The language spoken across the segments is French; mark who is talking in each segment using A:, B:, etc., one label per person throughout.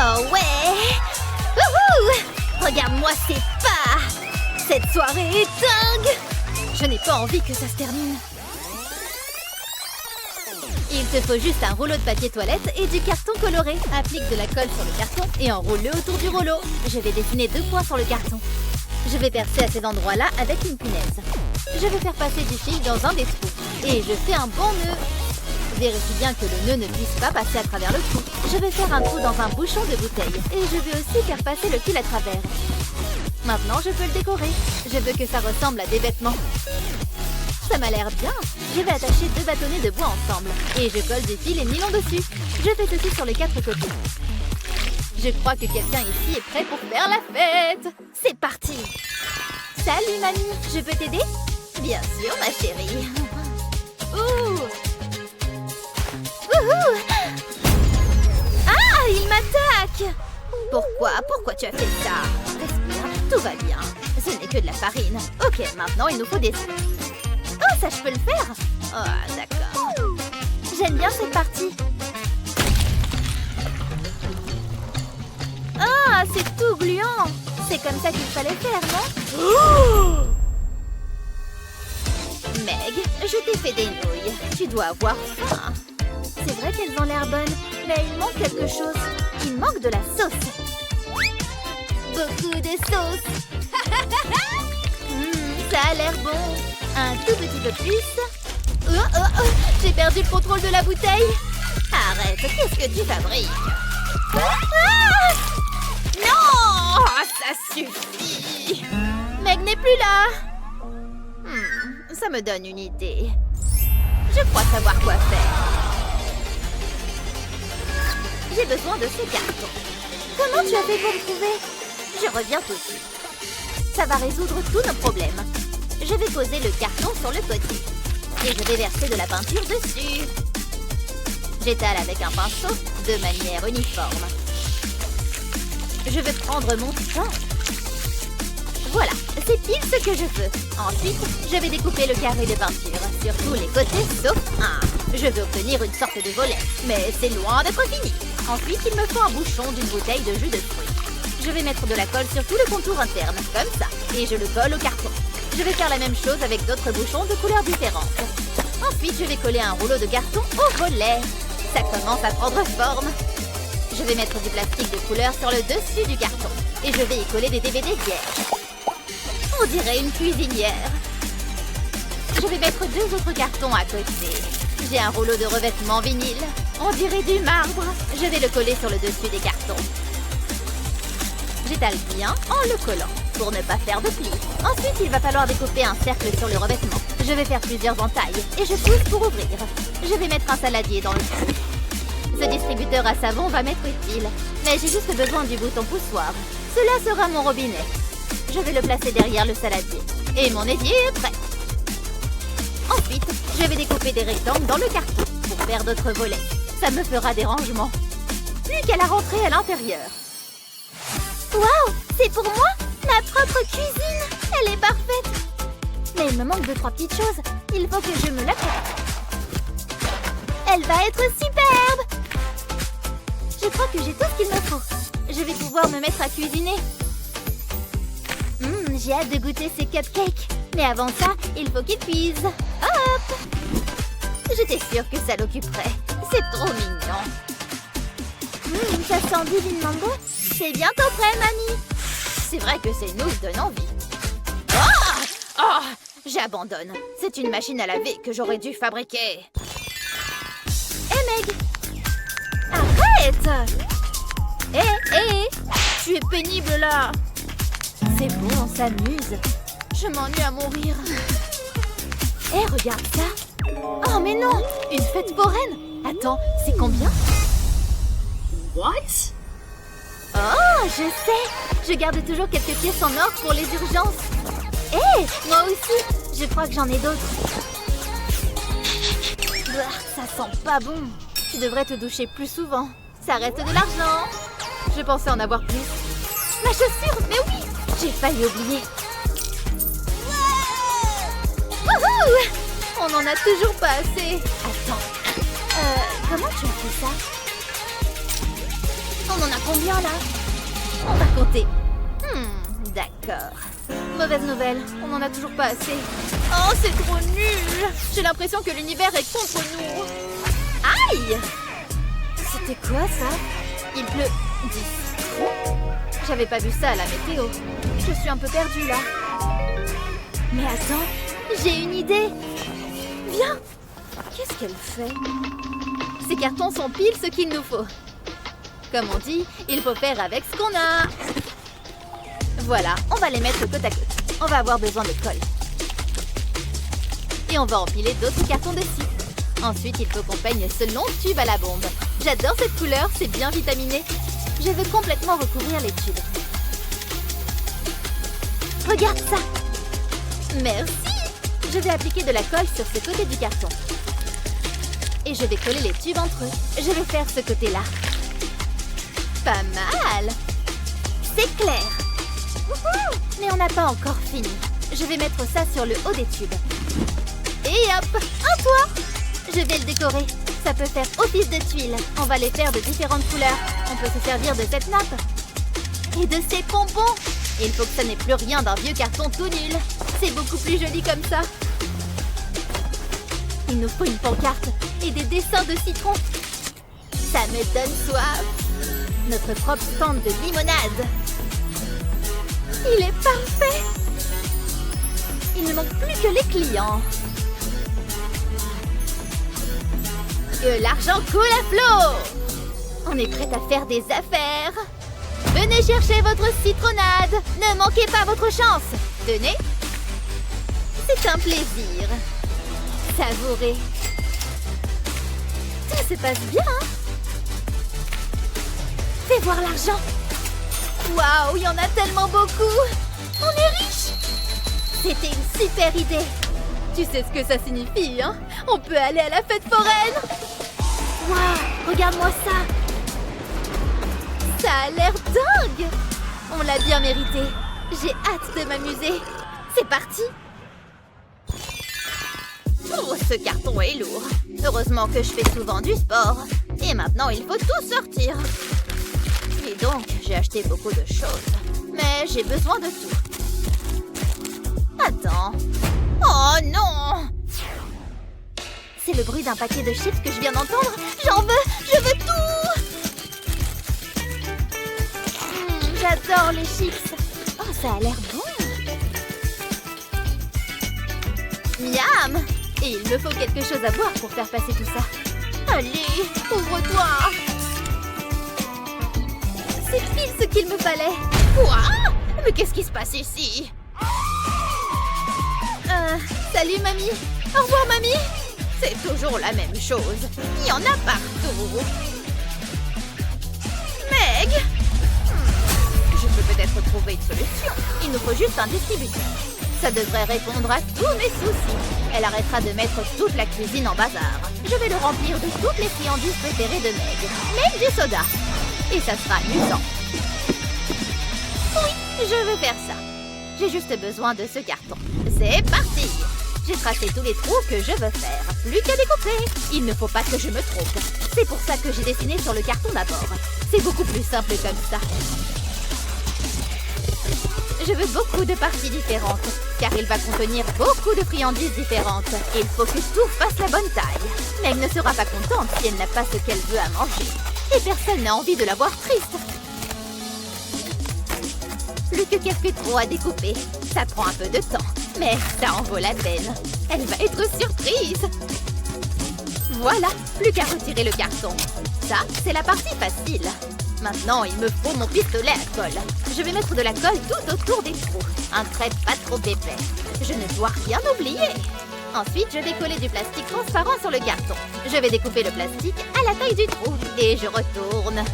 A: Oh ouais! Wouhou! Regarde-moi ces pas! Cette soirée est dingue! Je n'ai pas envie que ça se termine. Il te faut juste un rouleau de papier toilette et du carton coloré. Applique de la colle sur le carton et enroule-le autour du rouleau. Je vais dessiner 2 points sur le carton. Je vais percer à ces endroits-là avec une punaise. Je vais faire passer du fil dans un des trous. Et je fais un bon nœud. Vérifie bien que le nœud ne puisse pas passer à travers le trou. Je vais faire un trou dans un bouchon de bouteille. Et je vais aussi faire passer le fil à travers. Maintenant, je peux le décorer. Je veux que ça ressemble à des vêtements. Ça m'a l'air bien. Je vais attacher 2 bâtonnets de bois ensemble. Et je colle du fil et nylon dessus. Je fais ceci sur les 4 côtés. Je crois que quelqu'un ici est prêt pour faire la fête. C'est parti. Salut, mamie. Je peux t'aider? Bien sûr, ma chérie. Ouh. Wouhou! Ah, il m'attaque! Pourquoi tu as fait ça? Respire, tout va bien. Ce n'est que de la farine. Ok, maintenant il nous faut des... Oh, ça je peux le faire? Ah, d'accord. J'aime bien cette partie. Ah, c'est tout gluant. C'est comme ça qu'il fallait faire, non? Oh! Meg, je t'ai fait des nouilles. Tu dois avoir faim. C'est vrai qu'elles ont l'air bonnes, mais il manque quelque chose. Il manque de la sauce. Beaucoup de sauce. Ça a l'air bon. Un tout petit peu plus. J'ai perdu le contrôle de la bouteille. Arrête, qu'est-ce que tu fabriques? Ah! Non! Ça suffit. Meg n'est plus là. Ça me donne une idée. Je crois savoir quoi faire. J'ai besoin de ce carton. Comment tu as fait pour le trouver? Je reviens tout de suite. Ça va résoudre tous nos problèmes. Je vais poser le carton sur le côté. Et je vais verser de la peinture dessus. J'étale avec un pinceau de manière uniforme. Je vais prendre mon temps. Voilà, c'est pile ce que je veux. Ensuite, je vais découper le carré de peinture sur tous les côtés sauf un. Je veux obtenir une sorte de volet, mais c'est loin d'être fini. Ensuite, il me faut un bouchon d'une bouteille de jus de fruits. Je vais mettre de la colle sur tout le contour interne, comme ça, et je le colle au carton. Je vais faire la même chose avec d'autres bouchons de couleurs différentes. Ensuite, je vais coller un rouleau de carton au volet. Ça commence à prendre forme. Je vais mettre du plastique de couleur sur le dessus du carton, et je vais y coller des DVD vierges. On dirait une cuisinière. Je vais mettre 2 autres cartons à côté. J'ai un rouleau de revêtement vinyle. On dirait du marbre. Je vais le coller sur le dessus des cartons. J'étale bien en le collant, pour ne pas faire de plis. Ensuite, il va falloir découper un cercle sur le revêtement. Je vais faire plusieurs entailles et je pousse pour ouvrir. Je vais mettre un saladier dans le trou. Ce distributeur à savon va m'être utile. Mais j'ai juste besoin du bouton poussoir. Cela sera mon robinet. Je vais le placer derrière le saladier. Et mon évier est prêt. Ensuite, je vais découper des rectangles dans le carton pour faire d'autres volets. Ça me fera des rangements. Plus qu'à la rentrée à l'intérieur. Waouh! C'est pour moi? Ma propre cuisine! Elle est parfaite! Mais il me manque 2-3 petites choses. Il faut que je me la prépare. Elle va être superbe! Je crois que j'ai tout ce qu'il me faut. Je vais pouvoir me mettre à cuisiner. J'ai hâte de goûter ces cupcakes. Mais avant ça, il faut qu'ils cuisent. Hop! J'étais sûre que ça l'occuperait. C'est trop mignon. Ça sent divinement bon. C'est bientôt prêt, mamie. C'est vrai que ces nouilles donnent envie. J'abandonne. C'est une machine à laver que j'aurais dû fabriquer. Hé, Meg! Arrête! Hé! Tu es pénible, là. C'est bon, on s'amuse. Je m'ennuie à mourir. Hé, regarde ça. Oh, mais non! Une fête foraine. Attends, c'est combien?
B: What?
A: Oh, je sais! Je garde toujours quelques pièces en or pour les urgences. Hé, moi aussi! Je crois que j'en ai d'autres. Ça sent pas bon. Tu devrais te doucher plus souvent. Ça reste de l'argent. Je pensais en avoir plus. Ma chaussure, mais oui! J'ai failli oublier. Wouhou! On n'en a toujours pas assez. Attends. Comment tu as fait ça? On en a combien, là? On va compter. D'accord. Mauvaise nouvelle, on n'en a toujours pas assez. Oh, c'est trop nul! J'ai l'impression que l'univers est contre nous. Aïe! C'était quoi, ça? Il pleut 10. J'avais pas vu ça à la météo. Je suis un peu perdue, là. Mais attends, j'ai une idée. Viens! Qu'est-ce qu'elle fait? Ces cartons sont pile ce qu'il nous faut. Comme on dit, il faut faire avec ce qu'on a. Voilà, on va les mettre côte à côte. On va avoir besoin de colle. Et on va empiler d'autres cartons dessus. Ensuite, il faut qu'on peigne ce long tube à la bombe. J'adore cette couleur, c'est bien vitaminé. Je veux complètement recouvrir les tubes. Regarde ça! Merci! Je vais appliquer de la colle sur ce côté du carton. Et je vais coller les tubes entre eux. Je vais faire ce côté-là. Pas mal! C'est clair! Wouhou! Mais on n'a pas encore fini. Je vais mettre ça sur le haut des tubes. Et hop! Un toit! Je vais le décorer. Ça peut faire office de tuiles. On va les faire de différentes couleurs. On peut se servir de cette nappe. Et de ces pompons. Il faut que ça n'ait plus rien d'un vieux carton tout nul. C'est beaucoup plus joli comme ça. Il nous faut une pancarte et des dessins de citron. Ça me donne soif. Notre propre stand de limonade. Il est parfait. Il ne manque plus que les clients. Que l'argent coule à flot. On est prêt à faire des affaires. Venez chercher votre citronnade. Ne manquez pas votre chance. Tenez. C'est un plaisir. Savourez. Tout se passe bien. Fais voir l'argent. Waouh, il y en a tellement beaucoup. On est riche. C'était une super idée. Tu sais ce que ça signifie, hein? On peut aller à la fête foraine. Waouh, regarde-moi ça. Ça a l'air dingue. On l'a bien mérité. J'ai hâte de m'amuser. C'est parti. Oh, ce carton est lourd. Heureusement que je fais souvent du sport. Et maintenant, il faut tout sortir. Et donc, j'ai acheté beaucoup de choses. Mais j'ai besoin de tout. Attends. Oh non! C'est le bruit d'un paquet de chips que je viens d'entendre. J'en veux! Je veux tout! J'adore les chips. Oh, ça a l'air bon. Miam! Et il me faut quelque chose à boire pour faire passer tout ça. Allez, ouvre-toi! C'est pile ce qu'il me fallait. Quoi? Mais qu'est-ce qui se passe ici? Salut, mamie. Au revoir, mamie. C'est toujours la même chose. Il y en a partout. Meg? Je peux peut-être trouver une solution. Il nous faut juste un distributeur. Ça devrait répondre à tous mes soucis. Elle arrêtera de mettre toute la cuisine en bazar. Je vais le remplir de toutes les friandises préférées de Meg. Même du soda. Et ça sera amusant. Oui, je vais faire ça. J'ai juste besoin de ce carton. C'est parti! J'ai tracé tous les trous que je veux faire. Plus qu'à découper. Il ne faut pas que je me trompe. C'est pour ça que j'ai dessiné sur le carton d'abord. C'est beaucoup plus simple comme ça. Je veux beaucoup de parties différentes, car il va contenir beaucoup de friandises différentes. Il faut que tout fasse la bonne taille. Meg ne sera pas contente si elle n'a pas ce qu'elle veut à manger. Et personne n'a envie de la voir triste. Plus que quelques trous à découper. Ça prend un peu de temps, mais ça en vaut la peine. Elle va être surprise. Voilà, plus qu'à retirer le carton. Ça, c'est la partie facile. Maintenant, il me faut mon pistolet à colle. Je vais mettre de la colle tout autour des trous. Un trait pas trop épais. Je ne dois rien oublier. Ensuite, je vais coller du plastique transparent sur le carton. Je vais découper le plastique à la taille du trou. Et je retourne.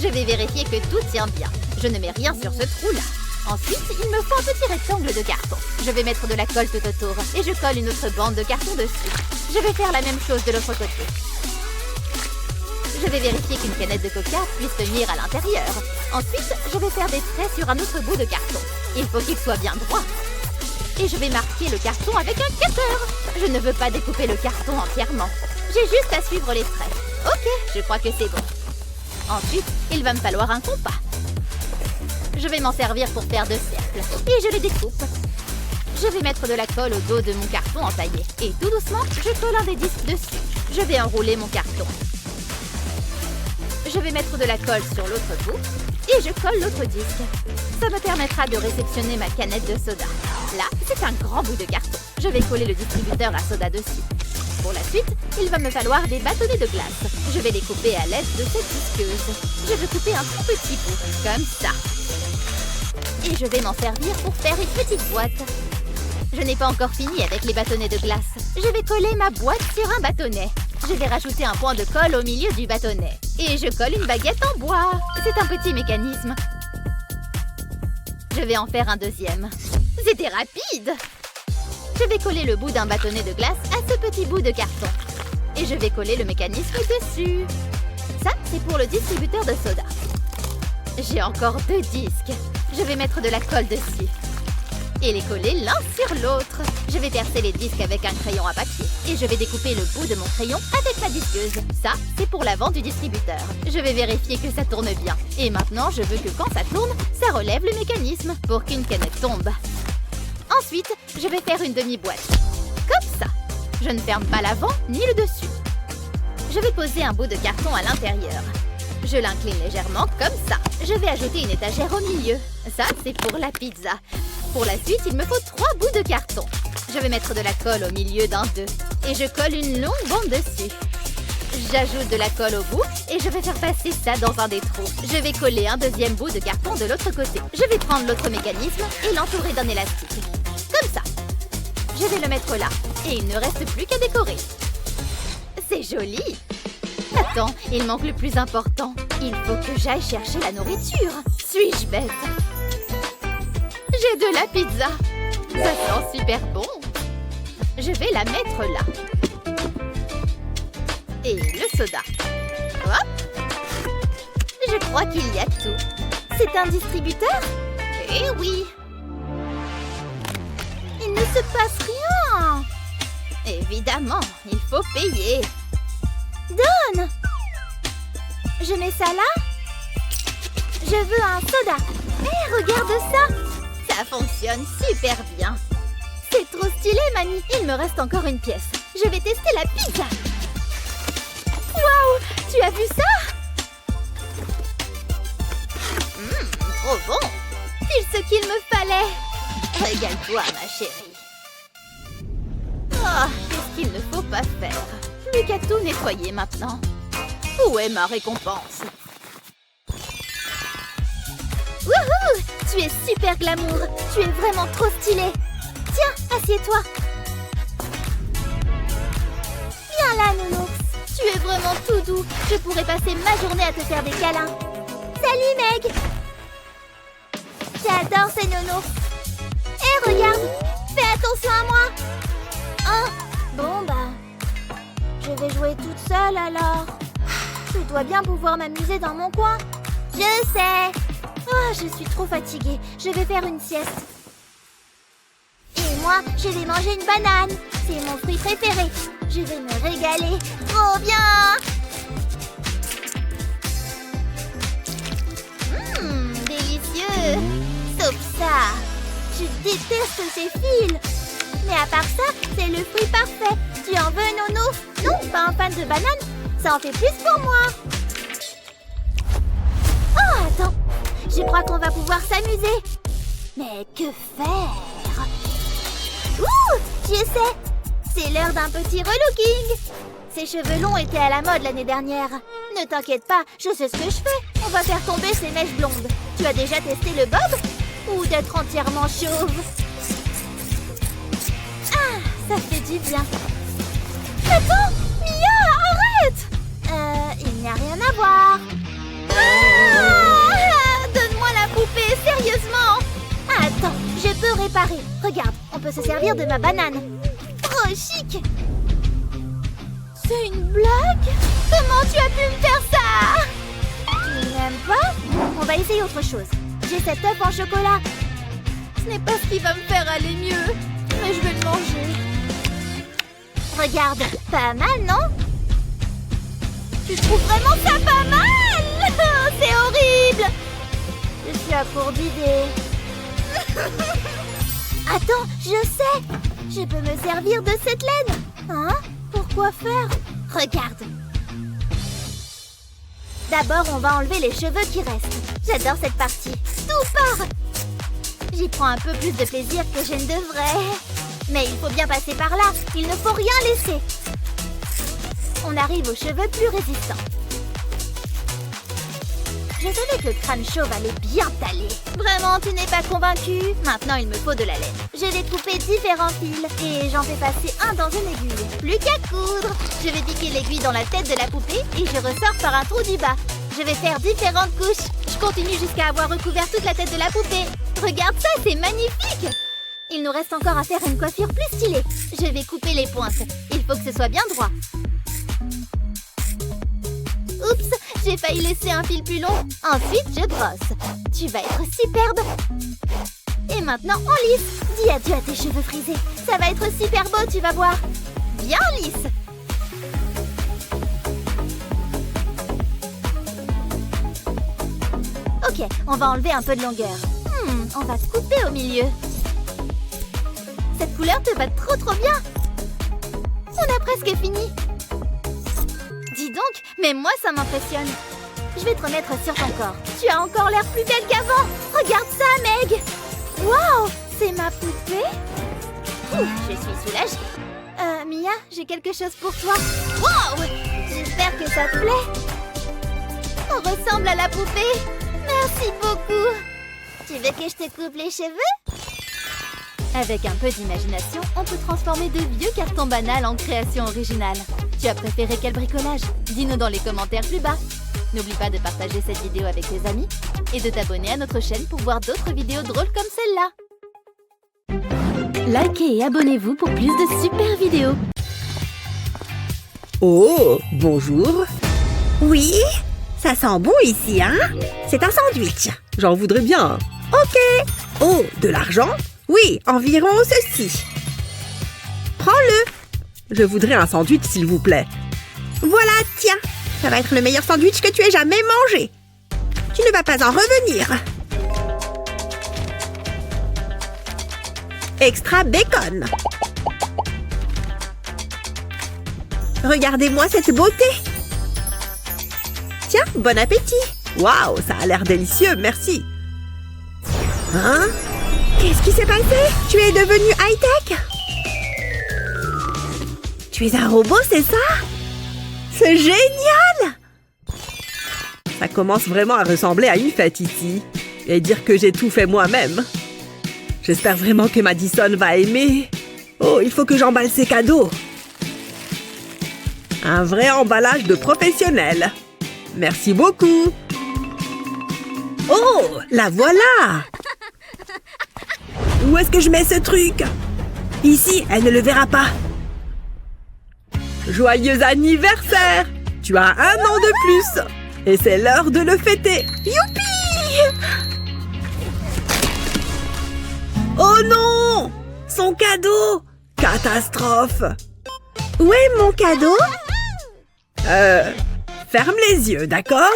A: Je vais vérifier que tout tient bien. Je ne mets rien sur ce trou-là. Ensuite, il me faut un petit rectangle de carton. Je vais mettre de la colle tout autour. Et je colle une autre bande de carton dessus. Je vais faire la même chose de l'autre côté. Je vais vérifier qu'une canette de coca puisse tenir à l'intérieur. Ensuite, je vais faire des traits sur un autre bout de carton. Il faut qu'il soit bien droit. Et je vais marquer le carton avec un cutter. Je ne veux pas découper le carton entièrement. J'ai juste à suivre les traits. Ok, je crois que c'est bon. Ensuite, il va me falloir un compas. Je vais m'en servir pour faire 2 cercles et je les découpe. Je vais mettre de la colle au dos de mon carton entaillé et tout doucement, je colle un des disques dessus. Je vais enrouler mon carton. Je vais mettre de la colle sur l'autre bout et je colle l'autre disque. Ça me permettra de réceptionner ma canette de soda. Là, c'est un grand bout de carton. Je vais coller le distributeur à soda dessus. Pour la suite, il va me falloir des bâtonnets de glace. Je vais les couper à l'aide de cette disqueuse. Je vais couper un tout petit bout, comme ça. Et je vais m'en servir pour faire une petite boîte. Je n'ai pas encore fini avec les bâtonnets de glace. Je vais coller ma boîte sur un bâtonnet. Je vais rajouter un point de colle au milieu du bâtonnet. Et je colle une baguette en bois. C'est un petit mécanisme. Je vais en faire un deuxième. C'était rapide! Je vais coller le bout d'un bâtonnet de glace à ce petit bout de carton. Et je vais coller le mécanisme dessus. Ça, c'est pour le distributeur de soda. J'ai encore 2 disques. Je vais mettre de la colle dessus. Et les coller l'un sur l'autre. Je vais percer les disques avec un crayon à papier. Et je vais découper le bout de mon crayon avec ma disqueuse. Ça, c'est pour l'avant du distributeur. Je vais vérifier que ça tourne bien. Et maintenant, je veux que quand ça tourne, ça relève le mécanisme pour qu'une canette tombe. Ensuite, je vais faire une demi-boîte. Comme ça. Je ne ferme pas l'avant ni le dessus. Je vais poser un bout de carton à l'intérieur. Je l'incline légèrement comme ça. Je vais ajouter une étagère au milieu. Ça, c'est pour la pizza. Pour la suite, il me faut 3 bouts de carton. Je vais mettre de la colle au milieu d'un d'eux. Et je colle une longue bande dessus. J'ajoute de la colle au bout et je vais faire passer ça dans un des trous. Je vais coller un deuxième bout de carton de l'autre côté. Je vais prendre l'autre mécanisme et l'entourer d'un élastique. Comme ça. Je vais le mettre là. Et il ne reste plus qu'à décorer. C'est joli! Attends, il manque le plus important. Il faut que j'aille chercher la nourriture. Suis-je bête? J'ai de la pizza. Ça sent super bon. Je vais la mettre là. Et le soda. Hop! Je crois qu'il y a tout. C'est un distributeur? Eh oui! Il ne se passe rien! Évidemment, il faut payer. Donne! Je mets ça là? Je veux un soda. Hé, regarde ça! Ça fonctionne super bien. C'est trop stylé, mamie. Il me reste encore une pièce. Je vais tester la pizza. Waouh! Tu as vu ça? Trop bon! Pile ce qu'il me fallait. Régale-toi, ma chérie. Oh, qu'est-ce qu'il ne faut pas faire? Plus qu'à tout nettoyer maintenant. Où est ma récompense? Wouhou! Tu es super glamour. Tu es vraiment trop stylé. Tiens, assieds-toi. Viens là, nounours. Tu es vraiment tout doux. Je pourrais passer ma journée à te faire des câlins. Salut, Meg. J'adore ces nounours. Hé, regarde. Fais attention à moi. Oh, bon bah... Je vais jouer toute seule alors. Je dois bien pouvoir m'amuser dans mon coin. Je sais. Oh, je suis trop fatiguée. Je vais faire une sieste. Et moi, je vais manger une banane. C'est mon fruit préféré. Je vais me régaler. Trop bien. Délicieux. Sauf ça. Je déteste ces fils. Mais à part ça, c'est le fruit parfait. Tu en veux, nounours? Non, pas un fan de banane. Ça en fait plus pour moi. Oh, attends. Je crois qu'on va pouvoir s'amuser. Mais que faire? Ouh, je sais. C'est l'heure d'un petit relooking. Ces cheveux longs étaient à la mode l'année dernière. Ne t'inquiète pas, je sais ce que je fais. On va faire tomber ces mèches blondes. Tu as déjà testé le bob? Ou d'être entièrement chauve? Ah, ça fait du bien. Attends, Mia, arrête! Il n'y a rien à voir. Ah, donne-moi la poupée, sérieusement. Attends, je peux réparer. Regarde, on peut se servir de ma banane. Trop chic. C'est une blague? Comment tu as pu me faire ça? Tu n'aimes pas? On va essayer autre chose. J'ai cet œuf en chocolat. Ce n'est pas ce qui va me faire aller mieux. Mais je vais le manger. Regarde, pas mal, non? Tu trouves vraiment ça pas mal? pour d'idées. Attends, je sais. Je peux me servir de cette laine. Hein? Pourquoi faire? Regarde. D'abord, on va enlever les cheveux qui restent. J'adore cette partie. Tout part. J'y prends un peu plus de plaisir que je ne devrais. Mais il faut bien passer par là. Il ne faut rien laisser. On arrive aux cheveux plus résistants. Je savais que le crâne chauve allait bien t'aller. Vraiment, tu n'es pas convaincu? Maintenant, il me faut de la laine. Je vais couper différents fils et j'en vais passer un dans une aiguille. Plus qu'à coudre. Je vais piquer l'aiguille dans la tête de la poupée et je ressors par un trou du bas. Je vais faire différentes couches. Je continue jusqu'à avoir recouvert toute la tête de la poupée. Regarde ça, c'est magnifique! Il nous reste encore à faire une coiffure plus stylée. Je vais couper les pointes. Il faut que ce soit bien droit. Oups, j'ai failli laisser un fil plus long. Ensuite, je brosse. Tu vas être superbe. Et maintenant, on lisse. Dis adieu à tes cheveux frisés. Ça va être super beau, tu vas voir. Bien lisse. Ok, on va enlever un peu de longueur. On va couper au milieu. Cette couleur te va trop bien. On a presque fini. Dis donc, mais moi ça m'impressionne. Je vais te remettre sur ton corps. Tu as encore l'air plus belle qu'avant. Regarde ça, Meg. Waouh, c'est ma poupée. Ouh, je suis soulagée. Mia, j'ai quelque chose pour toi. Waouh, j'espère que ça te plaît. On ressemble à la poupée. Merci beaucoup. Tu veux que je te coupe les cheveux? Avec un peu d'imagination, on peut transformer de vieux cartons banals en création originale. Tu as préféré quel bricolage? Dis-nous dans les commentaires plus bas. N'oublie pas de partager cette vidéo avec tes amis et de t'abonner à notre chaîne pour voir d'autres vidéos drôles comme celle-là. Likez et abonnez-vous pour plus de super vidéos.
C: Oh, bonjour. Oui, ça sent bon ici, hein? C'est un sandwich. J'en voudrais bien. Ok. Oh, de l'argent? Oui, environ ceci. Prends-le. Je voudrais un sandwich, s'il vous plaît. Voilà, tiens. Ça va être le meilleur sandwich que tu aies jamais mangé. Tu ne vas pas en revenir. Extra bacon. Regardez-moi cette beauté. Tiens, bon appétit. Waouh, ça a l'air délicieux, merci. Hein? Qu'est-ce qui s'est passé? Tu es devenu high-tech? Tu es un robot, c'est ça? C'est génial! Ça commence vraiment à ressembler à une fête ici. Et dire que j'ai tout fait moi-même. J'espère vraiment que Madison va aimer. Oh, il faut que j'emballe ses cadeaux. Un vrai emballage de professionnel. Merci beaucoup. Oh, la voilà! Où est-ce que je mets ce truc? Ici, elle ne le verra pas. Joyeux anniversaire! Tu as 1 an de plus. Et c'est l'heure de le fêter. Youpi! Oh non! Son cadeau! Catastrophe! Où est mon cadeau? Ferme les yeux, d'accord?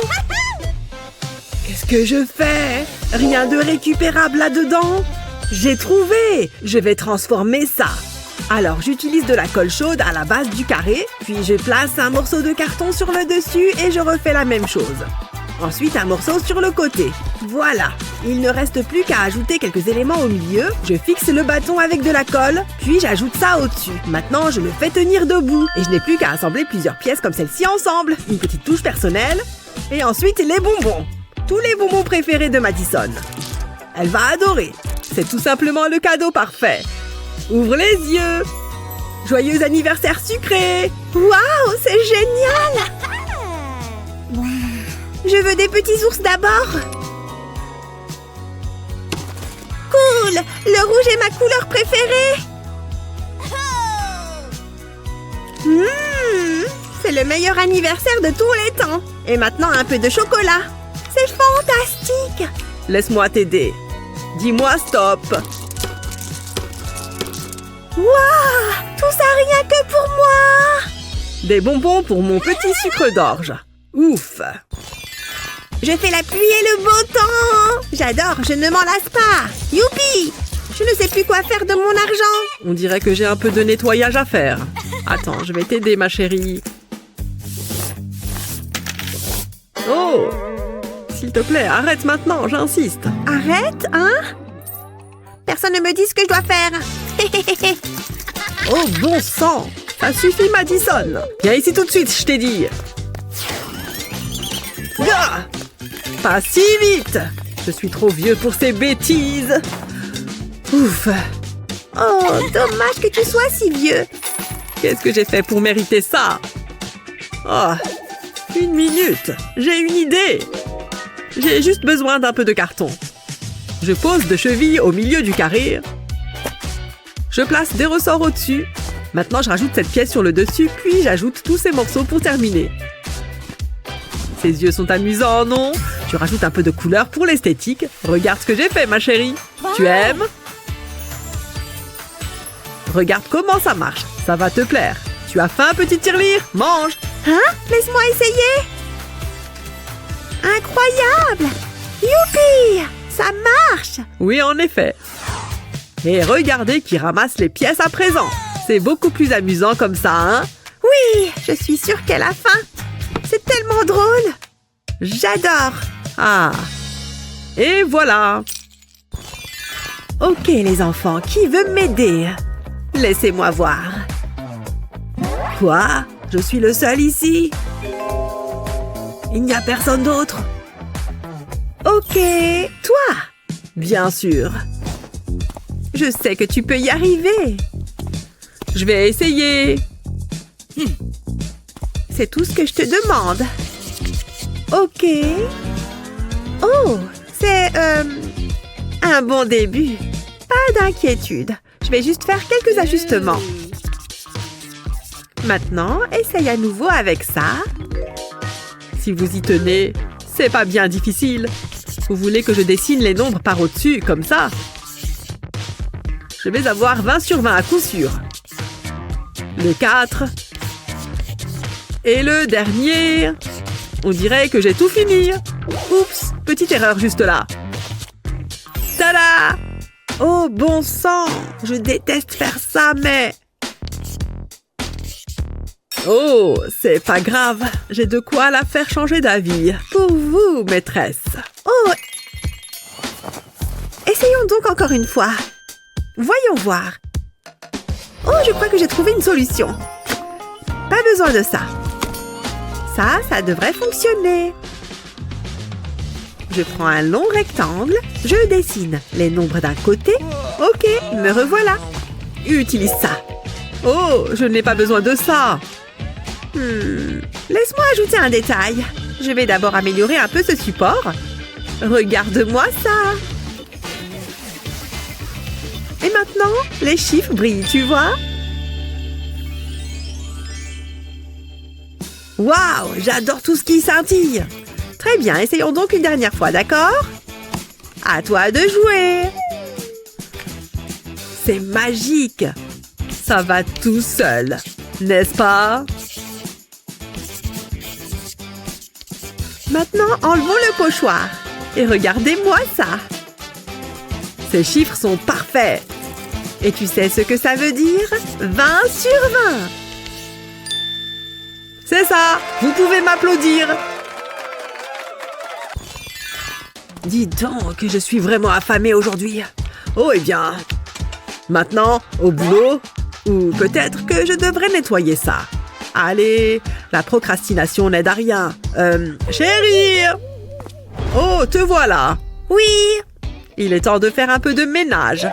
C: Qu'est-ce que je fais? Rien de récupérable là-dedans? J'ai trouvé! Je vais transformer ça. Alors, j'utilise de la colle chaude à la base du carré, puis je place un morceau de carton sur le dessus et je refais la même chose. Ensuite, un morceau sur le côté. Voilà! Il ne reste plus qu'à ajouter quelques éléments au milieu. Je fixe le bâton avec de la colle, puis j'ajoute ça au-dessus. Maintenant, je le fais tenir debout. Et je n'ai plus qu'à assembler plusieurs pièces comme celle-ci ensemble. Une petite touche personnelle. Et ensuite, les bonbons. Tous les bonbons préférés de Madison. Elle va adorer. C'est tout simplement le cadeau parfait. Ouvre les yeux. Joyeux anniversaire sucré. Waouh, c'est génial. Je veux des petits ours d'abord. Cool. Le rouge est ma couleur préférée. C'est le meilleur anniversaire de tous les temps. Et maintenant, un peu de chocolat. C'est fantastique. Laisse-moi t'aider. Dis-moi stop. Waouh! Tout ça rien que pour moi! Des bonbons pour mon petit sucre d'orge. Ouf!
D: Je fais la pluie et le beau temps. J'adore, je ne m'en lasse pas. Youpi! Je ne sais plus quoi faire de mon argent.
C: On dirait que j'ai un peu de nettoyage à faire. Attends, je vais t'aider, ma chérie. Oh! S'il te plaît, arrête maintenant, j'insiste.
D: Arrête, hein? Personne ne me dit ce que je dois faire.
C: Oh, bon sang! Ça suffit, Madison! Viens ici tout de suite, je t'ai dit! Gah! Pas si vite! Je suis trop vieux pour ces bêtises! Ouf!
D: Oh, dommage que tu sois si vieux.
C: Qu'est-ce que j'ai fait pour mériter ça? Oh! Une minute! J'ai une idée! J'ai juste besoin d'un peu de carton. Je pose deux chevilles au milieu du carré. Je place des ressorts au-dessus. Maintenant, je rajoute cette pièce sur le dessus, puis j'ajoute tous ces morceaux pour terminer. Ces yeux sont amusants, non? Tu rajoutes un peu de couleur pour l'esthétique. Regarde ce que j'ai fait, ma chérie. Tu aimes? Regarde comment ça marche. Ça va te plaire. Tu as faim, petite tirelire? Mange!
D: Hein? Laisse-moi essayer. Incroyable! Youpi! Ça marche!
C: Oui, en effet. Et regardez qui ramasse les pièces à présent. C'est beaucoup plus amusant comme ça, hein?
D: Oui, je suis sûre qu'elle a faim. C'est tellement drôle. J'adore.
C: Ah! Et voilà!
D: Ok, les enfants, qui veut m'aider? Laissez-moi voir.
C: Quoi? Je suis le seul ici? Il n'y a personne d'autre?
D: Ok, toi.
C: Bien sûr.
D: Je sais que tu peux y arriver.
C: Je vais essayer.
D: C'est tout ce que je te demande. Ok. Oh, c'est un bon début. Pas d'inquiétude. Je vais juste faire quelques ajustements. Maintenant, essaye à nouveau avec ça.
C: Si vous y tenez, c'est pas bien difficile. Vous voulez que je dessine les nombres par au-dessus, comme ça? Je vais avoir 20 sur 20 à coup sûr. Le 4. Et le dernier. On dirait que j'ai tout fini. Oups, petite erreur juste là. Tada!
D: Oh, bon sang! Je déteste faire ça, mais...
C: Oh, c'est pas grave. J'ai de quoi la faire changer d'avis. Pour vous, maîtresse.
D: Oh! Essayons donc encore une fois. Voyons voir. Oh, je crois que j'ai trouvé une solution. Pas besoin de ça. Ça devrait fonctionner. Je prends un long rectangle, je dessine les nombres d'un côté. Ok, me revoilà.
C: Utilise ça. Oh, je n'ai pas besoin de ça.
D: Laisse-moi ajouter un détail. Je vais d'abord améliorer un peu ce support. Regarde-moi ça. Et maintenant, les chiffres brillent, tu vois? Waouh, j'adore tout ce qui scintille. Très bien, essayons donc une dernière fois, d'accord? À toi de jouer.
C: C'est magique. Ça va tout seul, n'est-ce pas?
D: Maintenant, enlevons le pochoir. Et regardez-moi ça.
C: Ces chiffres sont parfaits.
D: Et tu sais ce que ça veut dire? 20 sur 20.
C: C'est ça. Vous pouvez m'applaudir. Dis donc, je suis vraiment affamée aujourd'hui. Oh, eh bien, maintenant, au boulot. Ou peut-être que je devrais nettoyer ça. Allez, la procrastination n'aide à rien. Chérie! Oh, te voilà.
D: Oui.
C: Il est temps de faire un peu de ménage.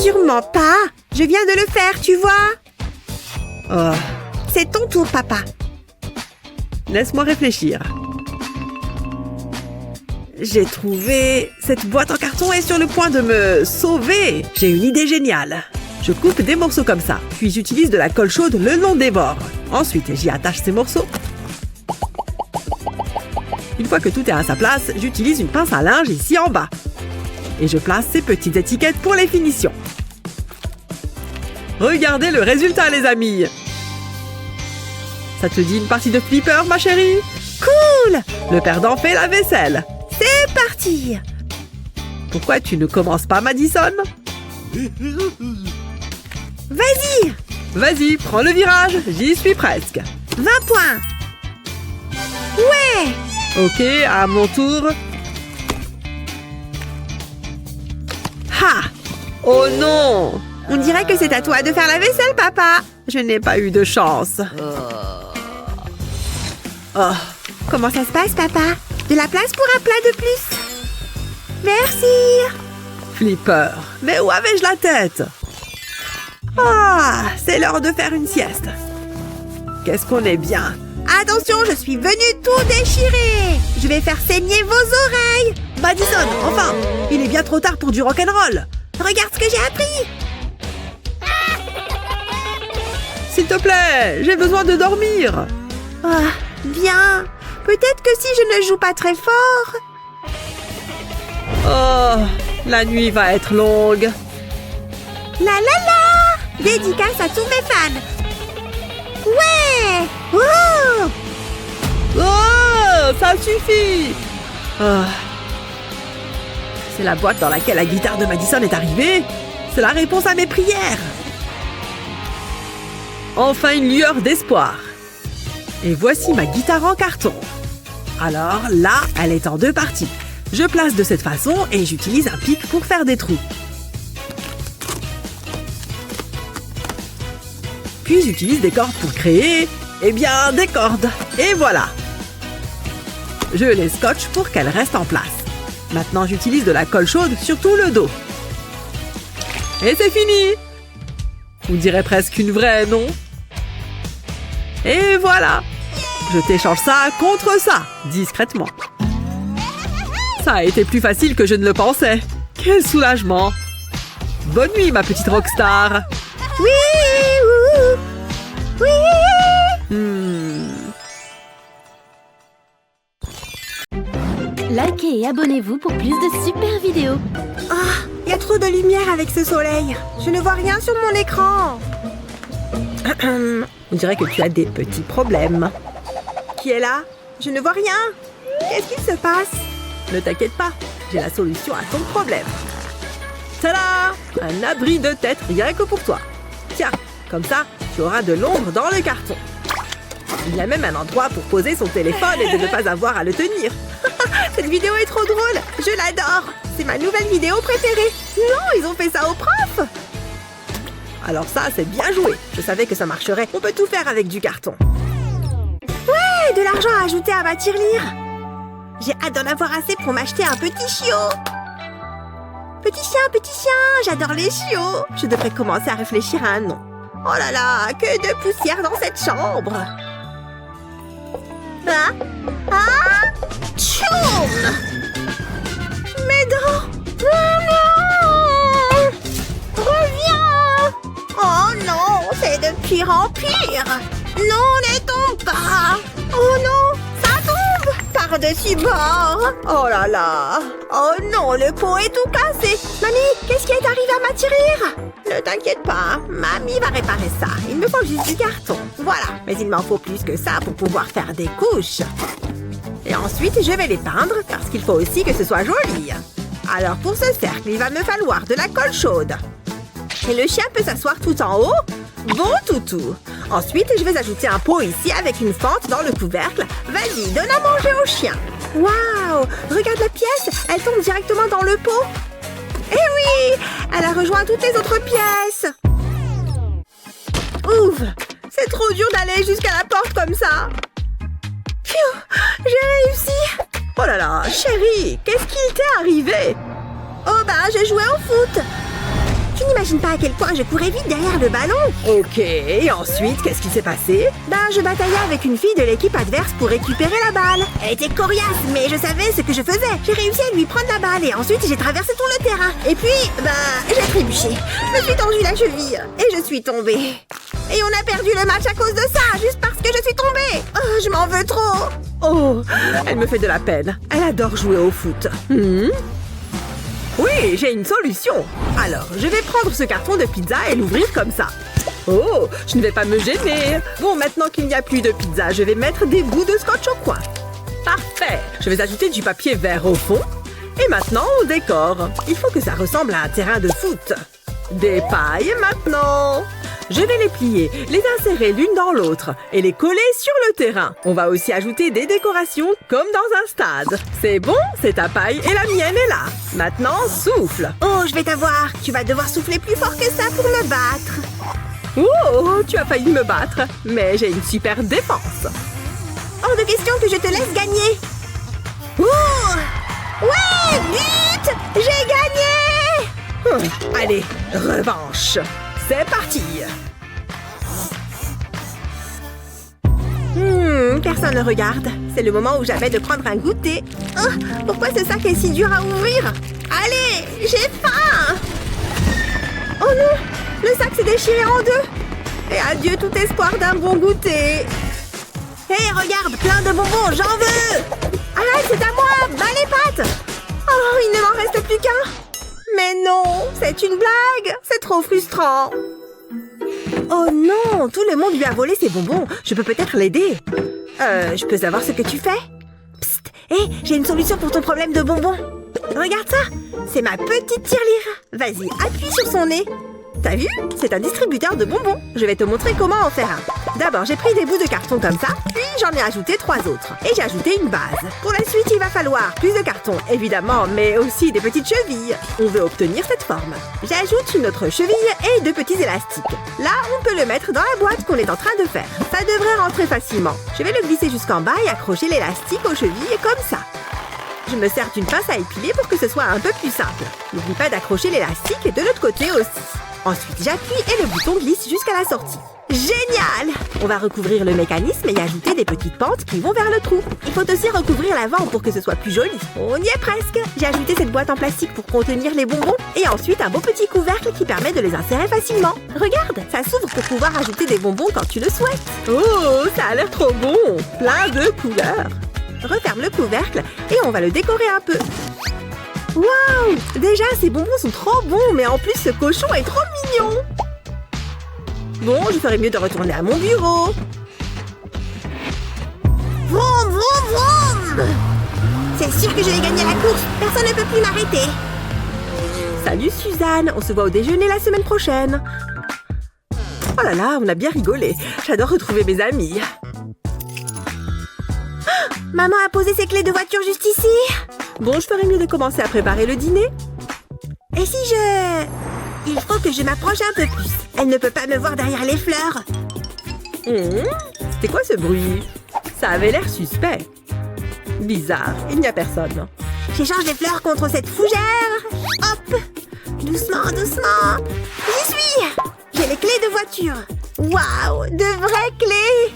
D: Sûrement pas. Je viens de le faire, tu vois.
C: Oh.
D: C'est ton tour, papa.
C: Laisse-moi réfléchir. J'ai trouvé... Cette boîte en carton est sur le point de me sauver. J'ai une idée géniale. Je coupe des morceaux comme ça, puis j'utilise de la colle chaude le long des bords. Ensuite, j'y attache ces morceaux. Une fois que tout est à sa place, j'utilise une pince à linge ici en bas. Et je place ces petites étiquettes pour les finitions. Regardez le résultat, les amis! Ça te dit une partie de flipper, ma chérie?
D: Cool! cool!
C: Le perdant fait la vaisselle.
D: C'est parti!
C: Pourquoi tu ne commences pas, Madison?
D: Vas-y!
C: Vas-y, prends le virage. J'y suis presque.
D: 20 points! Ouais!
C: Ok, à mon tour.
D: Ha!
C: Oh non!
D: On dirait que c'est à toi de faire la vaisselle, papa!
C: Je n'ai pas eu de chance. Oh,
D: Comment ça se passe, papa? De la place pour un plat de plus? Merci!
C: Flipper. Mais où avais-je la tête? Ah, c'est l'heure de faire une sieste. Qu'est-ce qu'on est bien.
D: Attention, je suis venue tout déchirer! Je vais faire saigner vos oreilles!
C: Madison, enfin, il est bien trop tard pour du rock'n'roll.
D: Regarde ce que j'ai appris!
C: S'il te plaît, j'ai besoin de dormir.
D: Ah, bien! Peut-être que si je ne joue pas très fort...
C: Oh, la nuit va être longue.
D: La la la! Dédicace à tous mes fans! Ouais! Oh!
C: Oh, ça suffit. Ah. C'est la boîte dans laquelle la guitare de Madison est arrivée. C'est la réponse à mes prières. Enfin une lueur d'espoir. Et voici ma guitare en carton. Alors là, elle est en 2 parties. Je place de cette façon et j'utilise un pic pour faire des trous. Puis j'utilise des cordes pour créer, eh bien, des cordes. Et voilà. Je les scotche pour qu'elles restent en place. Maintenant, j'utilise de la colle chaude sur tout le dos. Et c'est fini. On dirait presque une vraie, non? Et voilà. Je t'échange ça contre ça, discrètement. Ça a été plus facile que je ne le pensais. Quel soulagement. Bonne nuit, ma petite rockstar.
D: Oui! Oui!
A: Likez et abonnez-vous pour plus de super vidéos.
D: Ah, il y a trop de lumière avec ce soleil. Je ne vois rien sur mon écran.
C: On dirait que tu as des petits problèmes.
D: Qui est là? Je ne vois rien. Qu'est-ce qu'il se passe?
C: Ne t'inquiète pas, j'ai la solution à ton problème. Tada! Un abri de tête rien que pour toi. Tiens, comme ça, tu auras de l'ombre dans le carton. Il y a même un endroit pour poser son téléphone et de ne pas avoir à le tenir.
D: Cette vidéo est trop drôle. Je l'adore. C'est ma nouvelle vidéo préférée. Non, ils ont fait ça au prof.
C: Alors ça, c'est bien joué. Je savais que ça marcherait. On peut tout faire avec du carton.
D: Ouais, de l'argent à ajouter à ma tirelire. J'ai hâte d'en avoir assez pour m'acheter un petit chiot. Petit chien, j'adore les chiots. Je devrais commencer à réfléchir à un nom. Oh là là, que de poussière dans cette chambre. Ah, ah, tchoum! Mes dents. Non! Reviens! Oh non, c'est de pire en pire. Non, ne tombe pas. Oh non, ça tombe par-dessus bord. Oh là là. Oh non, le pot est tout cassé. Mamie, qu'est-ce qui est arrivé à ma tirelire? Ne t'inquiète pas, mamie va réparer ça. Il me faut juste du carton. Voilà, mais il m'en faut plus que ça pour pouvoir faire des couches. Et ensuite, je vais les peindre parce qu'il faut aussi que ce soit joli. Alors pour ce cercle, il va me falloir de la colle chaude. Et le chien peut s'asseoir tout en haut. Bon toutou. Ensuite, je vais ajouter un pot ici avec une fente dans le couvercle. Vas-y, donne à manger au chien. Waouh! Regarde la pièce, elle tombe directement dans le pot. Eh oui! Elle a rejoint toutes les autres pièces. Ouf! C'est trop dur d'aller jusqu'à la porte comme ça. Pfiou! J'ai réussi.
C: Oh là là, chérie, qu'est-ce qui t'est arrivé?
D: Oh bah, j'ai joué au foot. Tu n'imagines pas à quel point je courais vite derrière le ballon.
C: Ok, et ensuite, qu'est-ce qui s'est passé?
D: Ben, je bataillais avec une fille de l'équipe adverse pour récupérer la balle. Elle était coriace, mais je savais ce que je faisais. J'ai réussi à lui prendre la balle et ensuite j'ai traversé tout le terrain. Et puis, ben, j'ai trébuché. Je me suis tendu la cheville et je suis tombée. Et on a perdu le match à cause de ça, juste parce que je suis tombée. Oh, je m'en veux trop.
C: Oh, elle me fait de la peine. Elle adore jouer au foot. Oui, j'ai une solution. Alors, je vais prendre ce carton de pizza et l'ouvrir comme ça. Oh, je ne vais pas me gêner. Bon, maintenant qu'il n'y a plus de pizza, je vais mettre des bouts de scotch au coin. Parfait. Je vais ajouter du papier vert au fond. Et maintenant, on décore. Il faut que ça ressemble à un terrain de foot. Des pailles maintenant. Je vais les plier, les insérer l'une dans l'autre et les coller sur le terrain. On va aussi ajouter des décorations comme dans un stade. C'est bon, c'est ta paille et la mienne est là. Maintenant, souffle.
D: Oh, je vais t'avoir. Tu vas devoir souffler plus fort que ça pour me battre.
C: Oh, tu as failli me battre, mais j'ai une super défense.
D: Hors de question que je te laisse gagner. Oh! Ouais, but! J'ai gagné!
C: Allez, revanche. C'est parti.
D: Personne ne regarde. C'est le moment où j'avais de prendre un goûter. Oh, pourquoi ce sac est si dur à ouvrir? Allez, j'ai faim! Oh non, le sac s'est déchiré en deux. Et adieu tout espoir d'un bon goûter. Hé, regarde, plein de bonbons, j'en veux! Arrête, c'est à moi, bas les pattes! Oh, il ne m'en reste plus qu'un. Mais non, c'est une blague. C'est trop frustrant. Oh non, tout le monde lui a volé ses bonbons. Je peux peut-être l'aider. Je peux savoir ce que tu fais? Psst, hé, j'ai une solution pour ton problème de bonbons. Regarde ça, c'est ma petite tirelire. Vas-y, appuie sur son nez. T'as vu? C'est un distributeur de bonbons. Je vais te montrer comment en faire un. D'abord, j'ai pris des bouts de carton comme ça, puis j'en ai ajouté 3 autres. Et j'ai ajouté une base. Pour la suite, il va falloir plus de carton, évidemment, mais aussi des petites chevilles. On veut obtenir cette forme. J'ajoute une autre cheville et 2 petits élastiques. Là, on peut le mettre dans la boîte qu'on est en train de faire. Ça devrait rentrer facilement. Je vais le glisser jusqu'en bas et accrocher l'élastique aux chevilles comme ça. Je me sers d'une pince à épiler pour que ce soit un peu plus simple. N'oublie pas d'accrocher l'élastique de l'autre côté aussi. Ensuite, j'appuie et le bouton glisse jusqu'à la sortie. Génial! On va recouvrir le mécanisme et y ajouter des petites pentes qui vont vers le trou. Il faut aussi recouvrir l'avant pour que ce soit plus joli. On y est presque! J'ai ajouté cette boîte en plastique pour contenir les bonbons et ensuite un beau petit couvercle qui permet de les insérer facilement. Regarde, ça s'ouvre pour pouvoir ajouter des bonbons quand tu le souhaites.
C: Oh, ça a l'air trop bon! Plein de couleurs!
D: Referme le couvercle et on va le décorer un peu. Waouh! Déjà, ces bonbons sont trop bons, mais en plus, ce cochon est trop mignon! Bon, je ferais mieux de retourner à mon bureau. Vroom, vroom, vroom! C'est sûr que je vais gagner la course. Personne ne peut plus m'arrêter.
C: Salut Suzanne, on se voit au déjeuner la semaine prochaine. Oh là là, on a bien rigolé. J'adore retrouver mes amis.
D: Maman a posé ses clés de voiture juste ici.
C: Bon, je ferais mieux de commencer à préparer le dîner.
D: Et si je... Il faut que je m'approche un peu plus. Elle ne peut pas me voir derrière les fleurs.
C: C'était quoi ce bruit? Ça avait l'air suspect. Bizarre, il n'y a personne.
D: J'échange les fleurs contre cette fougère. Hop! Doucement, doucement. J'y suis! J'ai les clés de voiture. Waouh! De vraies clés!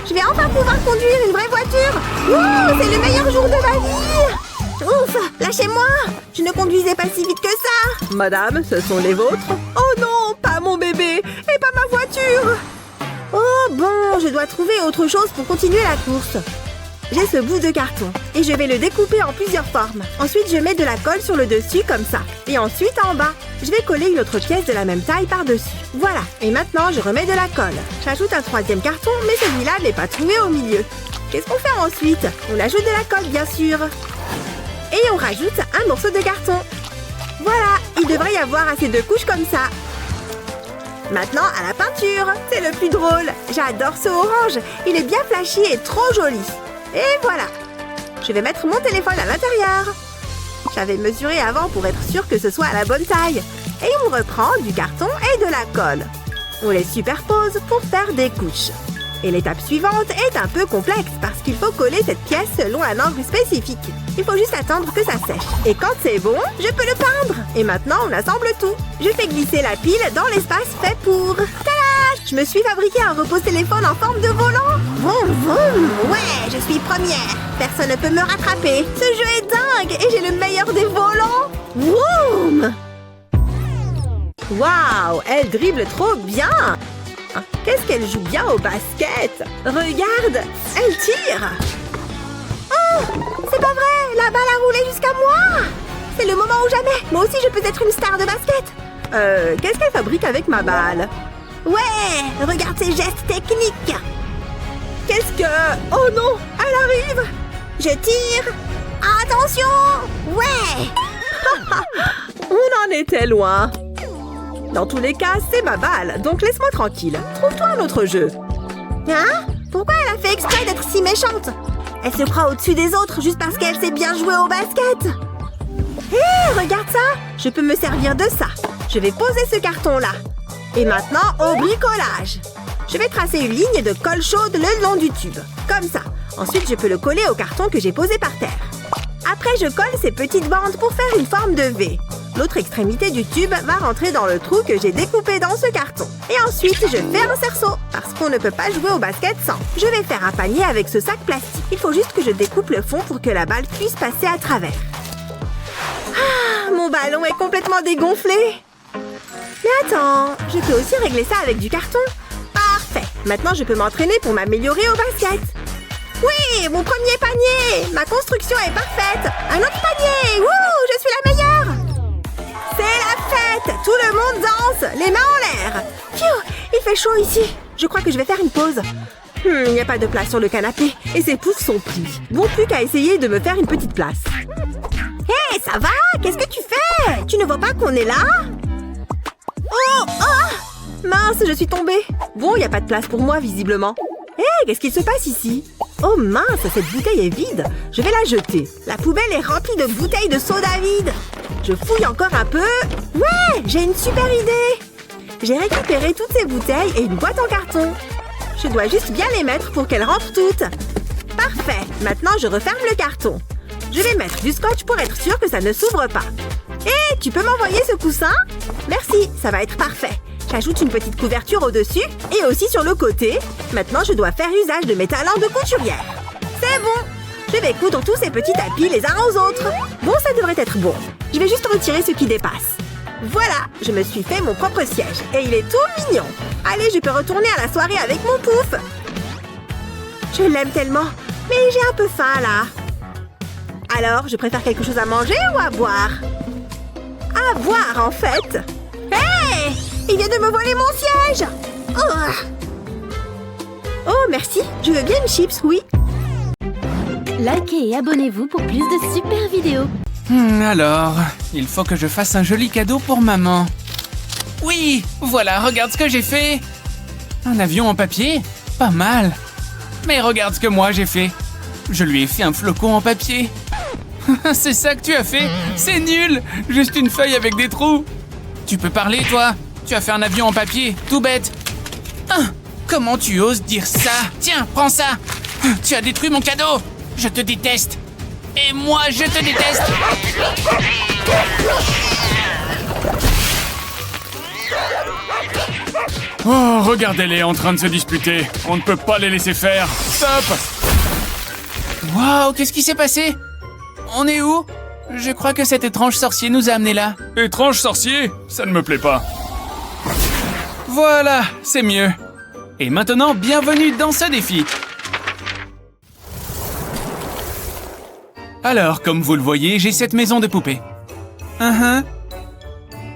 D: Je vais enfin pouvoir conduire une vraie voiture. Ouh, c'est le meilleur jour de ma vie. Ouf, lâchez-moi. Je ne conduisais pas si vite que ça.
C: Madame, ce sont les vôtres? Oh non, pas mon bébé et pas ma voiture.
D: Oh bon, je dois trouver autre chose pour continuer la course. J'ai ce bout de carton et je vais le découper en plusieurs formes. Ensuite, je mets de la colle sur le dessus comme ça. Et ensuite en bas. Je vais coller une autre pièce de la même taille par-dessus. Voilà. Et maintenant, je remets de la colle. J'ajoute un 3e carton, mais celui-là n'est pas troué au milieu. Qu'est-ce qu'on fait ensuite? On ajoute de la colle, bien sûr. Et on rajoute un morceau de carton. Voilà, il devrait y avoir assez de couches comme ça. Maintenant, à la peinture. C'est le plus drôle. J'adore ce orange. Il est bien flashy et trop joli. Et voilà. Je vais mettre mon téléphone à l'intérieur. J'avais mesuré avant pour être sûr que ce soit à la bonne taille. Et on reprend du carton et de la colle. On les superpose pour faire des couches. Et l'étape suivante est un peu complexe parce qu'il faut coller cette pièce selon un angle spécifique. Il faut juste attendre que ça sèche. Et quand c'est bon, je peux le peindre. Et maintenant, on assemble tout. Je fais glisser la pile dans l'espace fait pour. Tada! Je me suis fabriqué un repose-téléphone en forme de volant. Vroom, vroom. Ouais, je suis première. Personne ne peut me rattraper. Ce jeu est dingue et j'ai le meilleur des volants. Vroom!
C: Waouh, elle dribble trop bien. Qu'est-ce qu'elle joue bien au basket? Regarde, elle tire.
D: Oh, c'est pas vrai, la balle a roulé jusqu'à moi. C'est le moment ou jamais. Moi aussi, je peux être une star de basket.
C: Qu'est-ce qu'elle fabrique avec ma balle?
D: Ouais, regarde ces gestes techniques. Qu'est-ce que... Oh non, elle arrive!
A: Je tire. Attention. Ouais.
D: On en était loin. Dans tous les cas, c'est ma balle, donc laisse-moi tranquille. Trouve-toi un autre jeu.
A: Hein? Pourquoi elle a fait exprès d'être si méchante? Elle se croit au-dessus des autres juste parce qu'elle sait bien jouer au basket.
D: Hé, regarde ça! Je peux me servir de ça. Je vais poser ce carton-là. Et maintenant, au bricolage. Je vais tracer une ligne de colle chaude le long du tube. Comme ça. Ensuite, je peux le coller au carton que j'ai posé par terre. Après, je colle ces petites bandes pour faire une forme de V. L'autre extrémité du tube va rentrer dans le trou que j'ai découpé dans ce carton. Et ensuite, je fais un cerceau, parce qu'on ne peut pas jouer au basket sans. Je vais faire un panier avec ce sac plastique. Il faut juste que je découpe le fond pour que la balle puisse passer à travers. Ah, mon ballon est complètement dégonflé. Mais attends, je peux aussi régler ça avec du carton. Parfait. Maintenant, je peux m'entraîner pour m'améliorer au basket. Oui, mon premier panier. Ma construction est parfaite. Un autre panier. Wouh, je suis la meilleure. C'est la fête. Tout le monde danse, les mains en l'air. Phew, il fait chaud ici. Je crois que je vais faire une pause. Il n'y a pas de place sur le canapé et ces poufs sont pris. Bon, plus qu'à essayer de me faire une petite place.
A: Hé, ça va? Qu'est-ce que tu fais? Tu ne vois pas qu'on est là?
D: Oh! Ah! Mince, je suis tombée. Bon, il n'y a pas de place pour moi, visiblement. Hé, qu'est-ce qu'il se passe ici? Oh mince, cette bouteille est vide. Je vais la jeter. La poubelle est remplie de bouteilles de soda vide. Je fouille encore un peu. Ouais, j'ai une super idée. J'ai récupéré toutes ces bouteilles et une boîte en carton. Je dois juste bien les mettre pour qu'elles rentrent toutes. Parfait. Maintenant, je referme le carton. Je vais mettre du scotch pour être sûr que ça ne s'ouvre pas. Hé, tu peux m'envoyer ce coussin? Merci, ça va être parfait. J'ajoute une petite couverture au-dessus et aussi sur le côté. Maintenant, je dois faire usage de mes talents de couturière. C'est bon. Je vais coudre tous ces petits tapis les uns aux autres. Bon, ça devrait être bon. Je vais juste retirer ce qui dépasse. Voilà, je me suis fait mon propre siège et il est tout mignon. Allez, je peux retourner à la soirée avec mon pouf. Je l'aime tellement, mais j'ai un peu faim là. Alors, je préfère quelque chose à manger ou à boire? À boire, en fait. Hé! Il vient de me voler mon siège! Oh, merci. Je veux bien une chips, oui.
E: Likez et abonnez-vous pour plus de super vidéos.
F: Alors, il faut que je fasse un joli cadeau pour maman. Oui, voilà, regarde ce que j'ai fait. Un avion en papier? Pas mal. Mais regarde ce que moi j'ai fait. Je lui ai fait un flocon en papier. C'est ça que tu as fait? C'est nul! Juste une feuille avec des trous. Tu peux parler, toi? Tu as fait un avion en papier, tout bête. Comment tu oses dire ça? Tiens, prends ça. Tu as détruit mon cadeau. Je te déteste. Et moi, je te déteste. Oh, regardez-les en train de se disputer. On ne peut pas les laisser faire. Stop! Waouh, qu'est-ce qui s'est passé? On est où? Je crois que cet étrange sorcier nous a amenés là. Étrange sorcier? Ça ne me plaît pas. Voilà, c'est mieux. Et maintenant, bienvenue dans ce défi. Alors, comme vous le voyez, j'ai cette maison de poupées.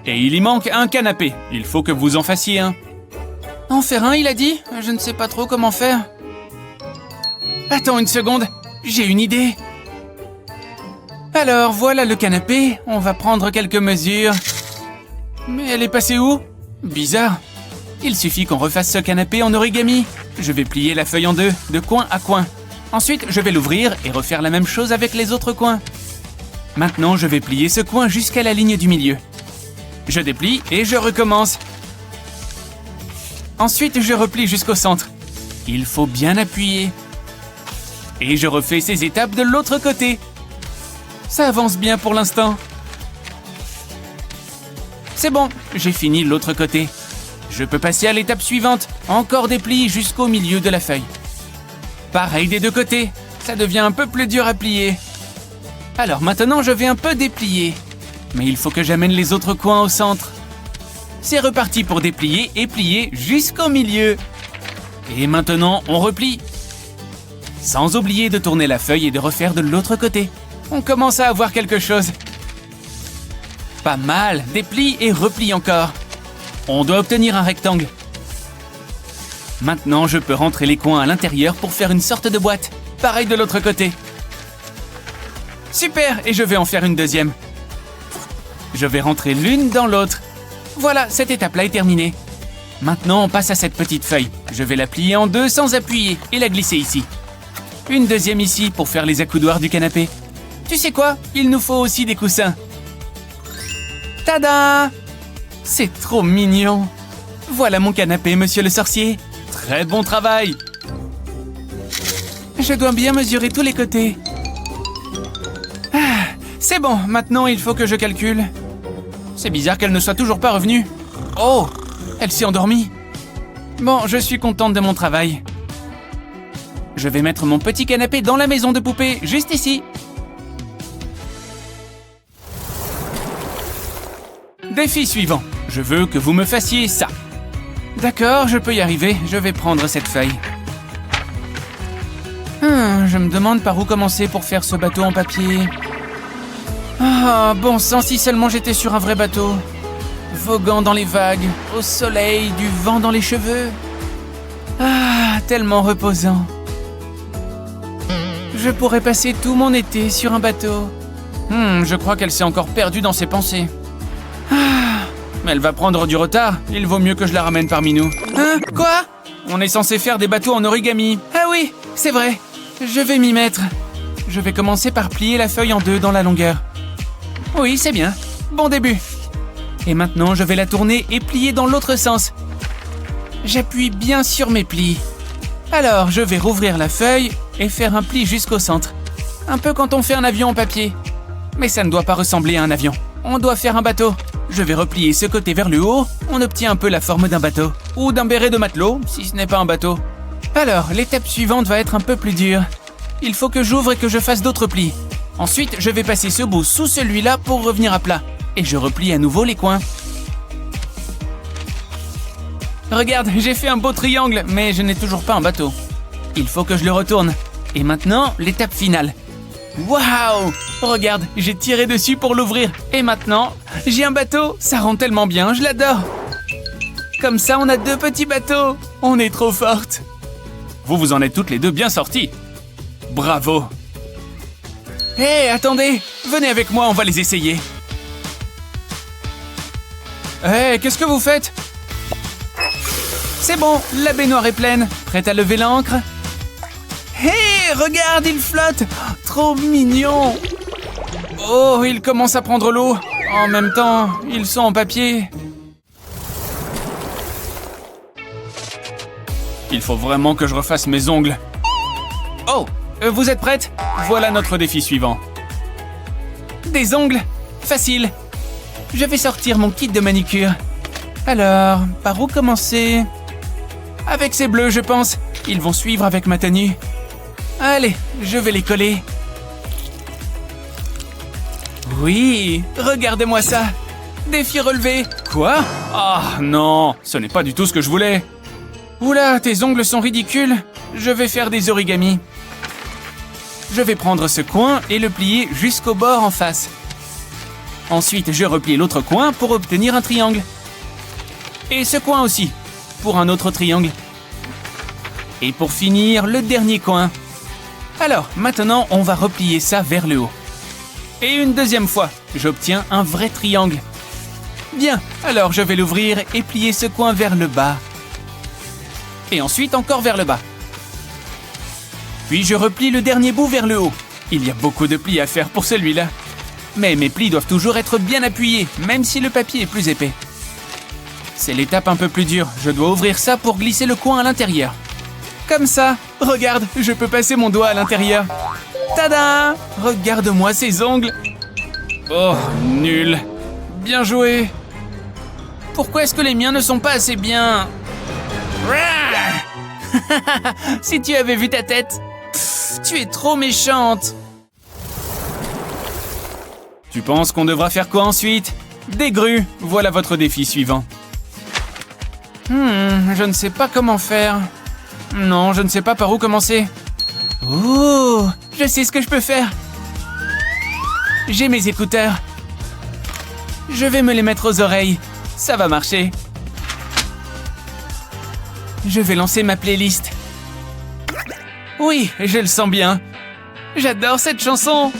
F: Et il y manque un canapé. Il faut que vous en fassiez un. En faire un, il a dit? Je ne sais pas trop comment faire. Attends une seconde, j'ai une idée. Alors, voilà le canapé. On va prendre quelques mesures. Mais elle est passée où? Bizarre. Il suffit qu'on refasse ce canapé en origami. Je vais plier la feuille en deux, de coin à coin. Ensuite, je vais l'ouvrir et refaire la même chose avec les autres coins. Maintenant, je vais plier ce coin jusqu'à la ligne du milieu. Je déplie et je recommence. Ensuite, je replie jusqu'au centre. Il faut bien appuyer. Et je refais ces étapes de l'autre côté. Ça avance bien pour l'instant. C'est bon, j'ai fini l'autre côté. Je peux passer à l'étape suivante. Encore des plis jusqu'au milieu de la feuille. Pareil des deux côtés. Ça devient un peu plus dur à plier. Alors maintenant, je vais un peu déplier. Mais il faut que j'amène les autres coins au centre. C'est reparti pour déplier et plier jusqu'au milieu. Et maintenant, on replie. Sans oublier de tourner la feuille et de refaire de l'autre côté. On commence à avoir quelque chose. Pas mal, déplie et replie encore. On doit obtenir un rectangle. Maintenant, je peux rentrer les coins à l'intérieur pour faire une sorte de boîte. Pareil de l'autre côté. Super, et je vais en faire une deuxième. Je vais rentrer l'une dans l'autre. Voilà, cette étape-là est terminée. Maintenant, on passe à cette petite feuille. Je vais la plier en deux sans appuyer et la glisser ici. Une deuxième ici pour faire les accoudoirs du canapé. Tu sais quoi? Il nous faut aussi des coussins. Tada! C'est trop mignon. Voilà mon canapé, monsieur le sorcier. Très bon travail. Je dois bien mesurer tous les côtés. Ah, c'est bon, maintenant il faut que je calcule. C'est bizarre qu'elle ne soit toujours pas revenue. Oh, elle s'est endormie. Bon, je suis contente de mon travail. Je vais mettre mon petit canapé dans la maison de poupée, juste ici. Défi suivant. Je veux que vous me fassiez ça. D'accord, je peux y arriver. Je vais prendre cette feuille. Je me demande par où commencer pour faire ce bateau en papier. Ah, bon sang, si seulement j'étais sur un vrai bateau. Voguant dans les vagues, au soleil, du vent dans les cheveux. Ah, tellement reposant. Je pourrais passer tout mon été sur un bateau. Je crois qu'elle s'est encore perdue dans ses pensées. Mais elle va prendre du retard. Il vaut mieux que je la ramène parmi nous. Hein? Quoi? On est censé faire des bateaux en origami. Ah oui, c'est vrai. Je vais m'y mettre. Je vais commencer par plier la feuille en deux dans la longueur. Oui, c'est bien. Bon début. Et maintenant, je vais la tourner et plier dans l'autre sens. J'appuie bien sur mes plis. Alors, je vais rouvrir la feuille et faire un pli jusqu'au centre. Un peu quand on fait un avion en papier. Mais ça ne doit pas ressembler à un avion. On doit faire un bateau. Je vais replier ce côté vers le haut. On obtient un peu la forme d'un bateau. Ou d'un béret de matelot, si ce n'est pas un bateau. Alors, l'étape suivante va être un peu plus dure. Il faut que j'ouvre et que je fasse d'autres plis. Ensuite, je vais passer ce bout sous celui-là pour revenir à plat. Et je replie à nouveau les coins. Regarde, j'ai fait un beau triangle, mais je n'ai toujours pas un bateau. Il faut que je le retourne. Et maintenant, l'étape finale. Waouh! Regarde, j'ai tiré dessus pour l'ouvrir. Et maintenant, j'ai un bateau. Ça rend tellement bien, je l'adore. Comme ça, on a deux petits bateaux. On est trop fortes. Vous en êtes toutes les deux bien sorties. Bravo. Hé, attendez. Venez avec moi, on va les essayer. Hé, qu'est-ce que vous faites? C'est bon, la baignoire est pleine. Prête à lever l'ancre? Hé, regarde, il flotte. Trop mignon. Oh, il commence à prendre l'eau. En même temps, ils sont en papier. Il faut vraiment que je refasse mes ongles. Oh, vous êtes prêtes? Voilà notre défi suivant. Des ongles? Facile. Je vais sortir mon kit de manicure. Alors, par où commencer? Avec ces bleus, je pense. Ils vont suivre avec ma tenue. Allez, je vais les coller. Oui, regardez-moi ça. Défi relevé. Quoi? Ah non, ce n'est pas du tout ce que je voulais. Oula, tes ongles sont ridicules. Je vais faire des origamis. Je vais prendre ce coin et le plier jusqu'au bord en face. Ensuite, je replie l'autre coin pour obtenir un triangle. Et ce coin aussi, pour un autre triangle. Et pour finir, le dernier coin. Alors, maintenant, on va replier ça vers le haut. Et une deuxième fois, j'obtiens un vrai triangle. Bien, alors je vais l'ouvrir et plier ce coin vers le bas. Et ensuite encore vers le bas. Puis je replie le dernier bout vers le haut. Il y a beaucoup de plis à faire pour celui-là. Mais mes plis doivent toujours être bien appuyés, même si le papier est plus épais. C'est l'étape un peu plus dure. Je dois ouvrir ça pour glisser le coin à l'intérieur. Comme ça. Regarde, je peux passer mon doigt à l'intérieur. Tada! Regarde-moi ces ongles. Oh, nul. Bien joué. Pourquoi est-ce que les miens ne sont pas assez bien? Si tu avais vu ta tête. Tu es trop méchante. Tu penses qu'on devra faire quoi ensuite? Des grues. Voilà votre défi suivant. Je ne sais pas comment faire. Non, je ne sais pas par où commencer. Oh, je sais ce que je peux faire. J'ai mes écouteurs. Je vais me les mettre aux oreilles. Ça va marcher. je vais lancer ma playlist. Oui, je le sens bien. J'adore cette chanson.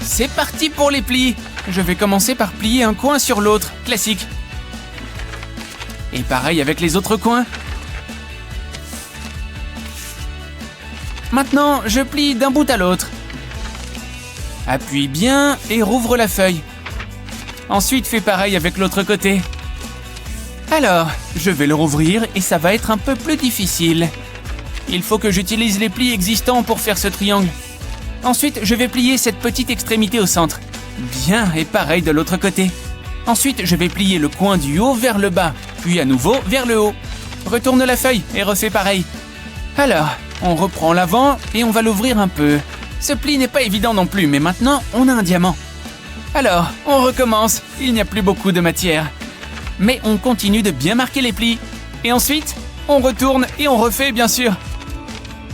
F: C'est parti pour les plis. Je vais commencer par plier un coin sur l'autre, classique. Et pareil avec les autres coins. Maintenant, je plie d'un bout à l'autre. Appuie bien et rouvre la feuille. Ensuite, fais pareil avec l'autre côté. Alors, je vais le rouvrir et ça va être un peu plus difficile. Il faut que j'utilise les plis existants pour faire ce triangle. Ensuite, je vais plier cette petite extrémité au centre. Bien, et pareil de l'autre côté. Ensuite, je vais plier le coin du haut vers le bas, puis à nouveau vers le haut. Retourne la feuille et refais pareil. Alors, on reprend l'avant et on va l'ouvrir un peu. Ce pli n'est pas évident non plus, mais maintenant, on a un diamant. Alors, on recommence. Il n'y a plus beaucoup de matière. Mais on continue de bien marquer les plis. Et ensuite, on retourne et on refait, bien sûr.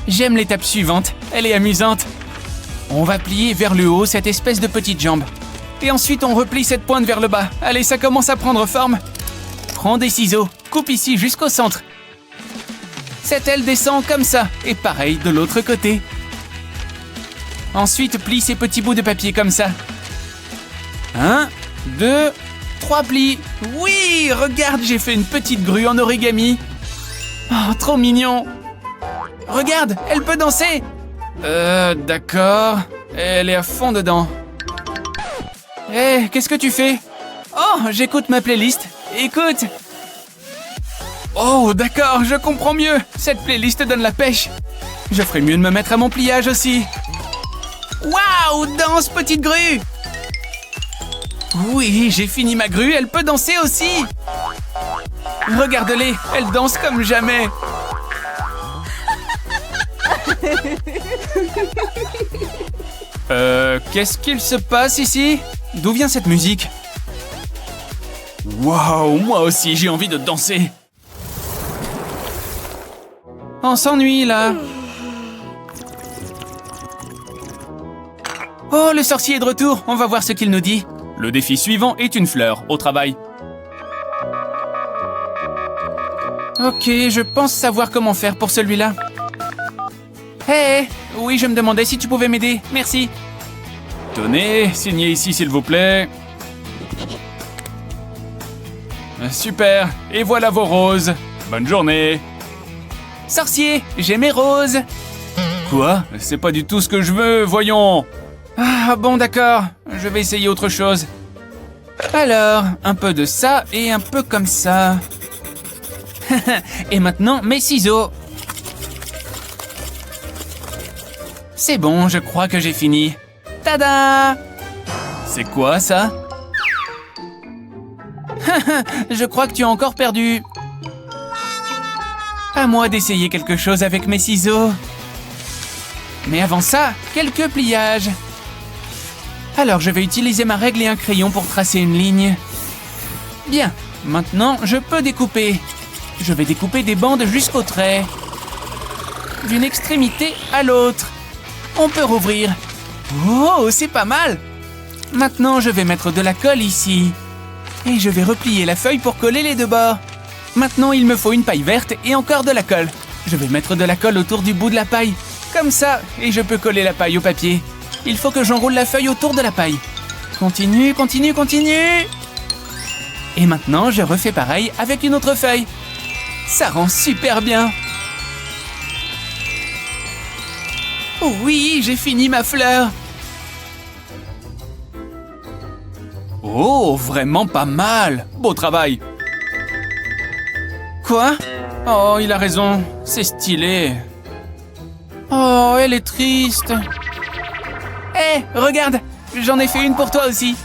F: J'aime l'étape suivante, elle est amusante. On va plier vers le haut cette espèce de petite jambe. Et ensuite, on replie cette pointe vers le bas. Allez, ça commence à prendre forme. Prends des ciseaux, coupe ici jusqu'au centre. Cette aile descend comme ça, et pareil de l'autre côté. Ensuite, plie ces petits bouts de papier comme ça. 1, 2, 3 plis. Oui, regarde, j'ai fait une petite grue en origami. Oh, trop mignon. Regarde, elle peut danser. D'accord. Elle est à fond dedans. Hé, qu'est-ce que tu fais? Oh, j'écoute ma playlist. Écoute. Oh, d'accord, je comprends mieux. Cette playlist donne la pêche. Je ferais mieux de me mettre à mon pliage aussi. Waouh, danse, petite grue. Oui, j'ai fini ma grue, elle peut danser aussi. Regarde-les, elle danse comme jamais. Qu'est-ce qu'il se passe ici? D'où vient cette musique? Waouh, moi aussi j'ai envie de danser. On s'ennuie là. Oh, le sorcier est de retour, on va voir ce qu'il nous dit. Le défi suivant est une fleur, au travail. Ok, je pense savoir comment faire pour celui-là. Hé, oui, je me demandais si tu pouvais m'aider, merci. Tenez, signez ici s'il vous plaît. Super, et voilà vos roses. Bonne journée. Sorcier, j'ai mes roses. Quoi? C'est pas du tout ce que je veux, voyons. Ah bon, d'accord, je vais essayer autre chose. Alors, un peu de ça et un peu comme ça. Et maintenant, mes ciseaux. C'est bon, je crois que j'ai fini. Tada! C'est quoi ça? Je crois que tu as encore perdu. À moi d'essayer quelque chose avec mes ciseaux. Mais avant ça, quelques pliages. Alors, je vais utiliser ma règle et un crayon pour tracer une ligne. Bien, maintenant, je peux découper. Je vais découper des bandes jusqu'au trait. D'une extrémité à l'autre. On peut rouvrir. Oh, c'est pas mal! Maintenant, je vais mettre de la colle ici. Et je vais replier la feuille pour coller les deux bords. Maintenant, il me faut une paille verte et encore de la colle. Je vais mettre de la colle autour du bout de la paille. Comme ça, et je peux coller la paille au papier. Il faut que j'enroule la feuille autour de la paille. Continue, continue, continue. Et maintenant, je refais pareil avec une autre feuille. Ça rend super bien. Oh oui, j'ai fini ma fleur. Oh, vraiment pas mal. Beau travail. Quoi? Oh, il a raison. C'est stylé. Oh, elle est triste. Hé, regarde, j'en ai fait une pour toi aussi.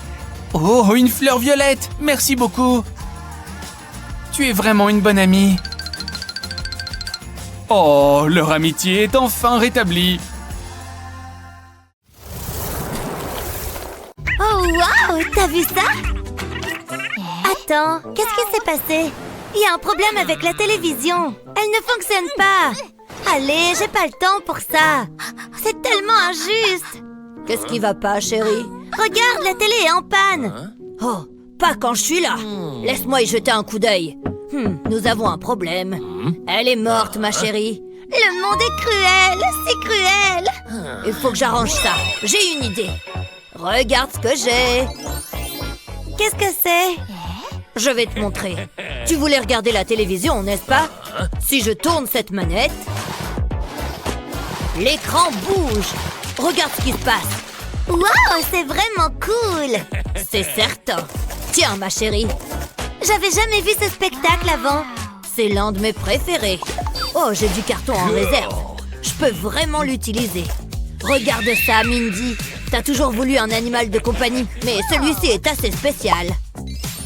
F: Oh, une fleur violette. Merci beaucoup. Tu es vraiment une bonne amie. Oh, leur amitié est enfin rétablie.
A: Oh, waouh! T'as vu ça? Attends, qu'est-ce qui s'est passé? Il y a un problème avec la télévision. Elle ne fonctionne pas. Allez, j'ai pas le temps pour ça. C'est tellement injuste. Qu'est-ce qui va pas, chérie? Regarde, la télé est en panne. Oh, pas quand je suis là. Laisse-moi y jeter un coup d'œil. Nous avons un problème. Elle est morte, ma chérie. Le monde est cruel, c'est cruel. Il faut que j'arrange ça. J'ai une idée. Regarde ce que j'ai. Qu'est-ce que c'est? Je vais te montrer. Tu voulais regarder la télévision, n'est-ce pas? Si je tourne cette manette, l'écran bouge. Regarde ce qui se passe. Wow, c'est vraiment cool. C'est certain. Tiens, ma chérie. J'avais jamais vu ce spectacle avant. C'est l'un de mes préférés. Oh, j'ai du carton en réserve. Je peux vraiment l'utiliser. Regarde ça, Mindy. T'as toujours voulu un animal de compagnie, mais celui-ci est assez spécial.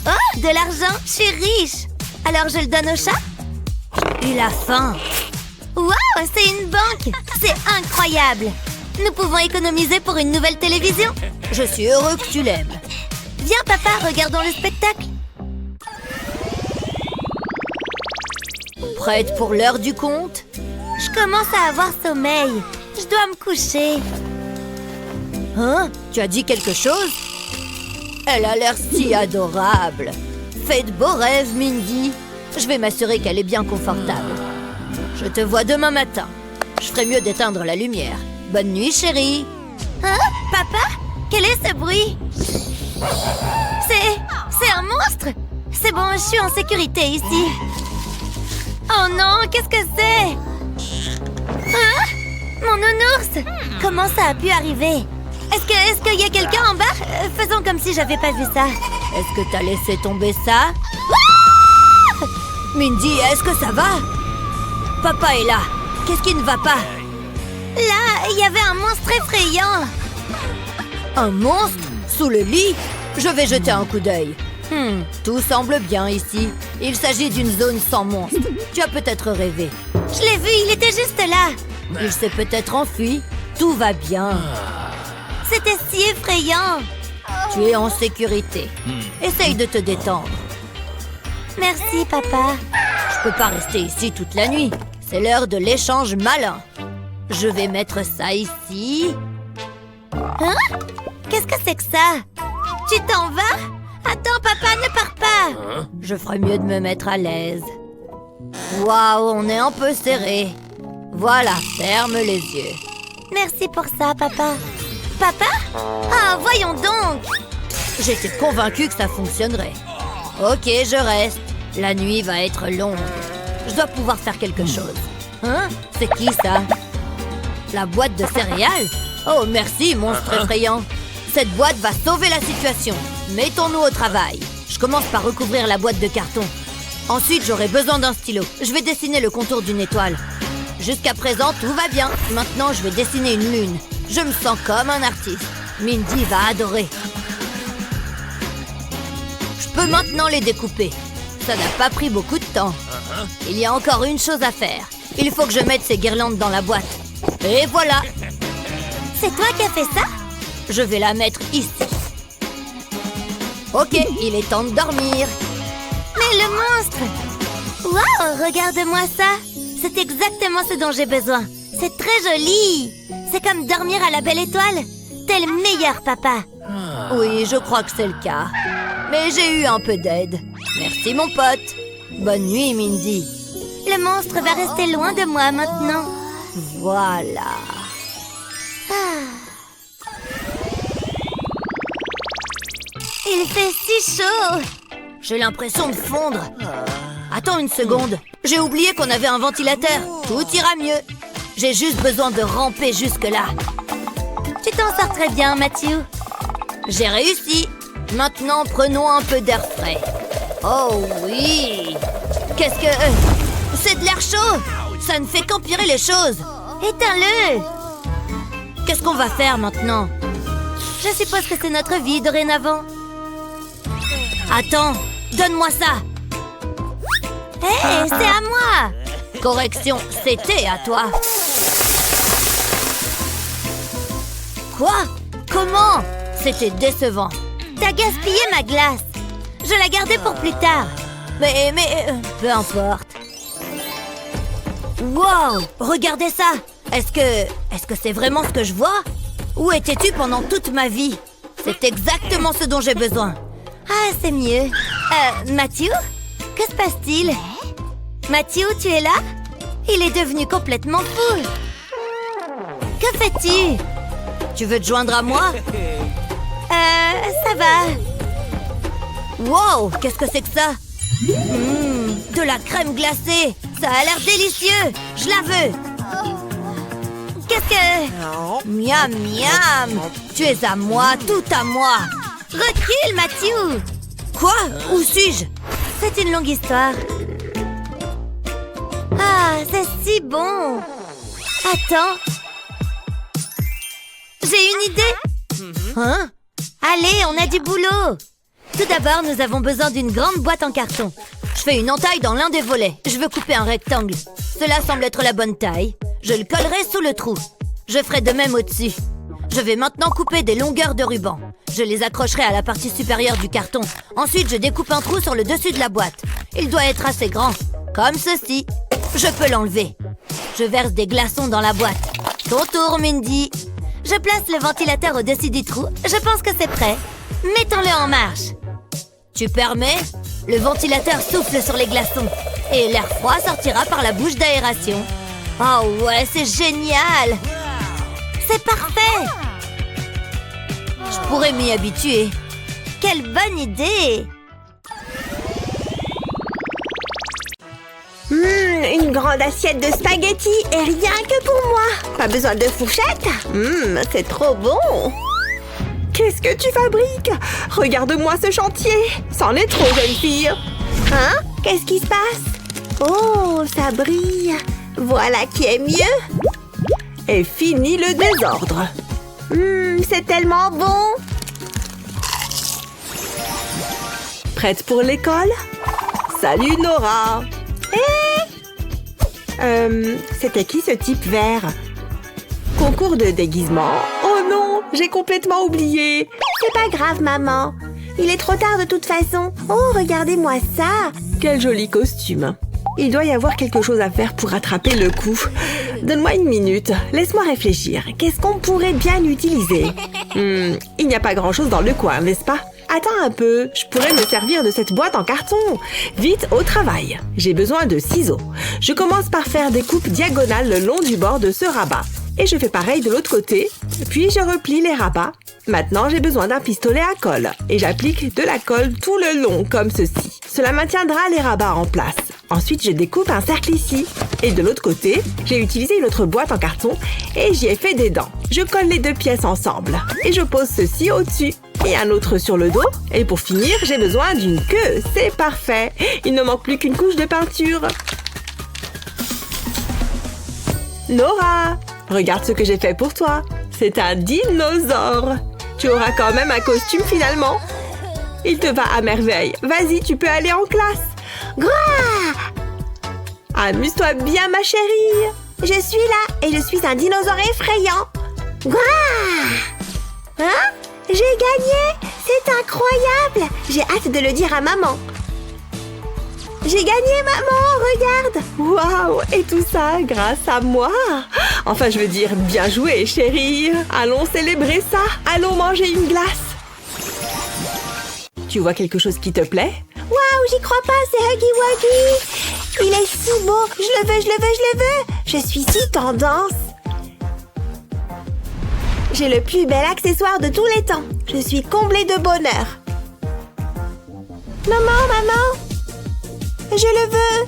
A: Oh, de l'argent, je suis riche. Alors je le donne au chat? Il a faim. Wow, c'est une banque. C'est incroyable. Nous pouvons économiser pour une nouvelle télévision. Je suis heureux que tu l'aimes. Viens, papa, regardons le spectacle. Prête pour l'heure du conte? Je commence à avoir sommeil. Je dois me coucher. Hein? Tu as dit quelque chose? Elle a l'air si adorable. Fais de beaux rêves, Mindy. Je vais m'assurer qu'elle est bien confortable. Je te vois demain matin. Je ferais mieux d'éteindre la lumière. Bonne nuit, chérie. Hein? Papa? Quel est ce bruit? C'est un monstre? C'est bon, je suis en sécurité ici. Oh non, qu'est-ce que c'est? Hein? Mon nounours? Comment ça a pu arriver? Est-ce qu'il y a quelqu'un en bas? Faisons comme si j'avais pas vu ça. Est-ce que t'as laissé tomber ça? Ah! Mindy, est-ce que ça va? Papa est là. Qu'est-ce qui ne va pas? Là, il y avait un monstre effrayant. Un monstre? Sous le lit? Je vais jeter un coup d'œil. Tout semble bien ici. Il s'agit d'une zone sans monstre. Tu as peut-être rêvé. Je l'ai vu, il était juste là. Il s'est peut-être enfui. Tout va bien. C'était si effrayant. Tu es en sécurité. Essaye de te détendre. Merci, papa. Je peux pas rester ici toute la nuit. C'est l'heure de l'échange malin. Je vais mettre ça ici. Hein? Qu'est-ce que c'est que ça? Tu t'en vas? Attends, papa, ne pars pas. Je ferais mieux de me mettre à l'aise. Waouh, on est un peu serré. Voilà, ferme les yeux. Merci pour ça, papa. Papa? Ah, voyons donc. J'étais convaincue que ça fonctionnerait. Ok, je reste. La nuit va être longue. Je dois pouvoir faire quelque chose. Hein? C'est qui ça? La boîte de céréales? Oh, merci, monstre effrayant. Cette boîte va sauver la situation. Mettons-nous au travail. Je commence par recouvrir la boîte de carton. Ensuite, j'aurai besoin d'un stylo. Je vais dessiner le contour d'une étoile. Jusqu'à présent, tout va bien. Maintenant, je vais dessiner une lune. Je me sens comme un artiste. Mindy va adorer. Je peux maintenant les découper. Ça n'a pas pris beaucoup de temps. Il y a encore une chose à faire. Il faut que je mette ces guirlandes dans la boîte. Et voilà. C'est toi qui as fait ça? Je vais la mettre ici. Ok, il est temps de dormir. Mais le monstre! Waouh, regarde-moi ça. C'est exactement ce dont j'ai besoin. C'est très joli. C'est comme dormir à la belle étoile. T'es le meilleur, papa. Oui, je crois que c'est le cas. Mais j'ai eu un peu d'aide. Merci, mon pote. Bonne nuit, Mindy. Le monstre va rester loin de moi maintenant. Voilà. Il fait si chaud. J'ai l'impression de fondre. Attends une seconde. J'ai oublié qu'on avait un ventilateur. Tout ira mieux. J'ai juste besoin de ramper jusque-là. Tu t'en sors très bien, Matthew. J'ai réussi. Maintenant, prenons un peu d'air frais. Oh oui. Qu'est-ce que... c'est de l'air chaud. Ça ne fait qu'empirer les choses. Éteins-le. Qu'est-ce qu'on va faire maintenant? Je suppose que c'est notre vie dorénavant. Attends, donne-moi ça. Hé, c'est à moi. Correction, c'était à toi. Quoi? Comment? C'était décevant. T'as gaspillé ma glace. Je la gardais pour plus tard. Mais, peu importe. Wow, regardez ça. Est-ce que c'est vraiment ce que je vois? Où étais-tu pendant toute ma vie? C'est exactement ce dont j'ai besoin. Ah, c'est mieux. Matthew? que se passe-t-il? Mathieu, tu es là? Il est devenu complètement fou. Que fais-tu? Tu veux te joindre à moi? Ça va. Wow, qu'est-ce que c'est que ça? De la crème glacée. Ça a l'air délicieux. Je la veux. Qu'est-ce que... Miam, miam. Tu es à moi, tout à moi. Recule, Mathieu. Quoi? Où suis-je? C'est une longue histoire. Ah, c'est si bon. Attends. J'ai une idée. Hein? Allez, on a du boulot. Tout d'abord, nous avons besoin d'une grande boîte en carton. Je fais une entaille dans l'un des volets. Je veux couper un rectangle. Cela semble être la bonne taille. Je le collerai sous le trou. Je ferai de même au-dessus. Je vais maintenant couper des longueurs de ruban. Je les accrocherai à la partie supérieure du carton. Ensuite, je découpe un trou sur le dessus de la boîte. Il doit être assez grand, comme ceci. Je peux l'enlever. Je verse des glaçons dans la boîte. Ton tour, Mindy. Je place le ventilateur au-dessus du trou. Je pense que c'est prêt. Mettons-le en marche. Tu permets? Le ventilateur souffle sur les glaçons et l'air froid sortira par la bouche d'aération. Oh ouais, c'est génial! C'est parfait! Je pourrais m'y habituer. Quelle bonne idée!
D: Une grande assiette de spaghettis et rien que pour moi. Pas besoin de fourchette. C'est trop bon. Qu'est-ce que tu fabriques? Regarde-moi ce chantier. C'en est trop, jeune fille. Hein? Qu'est-ce qui se passe? Oh, ça brille. Voilà qui est mieux. Et fini le désordre. C'est tellement bon. Prête pour l'école? Salut, Nora. C'était qui ce type vert? Concours de déguisement? Oh non, j'ai complètement oublié. C'est pas grave, maman. Il est trop tard de toute façon. Oh, regardez-moi ça. Quel joli costume. Il doit y avoir quelque chose à faire pour rattraper le coup. Donne-moi une minute. Laisse-moi réfléchir. Qu'est-ce qu'on pourrait bien utiliser? Il n'y a pas grand-chose dans le coin, n'est-ce pas? Attends un peu, je pourrais me servir de cette boîte en carton. Vite au travail. J'ai besoin de ciseaux. Je commence par faire des coupes diagonales le long du bord de ce rabat. Et je fais pareil de l'autre côté. Puis je replie les rabats. Maintenant, j'ai besoin d'un pistolet à colle. Et j'applique de la colle tout le long, comme ceci. Cela maintiendra les rabats en place. Ensuite, je découpe un cercle ici. Et de l'autre côté, j'ai utilisé une autre boîte en carton et j'y ai fait des dents. Je colle les deux pièces ensemble. Et je pose ceci au-dessus. Et un autre sur le dos. Et pour finir, j'ai besoin d'une queue. C'est parfait. Il ne manque plus qu'une couche de peinture. Nora, regarde ce que j'ai fait pour toi. C'est un dinosaure. Tu auras quand même un costume finalement. Il te va à merveille. Vas-y, tu peux aller en classe. Gouah! Amuse-toi bien, ma chérie. Je suis là et je suis un dinosaure effrayant. Gouah! Hein? J'ai gagné! C'est incroyable! J'ai hâte de le dire à maman. J'ai gagné, maman! Regarde! Waouh! Et tout ça grâce à moi! Enfin, je veux dire, bien joué, chérie! Allons célébrer ça! Allons manger une glace! Tu vois quelque chose qui te plaît? Waouh! J'y crois pas, c'est Huggy Wuggy! Il est si beau! Je le veux, je le veux, je le veux! Je suis si tendance! J'ai le plus bel accessoire de tous les temps. Je suis comblée de bonheur. Maman, maman! Je le veux!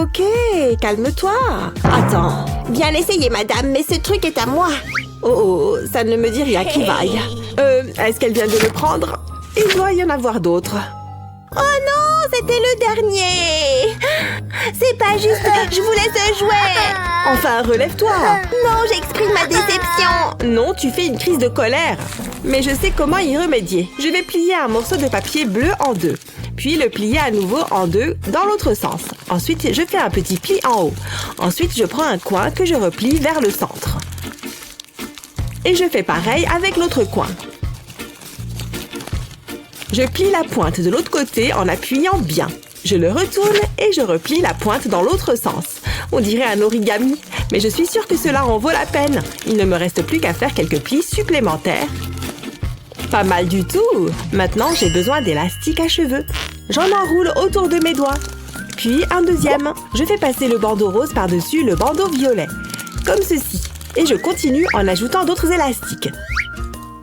D: Ok, calme-toi. Attends. Bien essayé, madame, mais ce truc est à moi. Oh, ça ne me dit rien qui vaille. Est-ce qu'elle vient de le prendre? Il doit y en avoir d'autres. Oh non, c'était le dernier! C'est pas juste, je voulais ce jouet! Enfin, relève-toi! Non, j'exprime ma déception! Non, tu fais une crise de colère! Mais je sais comment y remédier. Je vais plier un morceau de papier bleu en deux, puis le plier à nouveau en deux dans l'autre sens. Ensuite, je fais un petit pli en haut. Ensuite, je prends un coin que je replie vers le centre. Et je fais pareil avec l'autre coin. Je plie la pointe de l'autre côté en appuyant bien. Je le retourne et je replie la pointe dans l'autre sens. On dirait un origami, mais je suis sûre que cela en vaut la peine. Il ne me reste plus qu'à faire quelques plis supplémentaires. Pas mal du tout. Maintenant, j'ai besoin d'élastiques à cheveux. J'en enroule autour de mes doigts. Puis un deuxième. Je fais passer le bandeau rose par-dessus le bandeau violet. Comme ceci. Et je continue en ajoutant d'autres élastiques.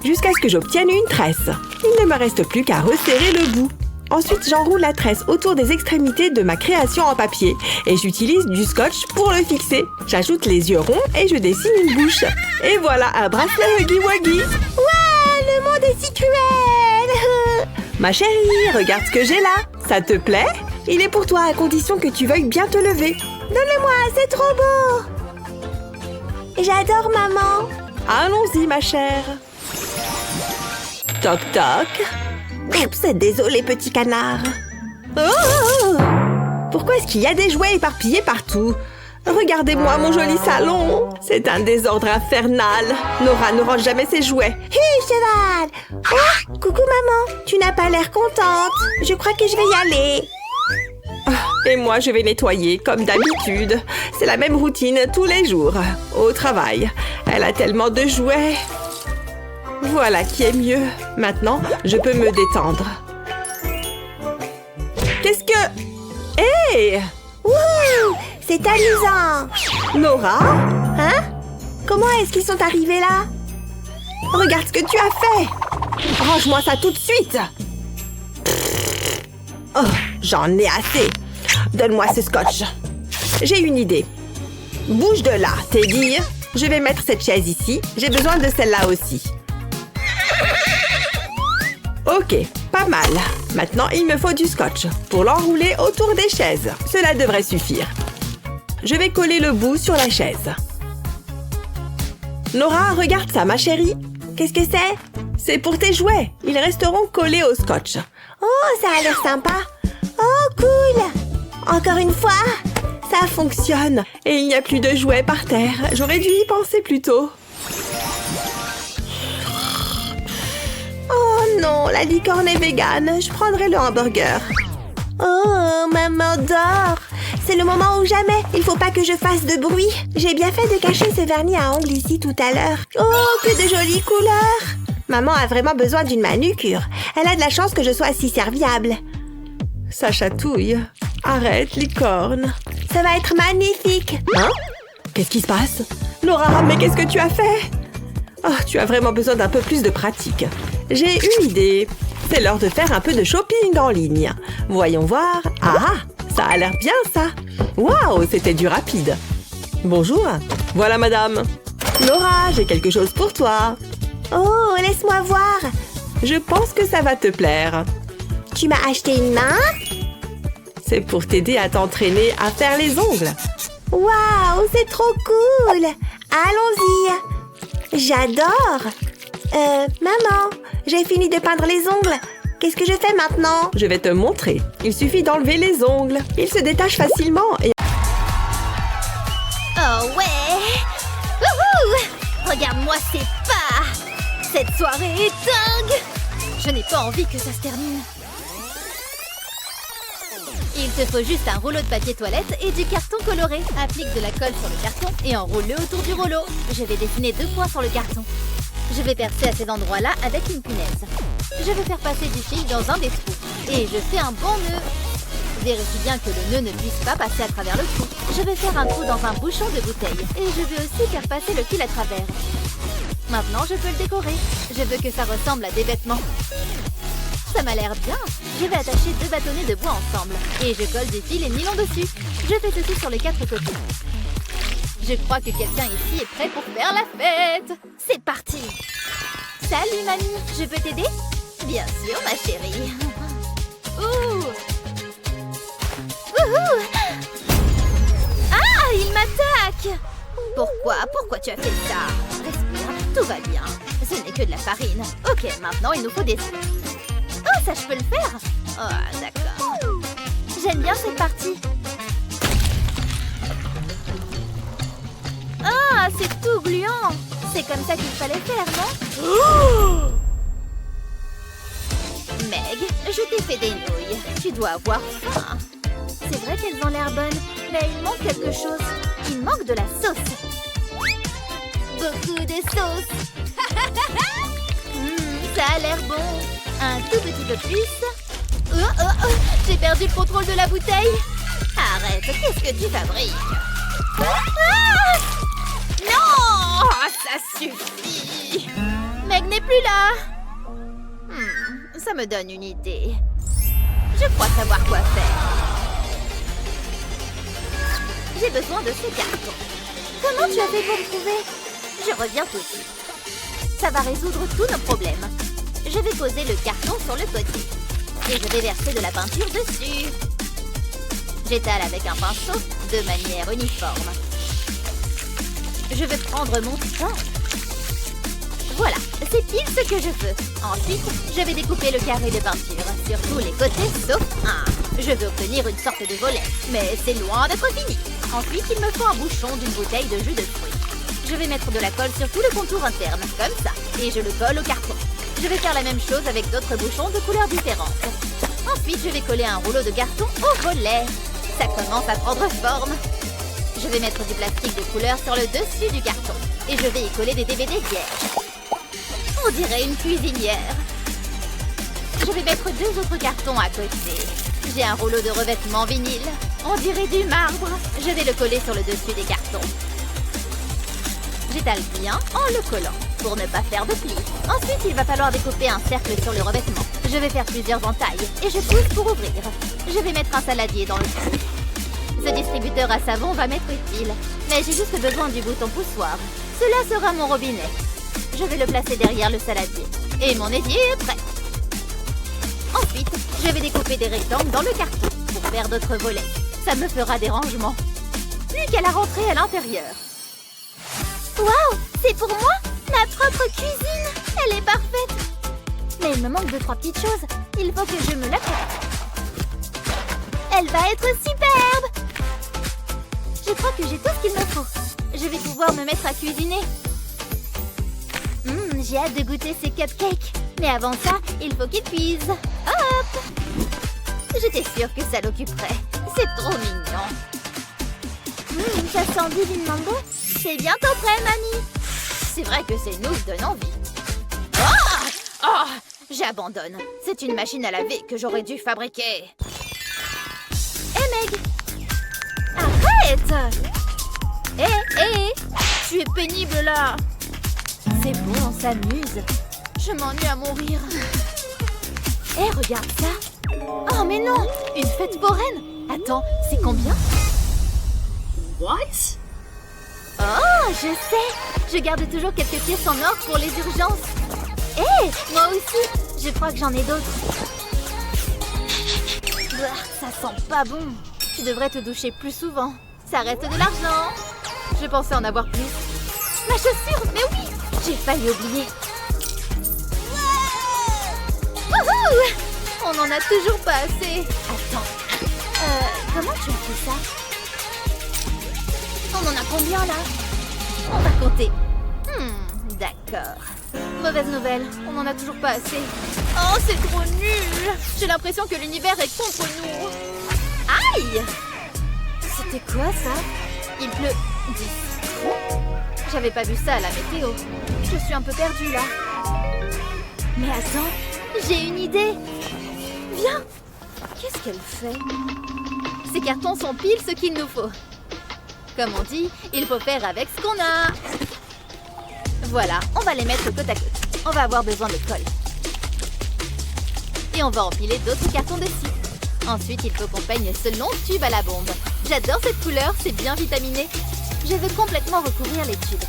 D: Jusqu'à ce que j'obtienne une tresse. Il ne me reste plus qu'à resserrer le bout. Ensuite, j'enroule la tresse autour des extrémités de ma création en papier et j'utilise du scotch pour le fixer. J'ajoute les yeux ronds et je dessine une bouche. Et voilà un bracelet Huggy Wuggy.
A: Ouais, le monde est si cruel.
D: Ma chérie, regarde ce que j'ai là. Ça te plaît? Il est pour toi à condition que tu veuilles bien te lever.
A: Donne-le-moi, c'est trop beau. J'adore maman.
D: Allons-y, ma chère. Toc toc.
A: Oups, désolé, petit canard.
D: Oh! Pourquoi est-ce qu'il y a des jouets éparpillés partout? Regardez-moi mon joli salon. C'est un désordre infernal. Nora ne range jamais ses jouets.
A: Hé, cheval. Oh, coucou maman. Tu n'as pas l'air contente. Je crois que je vais y aller.
D: Et moi, je vais nettoyer, comme d'habitude. C'est la même routine tous les jours. Au travail. Elle a tellement de jouets. Voilà qui est mieux. Maintenant, je peux me détendre. Qu'est-ce que... Hé!
A: Wouh, c'est amusant.
D: Nora?
A: Hein? Comment est-ce qu'ils sont arrivés là?
D: Regarde ce que tu as fait! Range-moi ça tout de suite! Oh, j'en ai assez! Donne-moi ce scotch. J'ai une idée. Bouge de là, Teddy. Je vais mettre cette chaise ici. J'ai besoin de celle-là aussi. Ok, pas mal. Maintenant, il me faut du scotch pour l'enrouler autour des chaises. Cela devrait suffire. Je vais coller le bout sur la chaise. Nora, regarde ça, ma chérie.
A: Qu'est-ce que c'est?
D: C'est pour tes jouets. Ils resteront collés au scotch.
A: Oh, ça a l'air sympa. Oh, cool. Encore une fois.
D: Ça fonctionne. Et il n'y a plus de jouets par terre. J'aurais dû y penser plus tôt.
A: Oh non, la licorne est végane. Je prendrai le hamburger. Oh, maman dort. C'est le moment ou jamais. Il faut pas que je fasse de bruit. J'ai bien fait de cacher ce vernis à ongles ici tout à l'heure. Oh, que de jolies couleurs. Maman a vraiment besoin d'une manucure. Elle a de la chance que je sois si serviable.
D: Ça chatouille. Arrête, licorne.
A: Ça va être magnifique.
D: Hein? Qu'est-ce qui se passe? Nora, mais qu'est-ce que tu as fait? Oh, tu as vraiment besoin d'un peu plus de pratique. J'ai une idée. C'est l'heure de faire un peu de shopping en ligne. Voyons voir. Ah, ça a l'air bien, ça. Waouh, c'était du rapide. Bonjour. Voilà, madame. Nora, j'ai quelque chose pour toi.
A: Oh, laisse-moi voir.
D: Je pense que ça va te plaire.
A: Tu m'as acheté une main?
D: C'est pour t'aider à t'entraîner à faire les ongles.
A: Waouh, c'est trop cool. Allons-y. J'adore. Maman, j'ai fini de peindre les ongles. Qu'est-ce que je fais maintenant?
D: Je vais te montrer. Il suffit d'enlever les ongles. Ils se détachent facilement et...
A: Oh ouais! Wouhou! Regarde-moi ces pas! Cette soirée est dingue! Je n'ai pas envie que ça se termine. Il te faut juste un rouleau de papier toilette et du carton coloré. Applique de la colle sur le carton et enroule-le autour du rouleau. Je vais dessiner 2 points sur le carton. Je vais percer à ces endroits-là avec une punaise. Je vais faire passer du fil dans un des trous. Et je fais un bon nœud. Vérifie bien que le nœud ne puisse pas passer à travers le trou. Je vais faire un trou dans un bouchon de bouteille. Et je vais aussi faire passer le fil à travers. Maintenant, je peux le décorer. Je veux que ça ressemble à des vêtements. Ça m'a l'air bien. Je vais attacher 2 bâtonnets de bois ensemble. Et je colle du fil et nylon dessus. Je fais ceci sur les 4 côtés. Je crois que quelqu'un ici est prêt pour faire la fête. C'est parti. Salut, mamie. Je peux t'aider? Bien sûr, ma chérie. Ouh. Wouhou. Ah, il m'attaque. Pourquoi tu as fait ça? Respire, tout va bien. Ce n'est que de la farine. Ok, maintenant il nous faut des œufs. Oh, ça je peux le faire? Oh, d'accord. J'aime bien cette partie. Ah, c'est tout gluant. C'est comme ça qu'il fallait faire, non? Oh! Meg, je t'ai fait des nouilles. Tu dois avoir faim. C'est vrai qu'elles ont l'air bonnes, mais il manque quelque chose. Il manque de la sauce. Beaucoup de sauce. Ça a l'air bon. Un tout petit peu plus. J'ai perdu le contrôle de la bouteille. Arrête, qu'est-ce que tu fabriques? Ah! Non! Ça suffit. Meg n'est plus là. Ça me donne une idée. Je crois savoir quoi faire. J'ai besoin de ce carton. Comment tu as fait pour le trouver? Je reviens tout de suite. Ça va résoudre tous nos problèmes. Je vais poser le carton sur le côté. Et je vais verser de la peinture dessus. J'étale avec un pinceau de manière uniforme. Je vais prendre mon temps. Voilà, c'est pile ce que je veux. Ensuite, je vais découper le carré de peinture sur tous les côtés sauf un. Je veux obtenir une sorte de volet, mais c'est loin d'être fini. Ensuite, il me faut un bouchon d'une bouteille de jus de fruits. Je vais mettre de la colle sur tout le contour interne, comme ça, et je le colle au carton. Je vais faire la même chose avec d'autres bouchons de couleurs différentes. Ensuite, je vais coller un rouleau de carton au volet. Ça commence à prendre forme. Je vais mettre du plastique de couleur sur le dessus du carton. Et je vais y coller des DVD vierges. On dirait une cuisinière. Je vais mettre 2 autres cartons à côté. J'ai un rouleau de revêtement vinyle. On dirait du marbre. Je vais le coller sur le dessus des cartons. J'étale bien en le collant, pour ne pas faire de plis. Ensuite, il va falloir découper un cercle sur le revêtement. Je vais faire plusieurs entailles et je pousse pour ouvrir. Je vais mettre un saladier dans le trou. Ce distributeur à savon va m'être utile, mais j'ai juste besoin du bouton poussoir. Cela sera mon robinet. Je vais le placer derrière le saladier. Et mon évier est prêt. Ensuite, je vais découper des rectangles dans le carton pour faire d'autres volets. Ça me fera des rangements. Plus qu'à la rentrée à l'intérieur. Waouh, c'est pour moi? Ma propre cuisine. Elle est parfaite. Mais il me manque 2-3 petites choses. Il faut que je me la prête. Elle va être superbe. Je crois que j'ai tout ce qu'il me faut. Je vais pouvoir me mettre à cuisiner. J'ai hâte de goûter ces cupcakes. Mais avant ça, il faut qu'ils cuisent. Hop! J'étais sûre que ça l'occuperait. C'est trop mignon. Ça sent divinement bon. C'est bientôt prêt, mamie. C'est vrai que ces nouilles donnent envie. J'abandonne. C'est une machine à laver que j'aurais dû fabriquer. Hé, Meg! Arrête! Hé! Tu es pénible, là. C'est bon, on s'amuse. Je m'ennuie à mourir. Hé, regarde ça. Oh, mais non! Une fête foraine. Attends, c'est combien?
B: What?
A: Oh, je sais. Je garde toujours quelques pièces en or pour les urgences. Hé, moi aussi. Je crois que j'en ai d'autres. Ça sent pas bon. Tu devrais te doucher plus souvent. Ça reste de l'argent. Je pensais en avoir plus. Ma chaussure, mais oui. J'ai failli oublier. Wouhou! On n'en a toujours pas assez. Attends. Comment tu as fait ça? On en a combien, là? On va compter. D'accord. Mauvaise nouvelle, on n'en a toujours pas assez. Oh, c'est trop nul! J'ai l'impression que l'univers est contre nous. Aïe! C'était quoi, ça? Il pleut du citron? J'avais pas vu ça à la météo. Je suis un peu perdue, là. Mais attends, j'ai une idée. Viens! Qu'est-ce qu'elle fait? Ces cartons sont pile ce qu'il nous faut. Comme on dit, il faut faire avec ce qu'on a. Voilà, on va les mettre côte à côte. On va avoir besoin de colle. Et on va empiler d'autres cartons dessus. Ensuite, il faut qu'on peigne ce long tube à la bombe. J'adore cette couleur, c'est bien vitaminé. Je veux complètement recouvrir les tubes.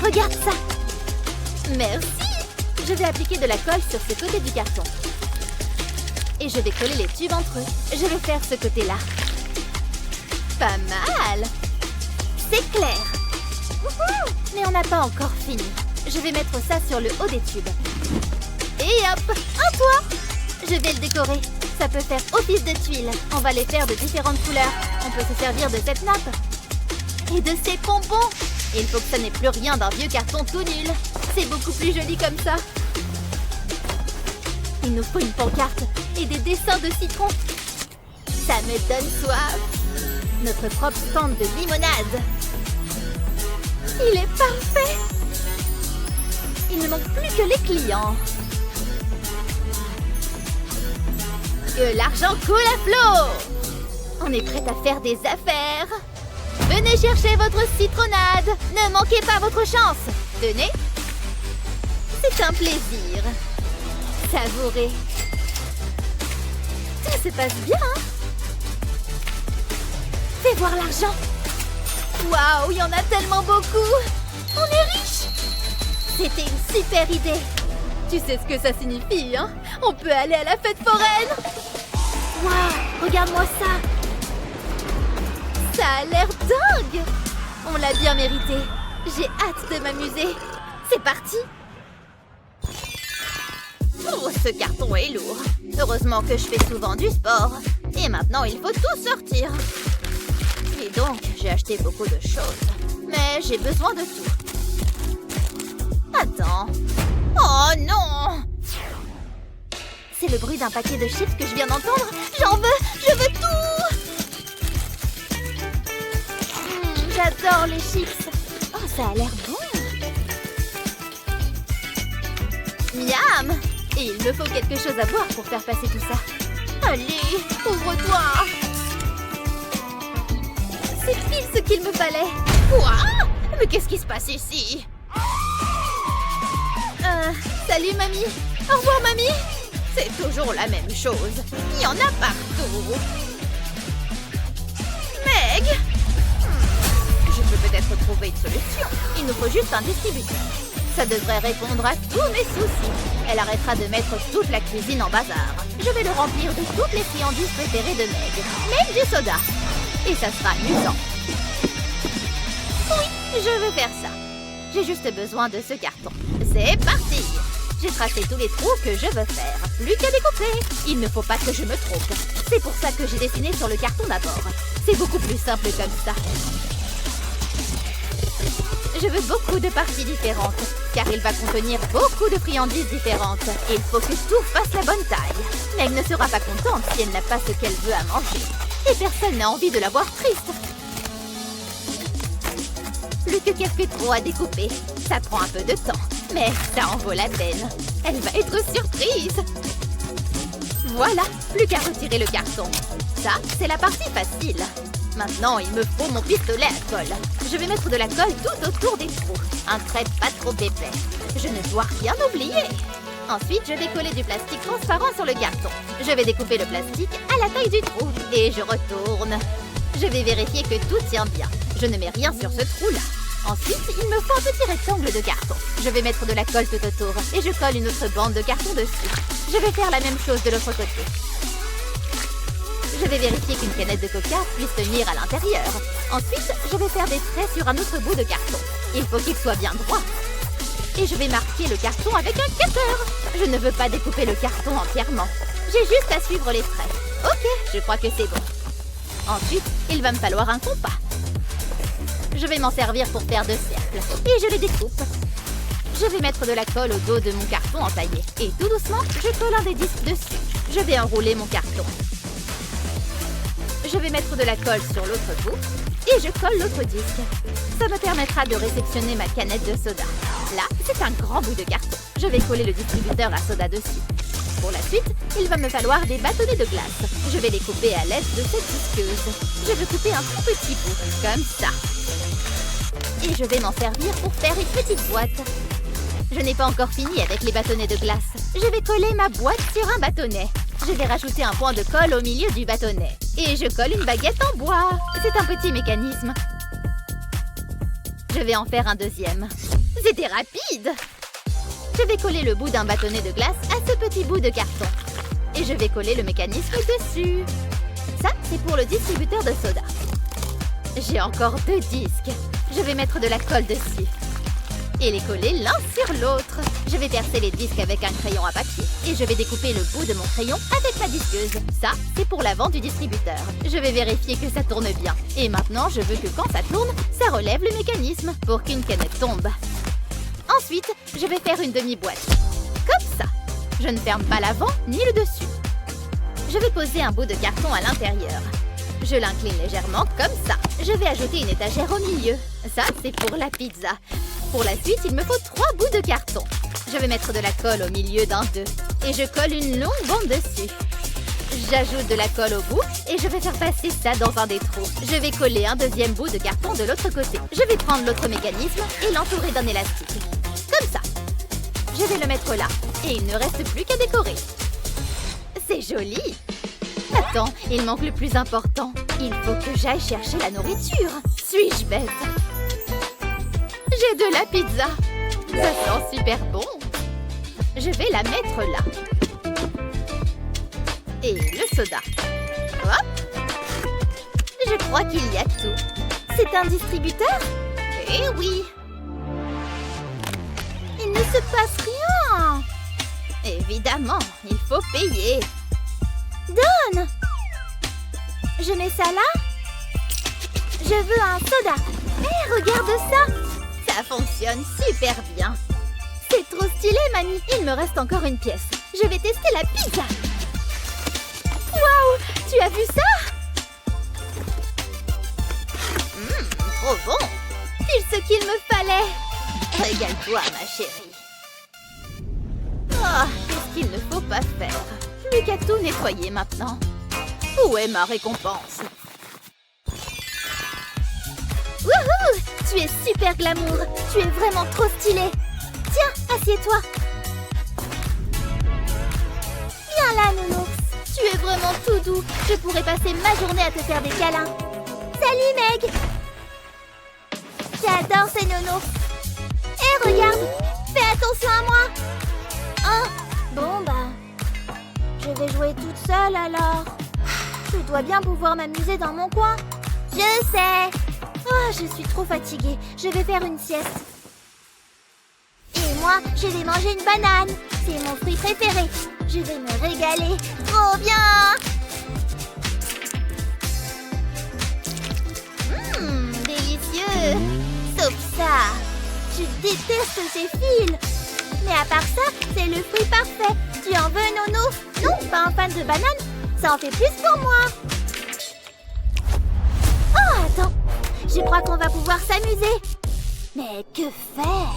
A: Regarde ça! Merci! Je vais appliquer de la colle sur ce côté du carton. Et je vais coller les tubes entre eux. Je vais faire ce côté-là. Pas mal! C'est clair! Wouhou! Mais on n'a pas encore fini. Je vais mettre ça sur le haut des tubes. Et hop! Un toit! Je vais le décorer. Ça peut faire office de tuiles. On va les faire de différentes couleurs. On peut se servir de cette nappe. Et de ces pompons. Il faut que ça n'ait plus rien d'un vieux carton tout nul. C'est beaucoup plus joli comme ça. Il nous faut une pancarte et des dessins de citron. Ça me donne soif. Notre propre stand de limonade. Il est parfait. Il ne manque plus que les clients. Que l'argent coule à flot! On est prêt à faire des affaires. Venez chercher votre citronnade. Ne manquez pas votre chance. Tenez. C'est un plaisir. Savourez. Tout se passe bien, hein? Fais voir l'argent. Waouh, il y en a tellement beaucoup. On est riche. C'était une super idée. Tu sais ce que ça signifie, hein? On peut aller à la fête foraine. Waouh, regarde-moi ça. Ça a l'air dingue. On l'a bien mérité. J'ai hâte de m'amuser. C'est parti. Oh, ce carton est lourd. Heureusement que je fais souvent du sport. Et maintenant, il faut tout sortir. Et donc, j'ai acheté beaucoup de choses. Mais j'ai besoin de tout. Attends. Oh non! C'est le bruit d'un paquet de chips que je viens d'entendre. J'en veux! Je veux tout! J'adore les chips. Oh, ça a l'air bon. Miam! Et il me faut quelque chose à boire pour faire passer tout ça. Allez, ouvre-toi! C'est pile ce qu'il me fallait. Quoi? Mais qu'est-ce qui se passe ici? Salut, mamie. Au revoir, mamie. C'est toujours la même chose. Il y en a partout. Meg! Je peux peut-être trouver une solution. Il nous faut juste un distributeur. Ça devrait répondre à tous mes soucis. Elle arrêtera de mettre toute la cuisine en bazar. Je vais le remplir de toutes les friandises préférées de Meg. Même du soda. Et ça sera amusant. Oui, je vais faire ça. J'ai juste besoin de ce carton. C'est parti! J'ai tracé tous les trous que je veux faire. Plus qu'à découper. Il ne faut pas que je me trompe. C'est pour ça que j'ai dessiné sur le carton d'abord. C'est beaucoup plus simple comme ça. Je veux beaucoup de parties différentes, car il va contenir beaucoup de friandises différentes. Et il faut que tout fasse la bonne taille. Meg ne sera pas contente si elle n'a pas ce qu'elle veut à manger. Et personne n'a envie de la voir triste. Plus que quelques trous à découper. Ça prend un peu de temps, mais ça en vaut la peine. Elle va être surprise. Voilà, plus qu'à retirer le carton. Ça, c'est la partie facile. Maintenant, il me faut mon pistolet à colle. Je vais mettre de la colle tout autour des trous. Un trait pas trop épais. Je ne dois rien oublier. Ensuite, je vais coller du plastique transparent sur le carton. Je vais découper le plastique à la taille du trou. Et je retourne. Je vais vérifier que tout tient bien. Je ne mets rien sur ce trou-là. Ensuite, il me faut un petit rectangle de carton. Je vais mettre de la colle tout autour. Et je colle une autre bande de carton dessus. Je vais faire la même chose de l'autre côté. Je vais vérifier qu'une canette de coca puisse tenir à l'intérieur. Ensuite, je vais faire des traits sur un autre bout de carton. Il faut qu'il soit bien droit. Et je vais marquer le carton avec un cutter. Je ne veux pas découper le carton entièrement. J'ai juste à suivre les traits. Ok, je crois que c'est bon. Ensuite, il va me falloir un compas. Je vais m'en servir pour faire 2 cercles. Et je les découpe. Je vais mettre de la colle au dos de mon carton entaillé. Et tout doucement, je colle un des disques dessus. Je vais enrouler mon carton. Je vais mettre de la colle sur l'autre bout et je colle l'autre disque. Ça me permettra de réceptionner ma canette de soda. Là, c'est un grand bout de carton. Je vais coller le distributeur à soda dessus. Pour la suite, il va me falloir des bâtonnets de glace. Je vais les couper à l'aide de cette disqueuse. Je vais couper un tout petit bout, comme ça. Et je vais m'en servir pour faire une petite boîte. Je n'ai pas encore fini avec les bâtonnets de glace. Je vais coller ma boîte sur un bâtonnet. Je vais rajouter un point de colle au milieu du bâtonnet. Et je colle une baguette en bois. C'est un petit mécanisme. Je vais en faire un deuxième. C'était rapide! Je vais coller le bout d'un bâtonnet de glace à ce petit bout de carton. Et je vais coller le mécanisme dessus. Ça, c'est pour le distributeur de soda. J'ai encore 2 disques. Je vais mettre de la colle dessus. Et les coller l'un sur l'autre. Je vais percer les disques avec un crayon à papier. Et je vais découper le bout de mon crayon avec la disqueuse. Ça, c'est pour l'avant du distributeur. Je vais vérifier que ça tourne bien. Et maintenant, je veux que quand ça tourne, ça relève le mécanisme pour qu'une canette tombe. Ensuite, je vais faire une demi-boîte. Comme ça. Je ne ferme pas l'avant ni le dessus. Je vais poser un bout de carton à l'intérieur. Je l'incline légèrement comme ça. Je vais ajouter une étagère au milieu. Ça, c'est pour la pizza. Pour la suite, il me faut 3 bouts de carton. Je vais mettre de la colle au milieu d'un d'eux. Et je colle une longue bande dessus. J'ajoute de la colle au bout et je vais faire passer ça dans un des trous. Je vais coller un deuxième bout de carton de l'autre côté. Je vais prendre l'autre mécanisme et l'entourer d'un élastique. Comme ça. Je vais le mettre là et il ne reste plus qu'à décorer. C'est joli. Attends, il manque le plus important. Il faut que j'aille chercher la nourriture. Suis-je bête? J'ai de la pizza. Ça sent super bon. Je vais la mettre là. Et le soda. Hop. Je crois qu'il y a tout. C'est un distributeur? Eh oui. Il ne se passe rien. Évidemment, il faut payer. Donne. Je mets ça là. Je veux un soda. Hé, regarde ça. Ça fonctionne super bien. C'est trop stylé, Mamie. Il me reste encore une pièce. Je vais tester la pizza. Waouh, tu as vu ça? Trop bon. Pile ce qu'il me fallait. Régale-toi, ma chérie. Oh, qu'est-ce qu'il ne faut pas faire? Plus qu'à tout nettoyer maintenant. Où est ma récompense? Wouhou! Tu es super glamour. Tu es vraiment trop stylé. Tiens, assieds-toi. Viens là, Nounours. Tu es vraiment tout doux. Je pourrais passer ma journée à te faire des câlins. Salut, Meg. J'adore ces nounours. Hé, regarde. Fais attention à moi. Oh, bon, bah... je vais jouer toute seule, alors. Je dois bien pouvoir m'amuser dans mon coin. Je sais. Oh, je suis trop fatiguée. Je vais faire une sieste. Et moi, je vais manger une banane. C'est mon fruit préféré. Je vais me régaler. Trop bien. Délicieux. Sauf ça. Je déteste ces fils. Mais à part ça, c'est le fruit parfait. Tu en veux, Nono? Non, pas un fan de banane. Ça en fait plus pour moi. Oh, attends. Je crois qu'on va pouvoir s'amuser. Mais que faire?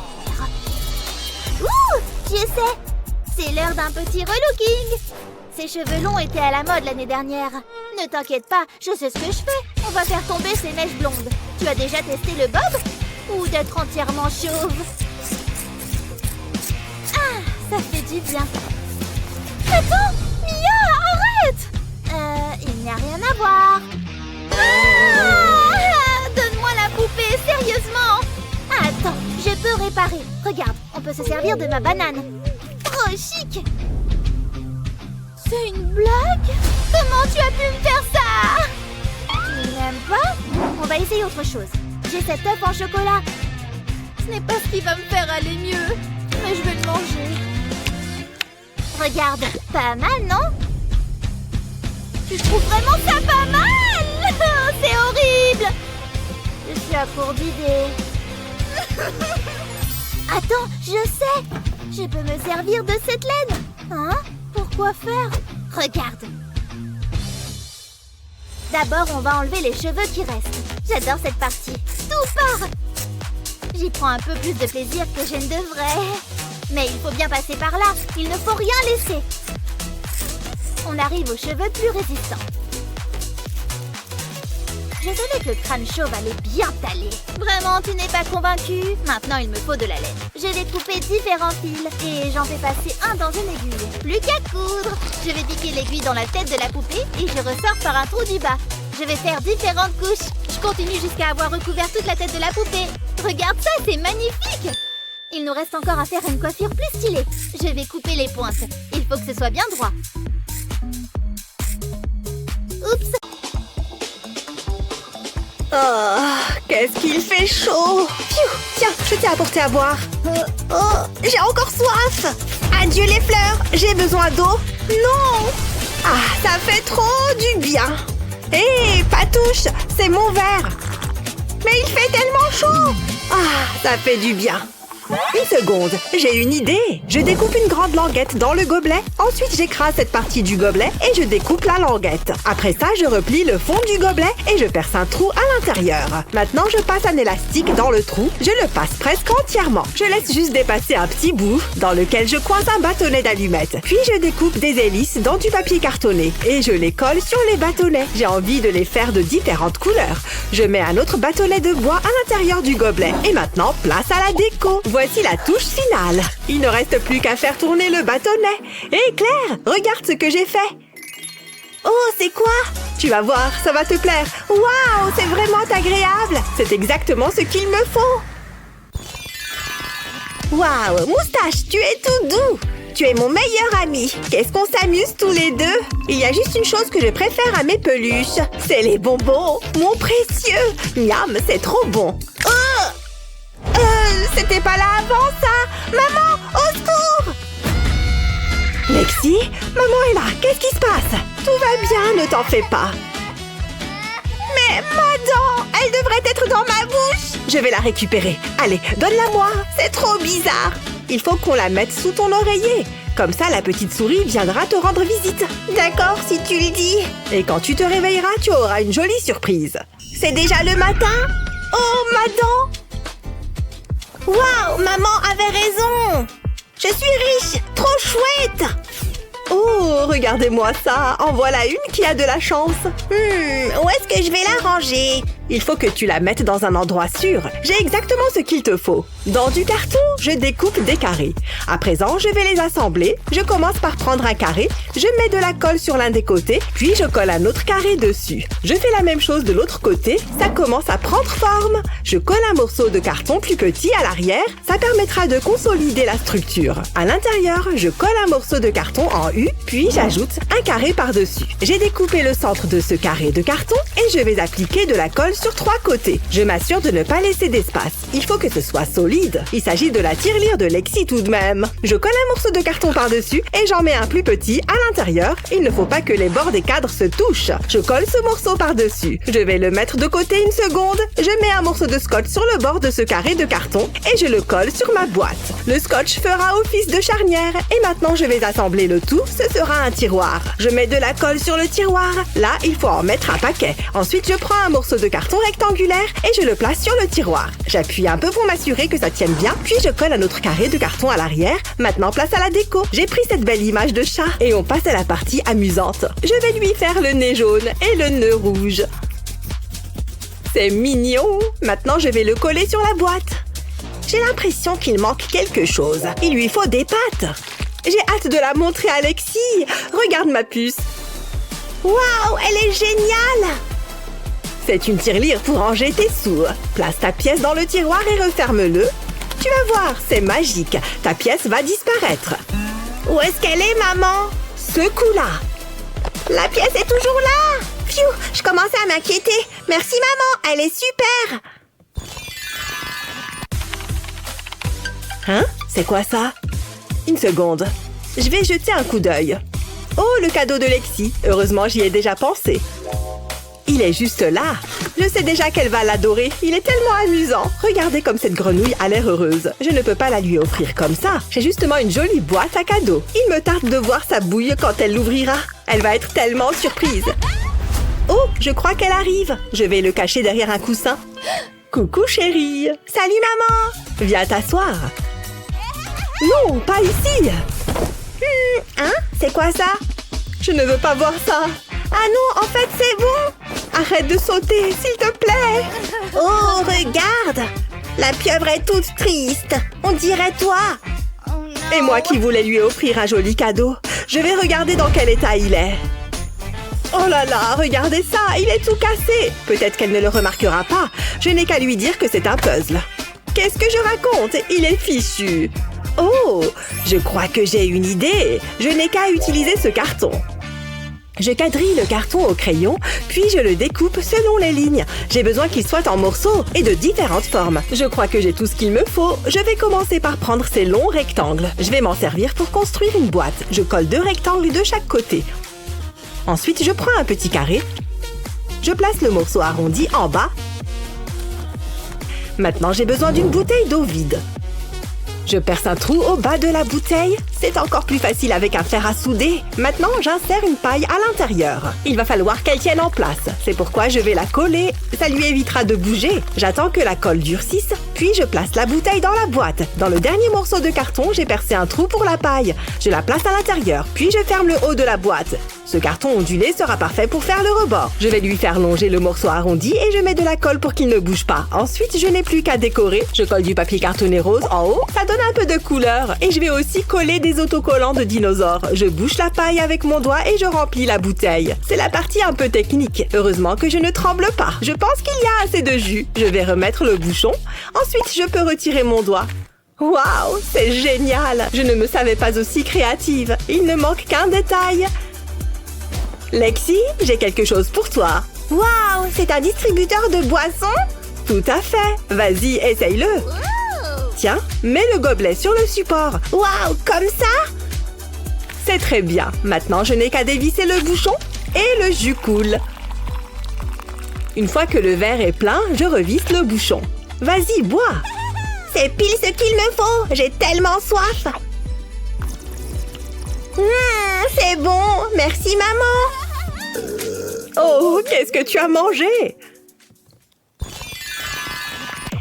A: Ouh, je sais. C'est l'heure d'un petit relooking. Ces cheveux longs étaient à la mode l'année dernière. Ne t'inquiète pas, je sais ce que je fais. On va faire tomber ces mèches blondes. Tu as déjà testé le bob? Ou d'être entièrement chauve? Ah, ça fait du bien. Attends, Mia, arrête! Il n'y a rien à voir. Ah, donne-moi la poupée, sérieusement. Attends, je peux réparer. Regarde, on peut se servir de ma banane. Oh, chic. C'est une blague? Comment tu as pu me faire ça? Tu n'aimes pas? On va essayer autre chose. J'ai cet œuf en chocolat. Ce n'est pas ce qui va me faire aller mieux. Mais je vais le manger. Regarde, pas mal, non? Tu trouves vraiment ça pas mal? C'est horrible. Je suis à court d'idées. Attends, je sais. Je peux me servir de cette laine. Hein? Pourquoi faire? Regarde. D'abord, on va enlever les cheveux qui restent. J'adore cette partie. Tout part. J'y prends un peu plus de plaisir que je ne devrais. Mais il faut bien passer par là. Il ne faut rien laisser. On arrive aux cheveux plus résistants. Je savais que le crâne chauve allait bien t'aller. Vraiment, tu n'es pas convaincu? Maintenant, il me faut de la laine. Je vais couper différents fils et j'en fais passer un dans une aiguille. Plus qu'à coudre. Je vais piquer l'aiguille dans la tête de la poupée et je ressors par un trou du bas. Je vais faire différentes couches. Je continue jusqu'à avoir recouvert toute la tête de la poupée. Regarde ça, c'est magnifique! Il nous reste encore à faire une coiffure plus stylée. Je vais couper les pointes. Il faut que ce soit bien droit. Oups!
D: Oh, qu'est-ce qu'il fait chaud! Pfiou, tiens, je t'ai apporté à boire. J'ai encore soif! Adieu les fleurs, j'ai besoin d'eau. Non! Ah, ça fait trop du bien. Hé, Patouche, c'est mon verre. Mais il fait tellement chaud! Ah, ça fait du bien. Une seconde, j'ai une idée. Je découpe une grande languette dans le gobelet. Ensuite, j'écrase cette partie du gobelet et je découpe la languette. Après ça, je replie le fond du gobelet et je perce un trou à l'intérieur. Maintenant, je passe un élastique dans le trou. Je le passe presque entièrement. Je laisse juste dépasser un petit bout dans lequel je coince un bâtonnet d'allumettes. Puis, je découpe des hélices dans du papier cartonné et je les colle sur les bâtonnets. J'ai envie de les faire de différentes couleurs. Je mets un autre bâtonnet de bois à l'intérieur du gobelet. Et maintenant, place à la déco. Voici la touche finale. Il ne reste plus qu'à faire tourner le bâtonnet. Hé Claire, regarde ce que j'ai fait. Oh, c'est quoi? Tu vas voir, ça va te plaire. Waouh, c'est vraiment agréable. C'est exactement ce qu'il me faut. Waouh, Moustache, tu es tout doux. Tu es mon meilleur ami. Qu'est-ce qu'on s'amuse tous les deux? Il y a juste une chose que je préfère à mes peluches. C'est les bonbons, mon précieux. Miam, c'est trop bon. C'était pas là avant ça. Maman, au secours! Lexi, maman est là. Qu'est-ce qui se passe? Tout va bien, ne t'en fais pas. Mais ma dent, elle devrait être dans ma bouche. Je vais la récupérer. Allez, donne-la-moi. C'est trop bizarre. Il faut qu'on la mette sous ton oreiller. Comme ça, la petite souris viendra te rendre visite. D'accord, si tu le dis. Et quand tu te réveilleras, tu auras une jolie surprise. C'est déjà le matin? Oh, ma dent! Waouh, maman avait raison. Je suis riche, trop chouette. Oh, regardez-moi ça. En voilà une qui a de la chance. Où est-ce que je vais la ranger? Il faut que tu la mettes dans un endroit sûr. J'ai exactement ce qu'il te faut. Dans du carton, je découpe des carrés. À présent, je vais les assembler. Je commence par prendre un carré. Je mets de la colle sur l'un des côtés, puis je colle un autre carré dessus. Je fais la même chose de l'autre côté. Ça commence à prendre forme. Je colle un morceau de carton plus petit à l'arrière. Ça permettra de consolider la structure. À l'intérieur, je colle un morceau de carton en U, puis j'ajoute un carré par-dessus. J'ai découpé le centre de ce carré de carton et je vais appliquer de la colle sur 3 côtés. Je m'assure de ne pas laisser d'espace. Il faut que ce soit solide. Il s'agit de la tirelire de Lexi tout de même. Je colle un morceau de carton par-dessus et j'en mets un plus petit à l'intérieur. Il ne faut pas que les bords des cadres se touchent. Je colle ce morceau par-dessus. Je vais le mettre de côté une seconde. Je mets un morceau de scotch sur le bord de ce carré de carton et je le colle sur ma boîte. Le scotch fera office de charnière et maintenant je vais assembler le tout. Ce sera un tiroir. Je mets de la colle sur le tiroir. Là, il faut en mettre un paquet. Ensuite, je prends un morceau de carton rectangulaire et je le place sur le tiroir. J'appuie un peu pour m'assurer que ça tienne bien, puis je colle un autre carré de carton à l'arrière. Maintenant, place à la déco. J'ai pris cette belle image de chat et on passe à la partie amusante. Je vais lui faire le nez jaune et le nœud rouge. C'est mignon. Maintenant, je vais le coller sur la boîte. J'ai l'impression qu'il manque quelque chose. Il lui faut des pattes. J'ai hâte de la montrer à Lexi. Regarde ma puce. Waouh, elle est géniale! C'est une tirelire pour ranger tes sous. Place ta pièce dans le tiroir et referme-le. Tu vas voir, c'est magique. Ta pièce va disparaître. Où est-ce qu'elle est, maman? Ce coup-là. La pièce est toujours là. Pfiou, je commençais à m'inquiéter. Merci, maman, elle est super. Hein? C'est quoi ça? Une seconde. Je vais jeter un coup d'œil. Oh, le cadeau de Lexi. Heureusement, j'y ai déjà pensé. Il est juste là. Je sais déjà qu'elle va l'adorer. Il est tellement amusant. Regardez comme cette grenouille a l'air heureuse. Je ne peux pas la lui offrir comme ça. J'ai justement une jolie boîte à cadeaux. Il me tarde de voir sa bouille quand elle l'ouvrira. Elle va être tellement surprise. Oh, je crois qu'elle arrive. Je vais le cacher derrière un coussin. Coucou chérie. Salut maman. Viens t'asseoir. Non, pas ici. Hein? C'est quoi ça? Je ne veux pas voir ça. Ah non, en fait, c'est bon. Arrête de sauter, s'il te plaît. Oh, regarde. La pieuvre est toute triste. On dirait toi. Et moi qui voulais lui offrir un joli cadeau. Je vais regarder dans quel état il est. Oh là là, regardez ça, il est tout cassé. Peut-être qu'elle ne le remarquera pas. Je n'ai qu'à lui dire que c'est un puzzle. Qu'est-ce que je raconte? Il est fichu. Oh, je crois que j'ai une idée. Je n'ai qu'à utiliser ce carton. Je quadrille le carton au crayon, puis je le découpe selon les lignes. J'ai besoin qu'il soit en morceaux et de différentes formes. Je crois que j'ai tout ce qu'il me faut. Je vais commencer par prendre ces longs rectangles. Je vais m'en servir pour construire une boîte. Je colle 2 rectangles de chaque côté. Ensuite, je prends un petit carré. Je place le morceau arrondi en bas. Maintenant, j'ai besoin d'une bouteille d'eau vide. Je perce un trou au bas de la bouteille. C'est encore plus facile avec un fer à souder. Maintenant, j'insère une paille à l'intérieur. Il va falloir qu'elle tienne en place. C'est pourquoi je vais la coller. Ça lui évitera de bouger. J'attends que la colle durcisse, puis je place la bouteille dans la boîte. Dans le dernier morceau de carton, j'ai percé un trou pour la paille. Je la place à l'intérieur, puis je ferme le haut de la boîte. Ce carton ondulé sera parfait pour faire le rebord. Je vais lui faire longer le morceau arrondi et je mets de la colle pour qu'il ne bouge pas. Ensuite, je n'ai plus qu'à décorer. Je colle du papier cartonné rose en haut. Ça donne un peu de couleur. Et je vais aussi coller des autocollants de dinosaures. Je bouche la paille avec mon doigt et je remplis la bouteille. C'est la partie un peu technique. Heureusement que je ne tremble pas. Je pense qu'il y a assez de jus. Je vais remettre le bouchon. Ensuite, je peux retirer mon doigt. Waouh, c'est génial! Je ne me savais pas aussi créative. Il ne manque qu'un détail. Lexi, j'ai quelque chose pour toi.
A: Waouh, c'est un distributeur de boissons?
D: Tout à fait. Vas-y, essaye-le. Tiens, mets le gobelet sur le support.
A: Waouh, comme ça?
D: C'est très bien. Maintenant, je n'ai qu'à dévisser le bouchon et le jus coule. Une fois que le verre est plein, je revisse le bouchon. Vas-y, bois.
A: C'est pile ce qu'il me faut. J'ai tellement soif. C'est bon. Merci, maman.
D: Oh, qu'est-ce que tu as mangé?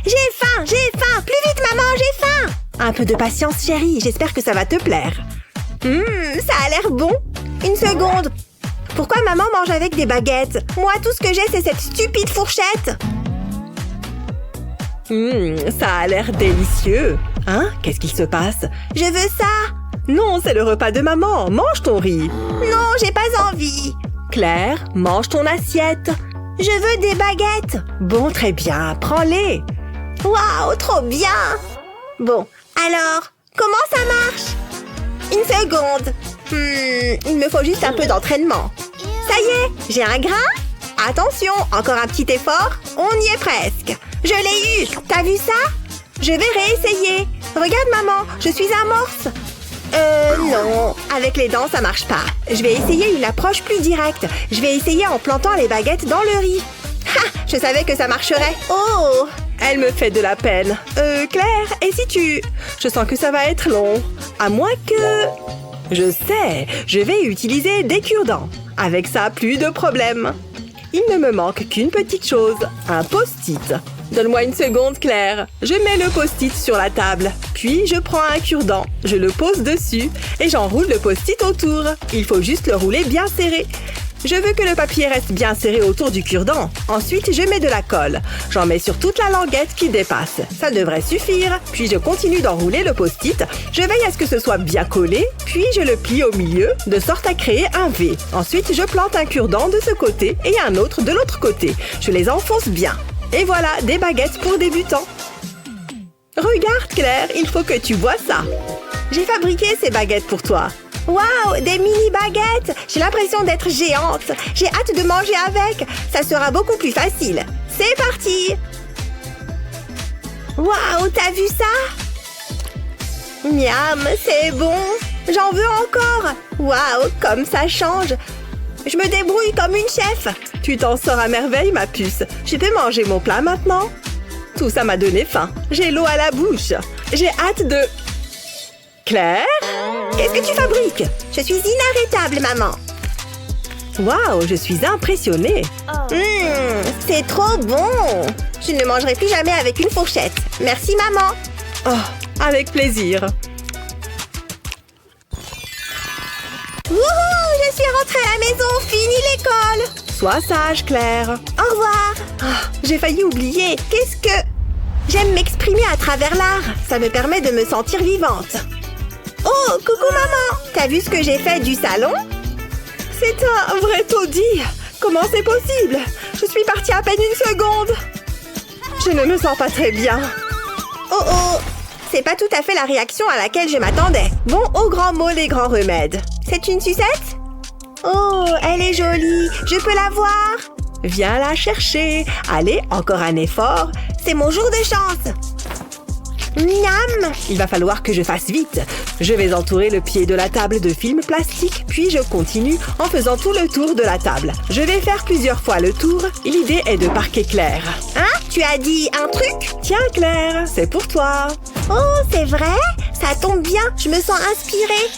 A: J'ai faim, j'ai faim. Plus vite, maman, j'ai faim.
D: Un peu de patience, chérie. J'espère que ça va te plaire.
A: Ça a l'air bon. Une seconde. Pourquoi maman mange avec des baguettes? Moi, tout ce que j'ai, c'est cette stupide fourchette.
D: Ça a l'air délicieux. Hein? Qu'est-ce qu'il se passe?
A: Je veux ça.
D: Non, c'est le repas de maman. Mange ton riz.
A: Non, j'ai pas envie.
D: Claire, mange ton assiette.
A: Je veux des baguettes.
D: Bon, très bien. Prends-les.
A: Waouh, trop bien. Bon, alors, comment ça marche? Une seconde. Il me faut juste un peu d'entraînement. Ça y est, j'ai un grain. Attention, encore un petit effort. On y est presque. Je l'ai eu. T'as vu ça? Je vais réessayer. Regarde, maman, je suis amorce. Non. Avec les dents, ça marche pas. Je vais essayer une approche plus directe. Je vais essayer en plantant les baguettes dans le riz. Ha! Je savais que ça marcherait. Oh!
D: Elle me fait de la peine. Claire, et si tu... Je sens que ça va être long. À moins que... Je sais, je vais utiliser des cure-dents. Avec ça, plus de problème. Il ne me manque qu'une petite chose, un post-it. Donne-moi une seconde, Claire. Je mets le post-it sur la table. Puis, je prends un cure-dent. Je le pose dessus et j'enroule le post-it autour. Il faut juste le rouler bien serré. Je veux que le papier reste bien serré autour du cure-dent. Ensuite, je mets de la colle. J'en mets sur toute la languette qui dépasse. Ça devrait suffire. Puis, je continue d'enrouler le post-it. Je veille à ce que ce soit bien collé. Puis, je le plie au milieu, de sorte à créer un V. Ensuite, je plante un cure-dent de ce côté et un autre de l'autre côté. Je les enfonce bien. Et voilà, des baguettes pour débutants. Regarde, Claire, il faut que tu vois ça. J'ai fabriqué ces baguettes pour toi.
A: Waouh, des mini-baguettes! J'ai l'impression d'être géante. J'ai hâte de manger avec. Ça sera beaucoup plus facile. C'est parti! Waouh, t'as vu ça? Miam, c'est bon. J'en veux encore. Waouh, comme ça change. Je me débrouille comme une chef.
D: Tu t'en sors à merveille, ma puce. Je peux manger mon plat maintenant? Tout ça m'a donné faim. J'ai l'eau à la bouche. J'ai hâte de... Claire?
A: Qu'est-ce que tu fabriques? Je suis inarrêtable, maman.
D: Waouh, je suis impressionnée.
A: C'est trop bon. Je ne mangerai plus jamais avec une fourchette. Merci, maman.
D: Oh, avec plaisir.
A: Wouhou, je suis rentrée à la maison. Fini l'école.
D: Sois sage, Claire.
A: Au revoir.
D: J'ai failli oublier.
A: Qu'est-ce que... J'aime m'exprimer à travers l'art. Ça me permet de me sentir vivante. Oh, coucou maman! T'as vu ce que j'ai fait du salon?
D: C'est un vrai taudis! Comment c'est possible? Je suis partie à peine une seconde! Je ne me sens pas très bien.
A: Oh! C'est pas tout à fait la réaction à laquelle je m'attendais.
D: Bon, aux grands mots, les grands remèdes.
A: C'est une sucette? Oh, elle est jolie. Je peux la voir?
D: Viens la chercher. Allez, encore un effort.
A: C'est mon jour de chance.
D: Miam! Il va falloir que je fasse vite. Je vais entourer le pied de la table de film plastique, puis je continue en faisant tout le tour de la table. Je vais faire plusieurs fois le tour. L'idée est de parquer Claire.
A: Hein? Tu as dit un truc?
D: Tiens Claire, c'est pour toi.
A: Oh, c'est vrai? Ça tombe bien, je me sens inspirée.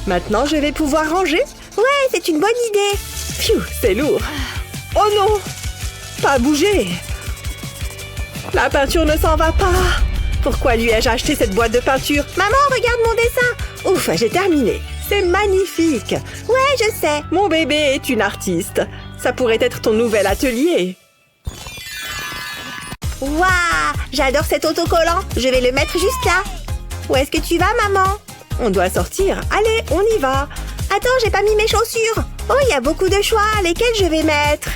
D: Maintenant, je vais pouvoir ranger.
A: Ouais, c'est une bonne idée.
D: Pfiou, c'est lourd. Oh non! Pas bouger. La peinture ne s'en va pas. Pourquoi lui ai-je acheté cette boîte de peinture?
A: Maman, regarde mon dessin.
D: Ouf, j'ai terminé. C'est magnifique.
A: Ouais, je sais.
D: Mon bébé est une artiste. Ça pourrait être ton nouvel atelier.
A: Waouh, j'adore cet autocollant. Je vais le mettre juste là. Où est-ce que tu vas, maman?
D: On doit sortir. Allez, on y va.
A: Attends, j'ai pas mis mes chaussures. Oh, il y a beaucoup de choix. Lesquelles je vais mettre?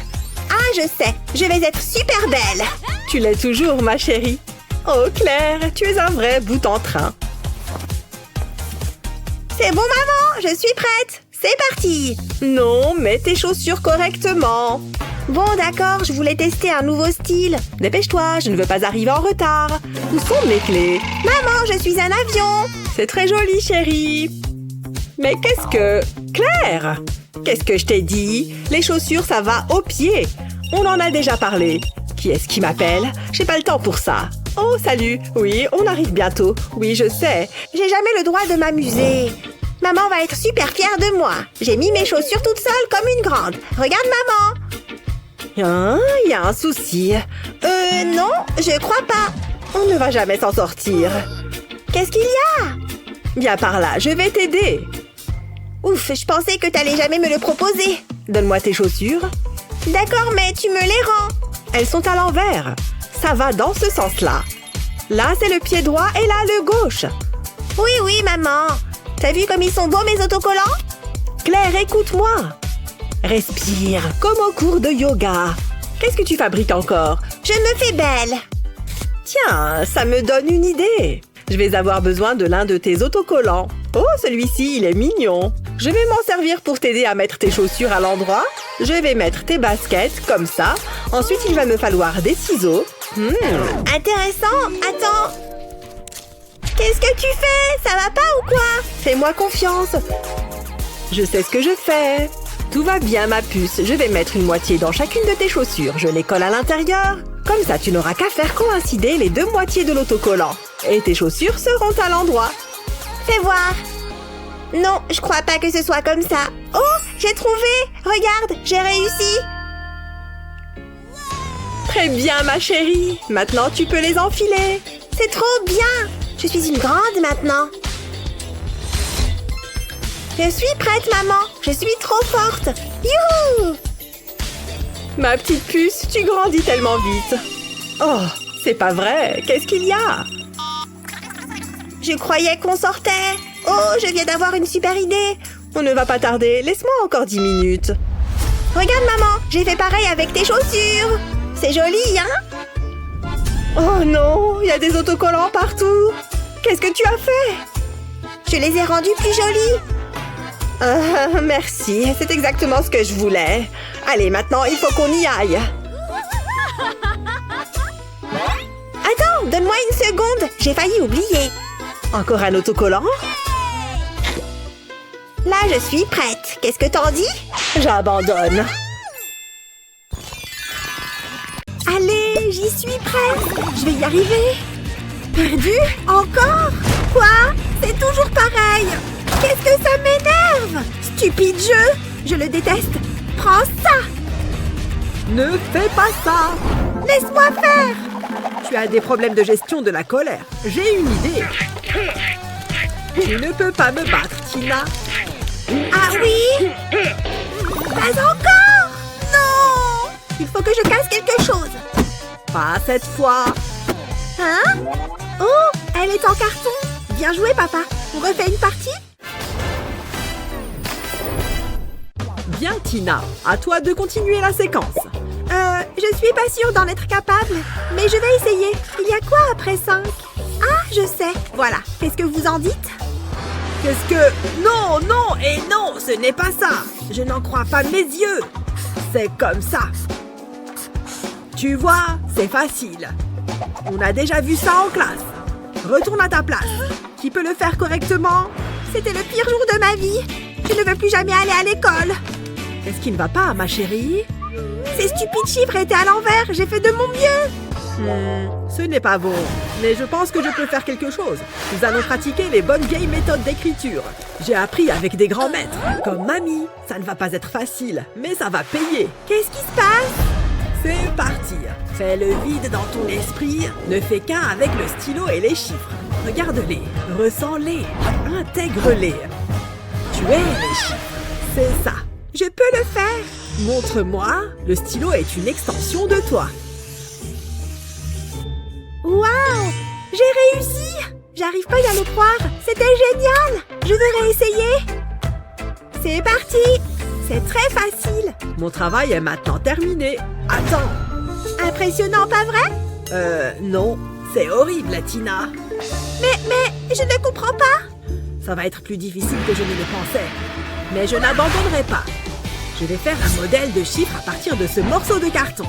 A: Ah, je sais. Je vais être super belle.
D: Tu l'es toujours, ma chérie. Oh, Claire, tu es un vrai bout en train.
A: C'est bon, maman. Je suis prête. C'est parti.
D: Non, mets tes chaussures correctement.
A: Bon, d'accord. Je voulais tester un nouveau style.
D: Dépêche-toi, je ne veux pas arriver en retard. Où sont mes clés?
A: Maman, je suis un avion.
D: C'est très joli, chérie. Mais qu'est-ce que... Claire! Qu'est-ce que je t'ai dit? Les chaussures, ça va aux pieds. On en a déjà parlé. Qui est-ce qui m'appelle? J'ai pas le temps pour ça. Oh, salut. Oui, on arrive bientôt. Oui, je sais.
A: J'ai jamais le droit de m'amuser. Maman va être super fière de moi. J'ai mis mes chaussures toute seule comme une grande. Regarde, maman.
D: Hein? Il y a un souci.
A: Non, je crois pas.
D: On ne va jamais s'en sortir.
A: Qu'est-ce qu'il y a?
D: Viens par là, je vais t'aider.
A: Ouf, je pensais que t'allais jamais me le proposer.
D: Donne-moi tes chaussures.
A: D'accord, mais tu me les rends.
D: Elles sont à l'envers. Ça va dans ce sens-là. Là, c'est le pied droit et là, le gauche.
A: Oui, oui, maman. T'as vu comme ils sont beaux, mes autocollants?
D: Claire, écoute-moi. Respire, comme au cours de yoga. Qu'est-ce que tu fabriques encore?
A: Je me fais belle.
D: Tiens, ça me donne une idée. Je vais avoir besoin de l'un de tes autocollants. Oh, celui-ci, il est mignon. Je vais m'en servir pour t'aider à mettre tes chaussures à l'endroit. Je vais mettre tes baskets, comme ça. Ensuite, il va me falloir des ciseaux.
A: Intéressant. Attends. Qu'est-ce que tu fais? Ça va pas ou quoi?
D: Fais-moi confiance. Je sais ce que je fais. Tout va bien, ma puce. Je vais mettre une moitié dans chacune de tes chaussures. Je les colle à l'intérieur. Comme ça, tu n'auras qu'à faire coïncider les deux moitiés de l'autocollant. Et tes chaussures seront à l'endroit.
A: Fais voir. Non, je crois pas que ce soit comme ça. Oh, j'ai trouvé. Regarde, j'ai réussi.
D: Très bien, ma chérie. Maintenant, tu peux les enfiler.
A: C'est trop bien. Je suis une grande maintenant. Je suis prête, maman. Je suis trop forte. Youhou!
D: Ma petite puce, tu grandis tellement vite. Oh, c'est pas vrai. Qu'est-ce qu'il y a?
A: Je croyais qu'on sortait. Oh, je viens d'avoir une super idée.
D: On ne va pas tarder. Laisse-moi encore 10 minutes.
A: Regarde, maman. J'ai fait pareil avec tes chaussures. C'est joli, hein?
D: Oh non, il y a des autocollants partout. Qu'est-ce que tu as fait?
A: Je les ai rendus plus jolis.
D: Merci, c'est exactement ce que je voulais. Allez, maintenant, il faut qu'on y aille.
A: Attends, donne-moi une seconde. J'ai failli oublier.
D: Encore un autocollant?
A: Là, je suis prête. Qu'est-ce que t'en dis?
D: J'abandonne.
A: Allez, j'y suis prête. Je vais y arriver. Perdu? Encore? Quoi? C'est toujours pareil. Qu'est-ce que ça m'énerve? Stupide jeu. Je le déteste. Prends ça.
C: Ne fais pas ça!
A: Laisse-moi faire.
C: Tu as des problèmes de gestion de la colère. J'ai une idée. Tu ne peux pas me battre, Tina.
A: Ah oui? Pas encore. Non. Il faut que je casse quelque chose.
C: Pas cette fois.
A: Hein? Oh, elle est en carton. Bien joué, papa. On refait une partie?
C: Bien, Tina. À toi de continuer la séquence.
A: Je suis pas sûre d'en être capable, mais je vais essayer. Il y a quoi après 5? Ah, je sais. Voilà. Qu'est-ce que vous en dites?
C: Qu'est-ce que... Non, non et non, ce n'est pas ça. Je n'en crois pas mes yeux. C'est comme ça. Tu vois, c'est facile. On a déjà vu ça en classe. Retourne à ta place. Qui peut le faire correctement?
D: C'était le pire jour de ma vie. Je ne veux plus jamais aller à l'école.
C: Qu'est-ce qui ne va pas, ma chérie?
D: Ces stupides chiffres étaient à l'envers. J'ai fait de mon mieux.
C: Ce n'est pas bon. Mais je pense que je peux faire quelque chose. Nous allons pratiquer les bonnes vieilles méthodes d'écriture. J'ai appris avec des grands maîtres, comme Mamie. Ça ne va pas être facile, mais ça va payer.
D: Qu'est-ce qui se passe?
C: C'est parti. Fais le vide dans ton esprit. Ne fais qu'un avec le stylo et les chiffres. Regarde-les, ressens-les, intègre-les. Tu es les chiffres. C'est ça.
D: Je peux le faire.
C: Montre-moi. Le stylo est une extension de toi.
D: Waouh! J'ai réussi! J'arrive pas à le croire. C'était génial! Je veux réessayer. C'est parti! C'est très facile.
C: Mon travail est maintenant terminé. Attends.
D: Impressionnant, pas vrai?
C: Non. C'est horrible, Tina.
D: Mais, je ne comprends pas.
C: Ça va être plus difficile que je ne le pensais. Mais je n'abandonnerai pas. Je vais faire un modèle de chiffre à partir de ce morceau de carton.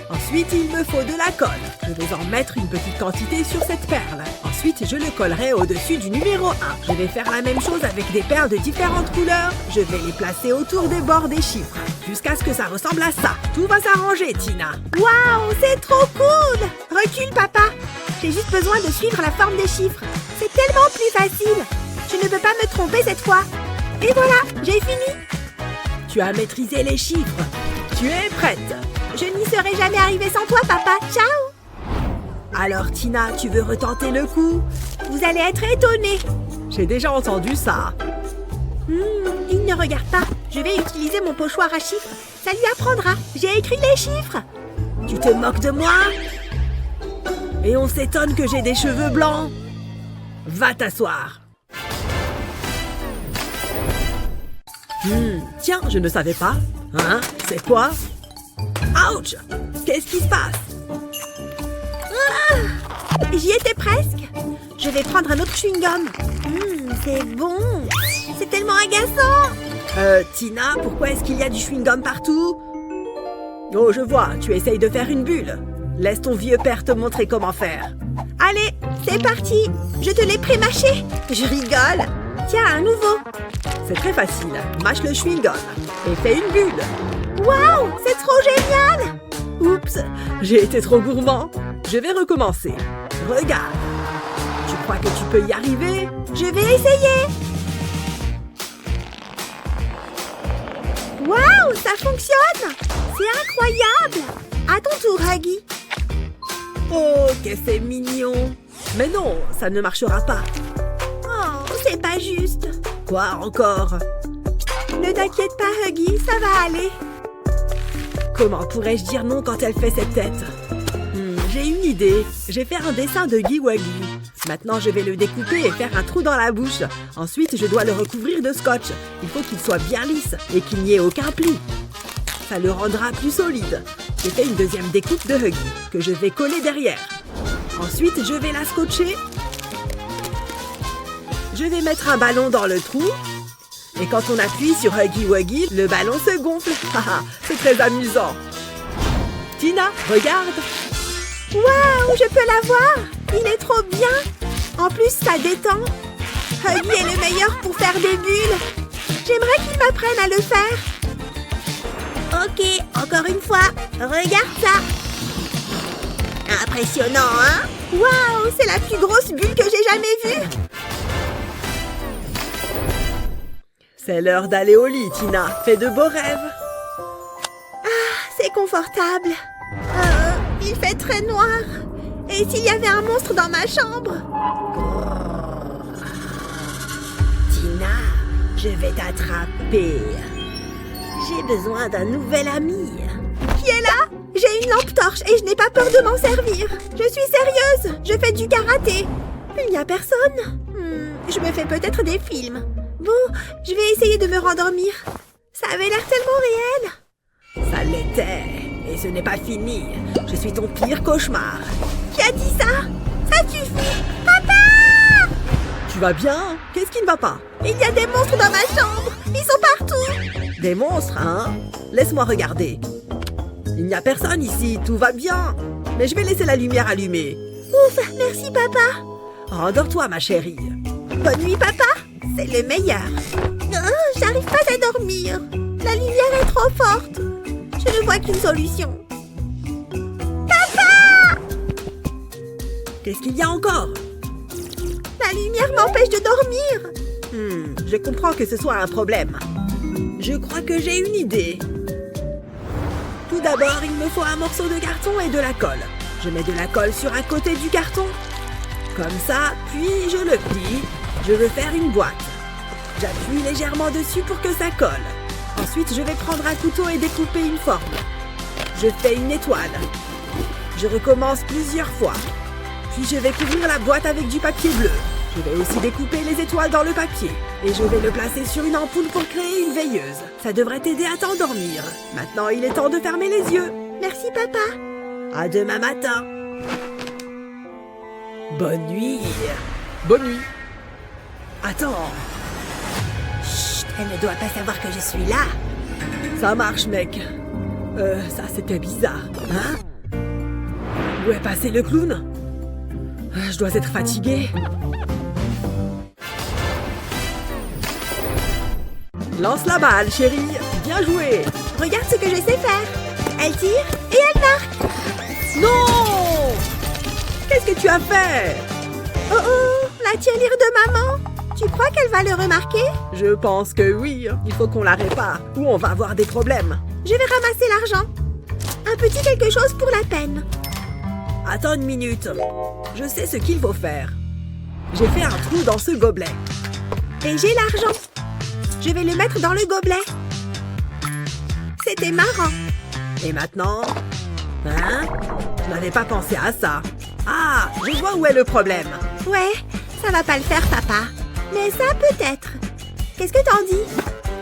C: Ensuite, il me faut de la colle. Je vais en mettre une petite quantité sur cette perle. Ensuite, je le collerai au-dessus du numéro 1. Je vais faire la même chose avec des perles de différentes couleurs. Je vais les placer autour des bords des chiffres, jusqu'à ce que ça ressemble à ça. Tout va s'arranger, Tina.
D: Waouh, c'est trop cool! Recule, papa. J'ai juste besoin de suivre la forme des chiffres. C'est tellement plus facile. Je ne peux pas me tromper cette fois. Et voilà, j'ai fini.
C: Tu as maîtrisé les chiffres. Tu es prête.
D: Je n'y serais jamais arrivée sans toi, papa. Ciao!
C: Alors, Tina, tu veux retenter le coup?
D: Vous allez être étonnés.
C: J'ai déjà entendu ça.
D: Il ne regarde pas. Je vais utiliser mon pochoir à chiffres. Ça lui apprendra. J'ai écrit les chiffres.
C: Tu te moques de moi? Et on s'étonne que j'ai des cheveux blancs. Va t'asseoir. Tiens, je ne savais pas. Hein? C'est quoi? Ouch! Qu'est-ce qui se passe?
D: J'y étais presque. Je vais prendre un autre chewing-gum. C'est bon. C'est tellement agaçant.
C: Tina, pourquoi est-ce qu'il y a du chewing-gum partout? Oh, je vois, tu essayes de faire une bulle. Laisse ton vieux père te montrer comment faire.
D: Allez, c'est parti. Je te l'ai pré-mâché. Je rigole. Tiens, un nouveau.
C: C'est très facile. Mâche le chewing-gum et fais une bulle.
D: Waouh, c'est trop génial!
C: Oups, j'ai été trop gourmand. Je vais recommencer. Regarde. Tu crois que tu peux y arriver?
D: Je vais essayer. Waouh, ça fonctionne! C'est incroyable! À ton tour, Huggy.
C: Oh, que c'est mignon. Mais non, ça ne marchera pas.
D: Oh, c'est pas juste.
C: Quoi encore?
D: Ne t'inquiète pas, Huggy, ça va aller.
C: Comment pourrais-je dire non quand elle fait cette tête? J'ai une idée. Je vais faire un dessin de Huggy Wuggy. Maintenant, je vais le découper et faire un trou dans la bouche. Ensuite, je dois le recouvrir de scotch. Il faut qu'il soit bien lisse et qu'il n'y ait aucun pli. Ça le rendra plus solide. J'ai fait une deuxième découpe de Huggy que je vais coller derrière. Ensuite, je vais la scotcher. Je vais mettre un ballon dans le trou. Et quand on appuie sur Huggy Wuggy, le ballon se gonfle. C'est très amusant. Tina, regarde.
D: Waouh, je peux la voir. Il est trop bien. En plus, ça détend. Huggy est le meilleur pour faire des bulles. J'aimerais qu'il m'apprenne à le faire. Ok, encore une fois. Regarde ça. Impressionnant, hein? Waouh, c'est la plus grosse bulle que j'ai jamais vue.
C: C'est l'heure d'aller au lit, Tina. Fais de beaux rêves.
D: C'est confortable. Il fait très noir. Et s'il y avait un monstre dans ma chambre?
C: Tina, je vais t'attraper. J'ai besoin d'un nouvel ami.
D: Qui est là? J'ai une lampe torche et je n'ai pas peur de m'en servir. Je suis sérieuse. Je fais du karaté. Il n'y a personne. Je me fais peut-être des films. Bon, je vais essayer de me rendormir. Ça avait l'air tellement réel.
C: Ça l'était. Et ce n'est pas fini. Je suis ton pire cauchemar.
D: Qui a dit ça? Ça suffit. Papa!
C: Tu vas bien? Qu'est-ce qui ne va pas?
D: Il y a des monstres dans ma chambre. Ils sont partout.
C: Des monstres, hein? Laisse-moi regarder. Il n'y a personne ici. Tout va bien. Mais je vais laisser la lumière allumée.
D: Ouf, merci papa.
C: Rendors-toi, ma chérie.
D: Bonne nuit, papa. C'est le meilleur. J'arrive pas à dormir. La lumière est trop forte. Je ne vois qu'une solution.
C: Qu'est-ce qu'il y a encore?
D: La lumière m'empêche de dormir.
C: Je comprends que ce soit un problème. Je crois que j'ai une idée. Tout d'abord, il me faut un morceau de carton et de la colle. Je mets de la colle sur un côté du carton. Comme ça, puis je le plie. Je veux faire une boîte. J'appuie légèrement dessus pour que ça colle. Ensuite, je vais prendre un couteau et découper une forme. Je fais une étoile. Je recommence plusieurs fois. Puis je vais couvrir la boîte avec du papier bleu. Je vais aussi découper les étoiles dans le papier. Et je vais le placer sur une ampoule pour créer une veilleuse. Ça devrait t'aider à t'endormir. Maintenant, il est temps de fermer les yeux.
D: Merci, papa.
C: À demain matin. Bonne nuit. Bonne nuit. Attends.
D: Chut, elle ne doit pas savoir que je suis là.
C: Ça marche, mec. Ça c'était bizarre. Hein? Où est passé le clown? Je dois être fatiguée. Lance la balle, chérie. Bien joué.
D: Regarde ce que je sais faire. Elle tire et elle marque.
C: Non! Qu'est-ce que tu as fait?
D: Oh, la tirelire de maman. Tu crois qu'elle va le remarquer?
C: Je pense que oui. Il faut qu'on la répare ou on va avoir des problèmes.
D: Je vais ramasser l'argent. Un petit quelque chose pour la peine.
C: Attends une minute. Je sais ce qu'il faut faire. J'ai fait un trou dans ce gobelet.
D: Et j'ai l'argent. Je vais le mettre dans le gobelet. C'était marrant.
C: Et maintenant? Hein? Je n'avais pas pensé à ça. Ah, je vois où est le problème.
D: Ouais, ça va pas le faire, papa. Mais ça, peut-être. Qu'est-ce que t'en dis?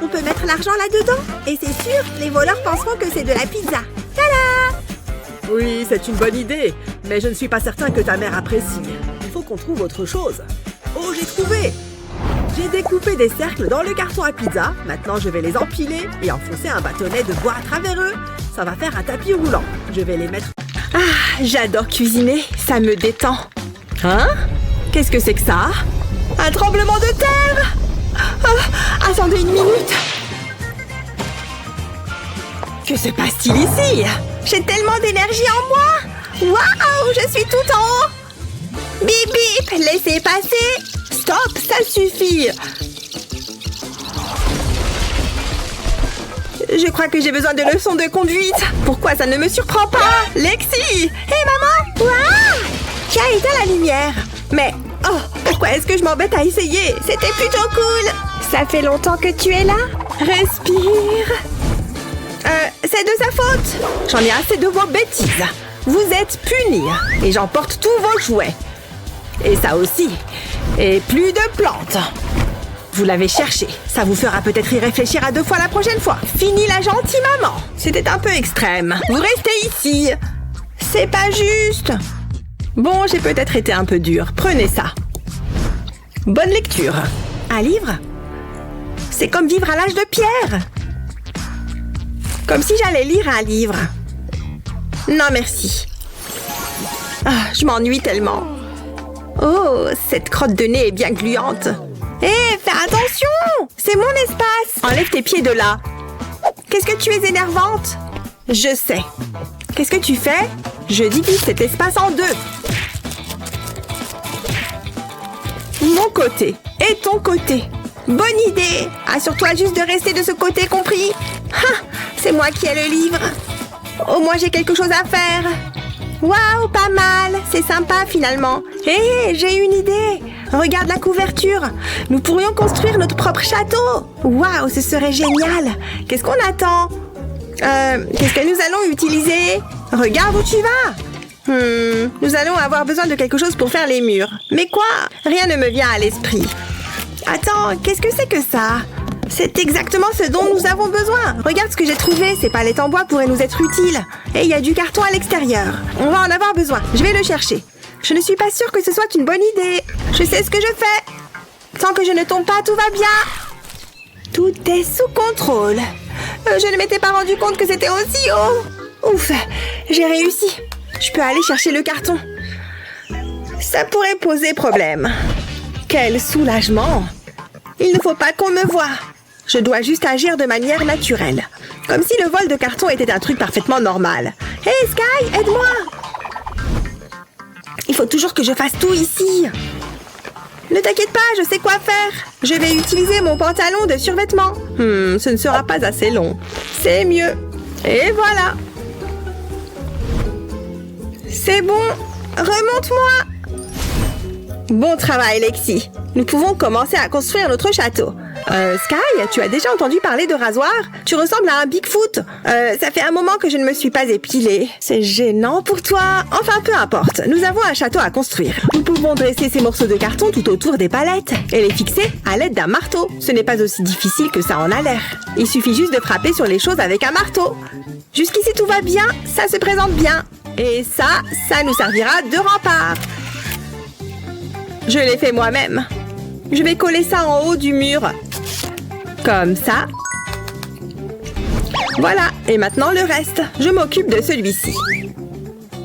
D: On peut mettre l'argent là-dedans. Et c'est sûr, les voleurs penseront que c'est de la pizza. Tada!
C: Oui, c'est une bonne idée. Mais je ne suis pas certain que ta mère apprécie. Il faut qu'on trouve autre chose. Oh, j'ai trouvé! J'ai découpé des cercles dans le carton à pizza. Maintenant, je vais les empiler et enfoncer un bâtonnet de bois à travers eux. Ça va faire un tapis roulant. Je vais les mettre...
D: Ah, j'adore cuisiner. Ça me détend. Hein? Qu'est-ce que c'est que ça? Un tremblement de terre! Oh, attendez une minute. Que se passe-t-il ici? J'ai tellement d'énergie en moi! Waouh, je suis tout en haut! Bip bip, laissez passer! Stop, ça suffit! Je crois que j'ai besoin de leçons de conduite. Pourquoi ça ne me surprend pas? Lexi! Hé maman! Waouh! Qui a éteint la lumière? Mais, oh, pourquoi est-ce que je m'embête à essayer? C'était plutôt cool! Ça fait longtemps que tu es là? Respire! C'est de sa faute! J'en ai assez de vos bêtises. Vous êtes punis et j'emporte tous vos jouets. Et ça aussi. Et plus de plantes. Vous l'avez cherché. Ça vous fera peut-être y réfléchir à 2 fois la prochaine fois. Fini la gentille maman. C'était un peu extrême. Vous restez ici. C'est pas juste. Bon, j'ai peut-être été un peu dure. Prenez ça. Bonne lecture. Un livre? C'est comme vivre à l'âge de pierre. Comme si j'allais lire un livre. Non, merci. Ah, je m'ennuie tellement. Oh, cette crotte de nez est bien gluante. Hé, fais attention! C'est mon espace! Enlève tes pieds de là. Qu'est-ce que tu es énervante? Je sais. Qu'est-ce que tu fais? Je divise cet espace en 2. Mon côté et ton côté. Bonne idée! Assure-toi juste de rester de ce côté, compris? Ah, c'est moi qui ai le livre. Au moins, j'ai quelque chose à faire. Waouh, pas mal. C'est sympa, finalement. Hé, j'ai une idée. Regarde la couverture. Nous pourrions construire notre propre château. Waouh, ce serait génial. Qu'est-ce qu'on attend? Qu'est-ce que nous allons utiliser? Regarde où tu vas. Nous allons avoir besoin de quelque chose pour faire les murs. Mais quoi? Rien ne me vient à l'esprit. Attends, qu'est-ce que c'est que ça? C'est exactement ce dont nous avons besoin. Regarde ce que j'ai trouvé. Ces palettes en bois pourraient nous être utiles. Et il y a du carton à l'extérieur. On va en avoir besoin. Je vais le chercher. Je ne suis pas sûre que ce soit une bonne idée. Je sais ce que je fais. Tant que je ne tombe pas, tout va bien. Tout est sous contrôle. Je ne m'étais pas rendu compte que c'était aussi haut. Ouf, j'ai réussi. Je peux aller chercher le carton. Ça pourrait poser problème. Quel soulagement! Il ne faut pas qu'on me voie. Je dois juste agir de manière naturelle. Comme si le vol de carton était un truc parfaitement normal. Hey Sky, aide-moi! Il faut toujours que je fasse tout ici. Ne t'inquiète pas, je sais quoi faire. Je vais utiliser mon pantalon de survêtement. Ce ne sera pas assez long. C'est mieux. Et voilà. C'est bon. Remonte-moi. Bon travail, Lexi. Nous pouvons commencer à construire notre château. Sky, tu as déjà entendu parler de rasoir? Tu ressembles à un Bigfoot. Ça fait un moment que je ne me suis pas épilée. C'est gênant pour toi. Enfin, peu importe. Nous avons un château à construire. Nous pouvons dresser ces morceaux de carton tout autour des palettes et les fixer à l'aide d'un marteau. Ce n'est pas aussi difficile que ça en a l'air. Il suffit juste de frapper sur les choses avec un marteau. Jusqu'ici, tout va bien. Ça se présente bien. Et ça nous servira de rempart. Je l'ai fait moi-même. Je vais coller ça en haut du mur. Comme ça. Voilà. Et maintenant le reste. Je m'occupe de celui-ci.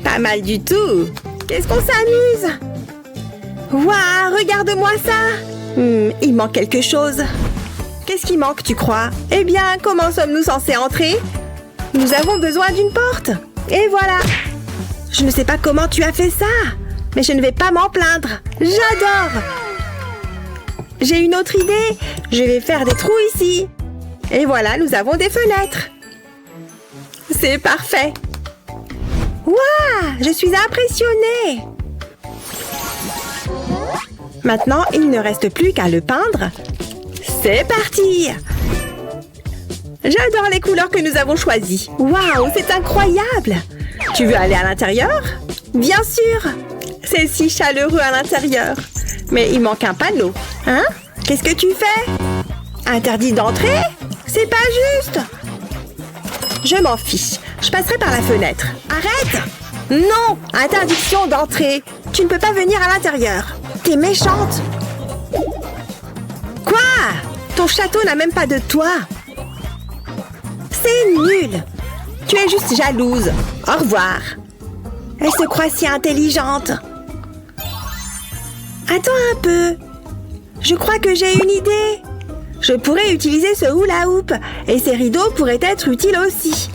D: Pas mal du tout. Qu'est-ce qu'on s'amuse? Waouh, regarde-moi ça. Il manque quelque chose. Qu'est-ce qui manque, tu crois? Eh bien, comment sommes-nous censés entrer? Nous avons besoin d'une porte. Et voilà. Je ne sais pas comment tu as fait ça, mais je ne vais pas m'en plaindre. J'adore. J'ai une autre idée. Je vais faire des trous ici. Et voilà, nous avons des fenêtres. C'est parfait. Waouh, je suis impressionnée. Maintenant, il ne reste plus qu'à le peindre. C'est parti. J'adore les couleurs que nous avons choisies. Waouh, c'est incroyable. Tu veux aller à l'intérieur? Bien sûr. C'est si chaleureux à l'intérieur. Mais il manque un panneau. Hein? Qu'est-ce que tu fais? Interdit d'entrer? C'est pas juste. Je m'en fiche. Je passerai par la fenêtre. Arrête! Non! Interdiction d'entrer. Tu ne peux pas venir à l'intérieur. T'es méchante. Quoi? Ton château n'a même pas de toit. C'est nul. Tu es juste jalouse. Au revoir. Elle se croit si intelligente. Attends un peu. Je crois que j'ai une idée. Je pourrais utiliser ce hula-hoop et ces rideaux pourraient être utiles aussi.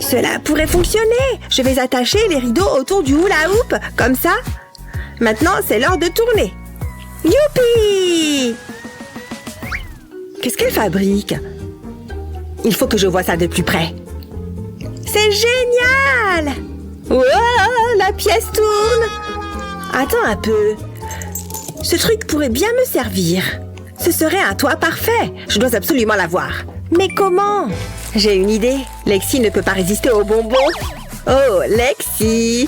D: Cela pourrait fonctionner. Je vais attacher les rideaux autour du hula-hoop, comme ça. Maintenant, c'est l'heure de tourner. Youpi! Qu'est-ce qu'elle fabrique? Il faut que je vois ça de plus près. C'est génial! Wow, la pièce tourne! Attends un peu. Ce truc pourrait bien me servir. Ce serait un toit parfait. Je dois absolument l'avoir. Mais comment? J'ai une idée. Lexi ne peut pas résister aux bonbons. Oh, Lexi!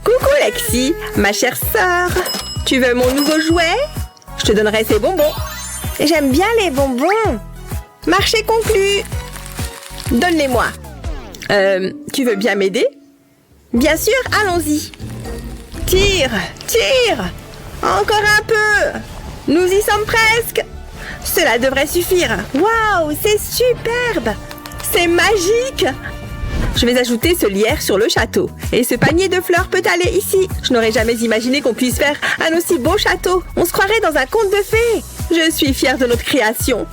D: Coucou Lexi, ma chère sœur. Tu veux mon nouveau jouet? Je te donnerai ces bonbons. J'aime bien les bonbons. Marché conclu. Donne-les-moi. Tu veux bien m'aider? Bien sûr, allons-y. Tire, tire. Encore un peu. Nous y sommes presque. Cela devrait suffire. Waouh, c'est superbe. C'est magique. Je vais ajouter ce lierre sur le château. Et ce panier de fleurs peut aller ici. Je n'aurais jamais imaginé qu'on puisse faire un aussi beau château. On se croirait dans un conte de fées. Je suis fière de notre création.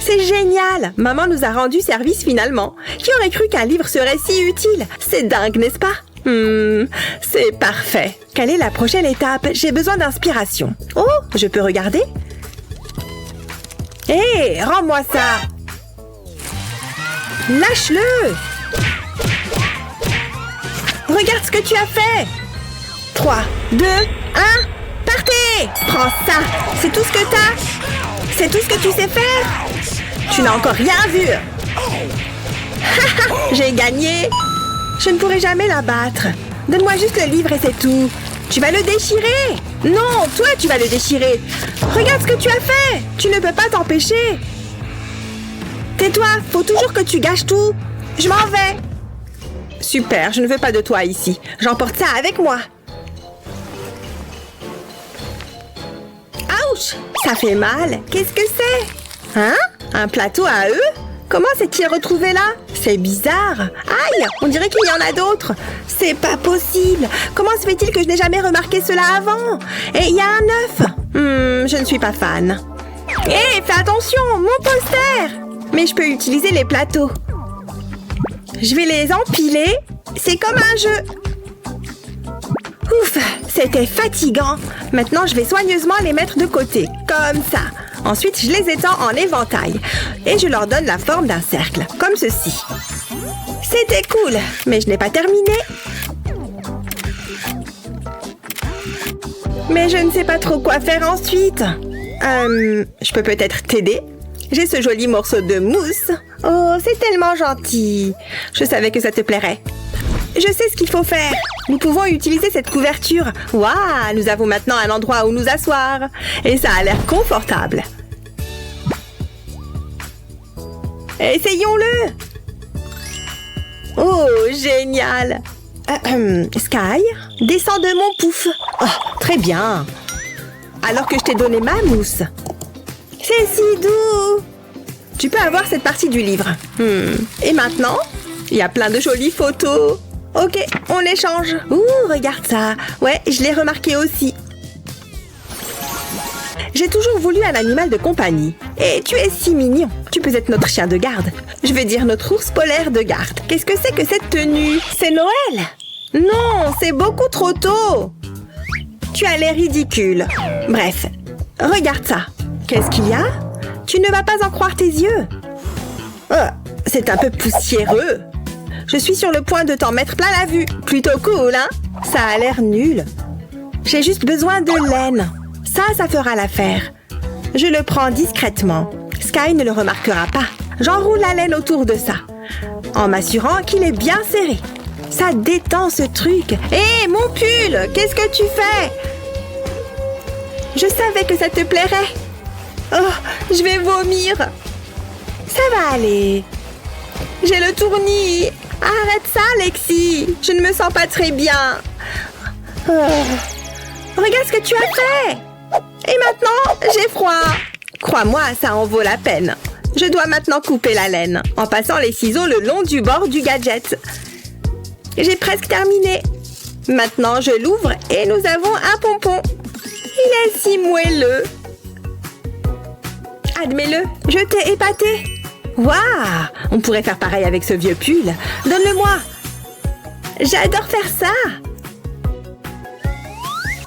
D: C'est génial. Maman nous a rendu service finalement. Qui aurait cru qu'un livre serait si utile? C'est dingue, n'est-ce pas? C'est parfait. Quelle est la prochaine étape? J'ai besoin d'inspiration. Oh, je peux regarder? Hé, rends-moi ça. Lâche-le. Regarde ce que tu as fait. 3, 2, 1, partez. Prends ça. C'est tout ce que t'as. C'est tout ce que tu sais faire. Tu n'as encore rien vu. J'ai gagné. Je ne pourrai jamais la battre. Donne-moi juste le livre et c'est tout. Tu vas le déchirer. Non, toi tu vas le déchirer. Regarde ce que tu as fait. Tu ne peux pas t'empêcher. Tais-toi, faut toujours que tu gâches tout. Je m'en vais. Super, je ne veux pas de toi ici. J'emporte ça avec moi. Ouch, ça fait mal. Qu'est-ce que c'est? Hein? Un plateau à œufs? Comment s'est-il retrouvé là? C'est bizarre. Aïe, on dirait qu'il y en a d'autres. C'est pas possible. Comment se fait-il que je n'ai jamais remarqué cela avant? Et il y a un œuf. Je ne suis pas fan. Hé, fais attention, mon poster! Mais je peux utiliser les plateaux. Je vais les empiler. C'est comme un jeu. Ouf, c'était fatigant. Maintenant, je vais soigneusement les mettre de côté, comme ça. Ensuite, je les étends en éventail et je leur donne la forme d'un cercle, comme ceci. C'était cool, mais je n'ai pas terminé. Mais je ne sais pas trop quoi faire ensuite. Je peux peut-être t'aider? J'ai ce joli morceau de mousse. Oh, c'est tellement gentil. Je savais que ça te plairait. Je sais ce qu'il faut faire. Nous pouvons utiliser cette couverture. Waouh, nous avons maintenant un endroit où nous asseoir. Et ça a l'air confortable. Essayons-le. Oh, génial. Sky, descends de mon pouf. Oh, très bien. Alors que je t'ai donné ma mousse. C'est si doux. Tu peux avoir cette partie du livre. Et maintenant, il y a plein de jolies photos. Ok, on échange. Ouh, regarde ça. Ouais, je l'ai remarqué aussi. J'ai toujours voulu un animal de compagnie. Et tu es si mignon. Tu peux être notre chien de garde. Je veux dire notre ours polaire de garde. Qu'est-ce que c'est que cette tenue? C'est Noël? Non, c'est beaucoup trop tôt. Tu as l'air ridicule. Bref, regarde ça. Qu'est-ce qu'il y a? Tu ne vas pas en croire tes yeux. Oh, c'est un peu poussiéreux. Je suis sur le point de t'en mettre plein la vue. Plutôt cool, hein? Ça a l'air nul. J'ai juste besoin de laine. Ça fera l'affaire. Je le prends discrètement. Sky ne le remarquera pas. J'enroule la laine autour de ça, en m'assurant qu'il est bien serré. Ça détend ce truc. Hé, mon pull! Qu'est-ce que tu fais? Je savais que ça te plairait. Oh, je vais vomir. Ça va aller. J'ai le tournis. Arrête ça, Lexi. Je ne me sens pas très bien. Oh. Regarde ce que tu as fait. Et maintenant, j'ai froid. Crois-moi, ça en vaut la peine. Je dois maintenant couper la laine en passant les ciseaux le long du bord du gadget. J'ai presque terminé. Maintenant, je l'ouvre et nous avons un pompon. Il est si moelleux. Admets-le, je t'ai épaté. Waouh, on pourrait faire pareil avec ce vieux pull. Donne-le-moi. J'adore faire ça.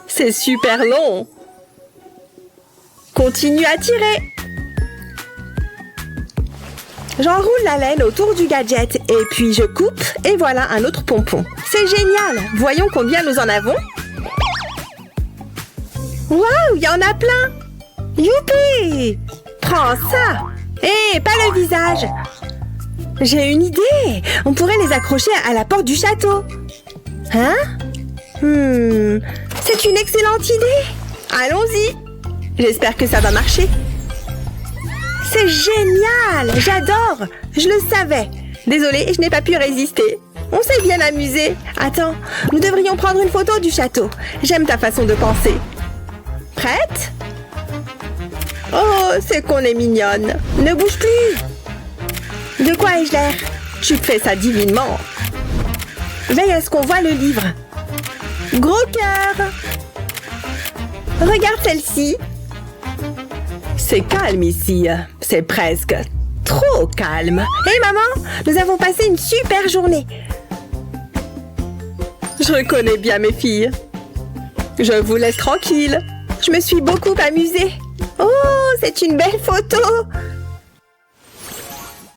D: C'est super long. Continue à tirer. J'enroule la laine autour du gadget et puis je coupe et voilà un autre pompon. C'est génial. Voyons combien nous en avons. Waouh, il y en a plein. Youpi! Prends ça. Hé, pas le visage. J'ai une idée. On pourrait les accrocher à la porte du château. Hein? C'est une excellente idée. Allons-y. J'espère que ça va marcher. C'est génial. J'adore. Je le savais. Désolée, je n'ai pas pu résister. On s'est bien amusé. Attends, nous devrions prendre une photo du château. J'aime ta façon de penser. Prête? Oh, c'est qu'on est mignonne. Ne bouge plus. De quoi ai-je l'air? Tu fais ça divinement. Veille à ce qu'on voit le livre. Gros cœur. Regarde celle-ci. C'est calme ici. C'est presque trop calme. Hé maman, nous avons passé une super journée. Je reconnais bien mes filles. Je vous laisse tranquille. Je me suis beaucoup amusée. Oh, c'est une belle photo.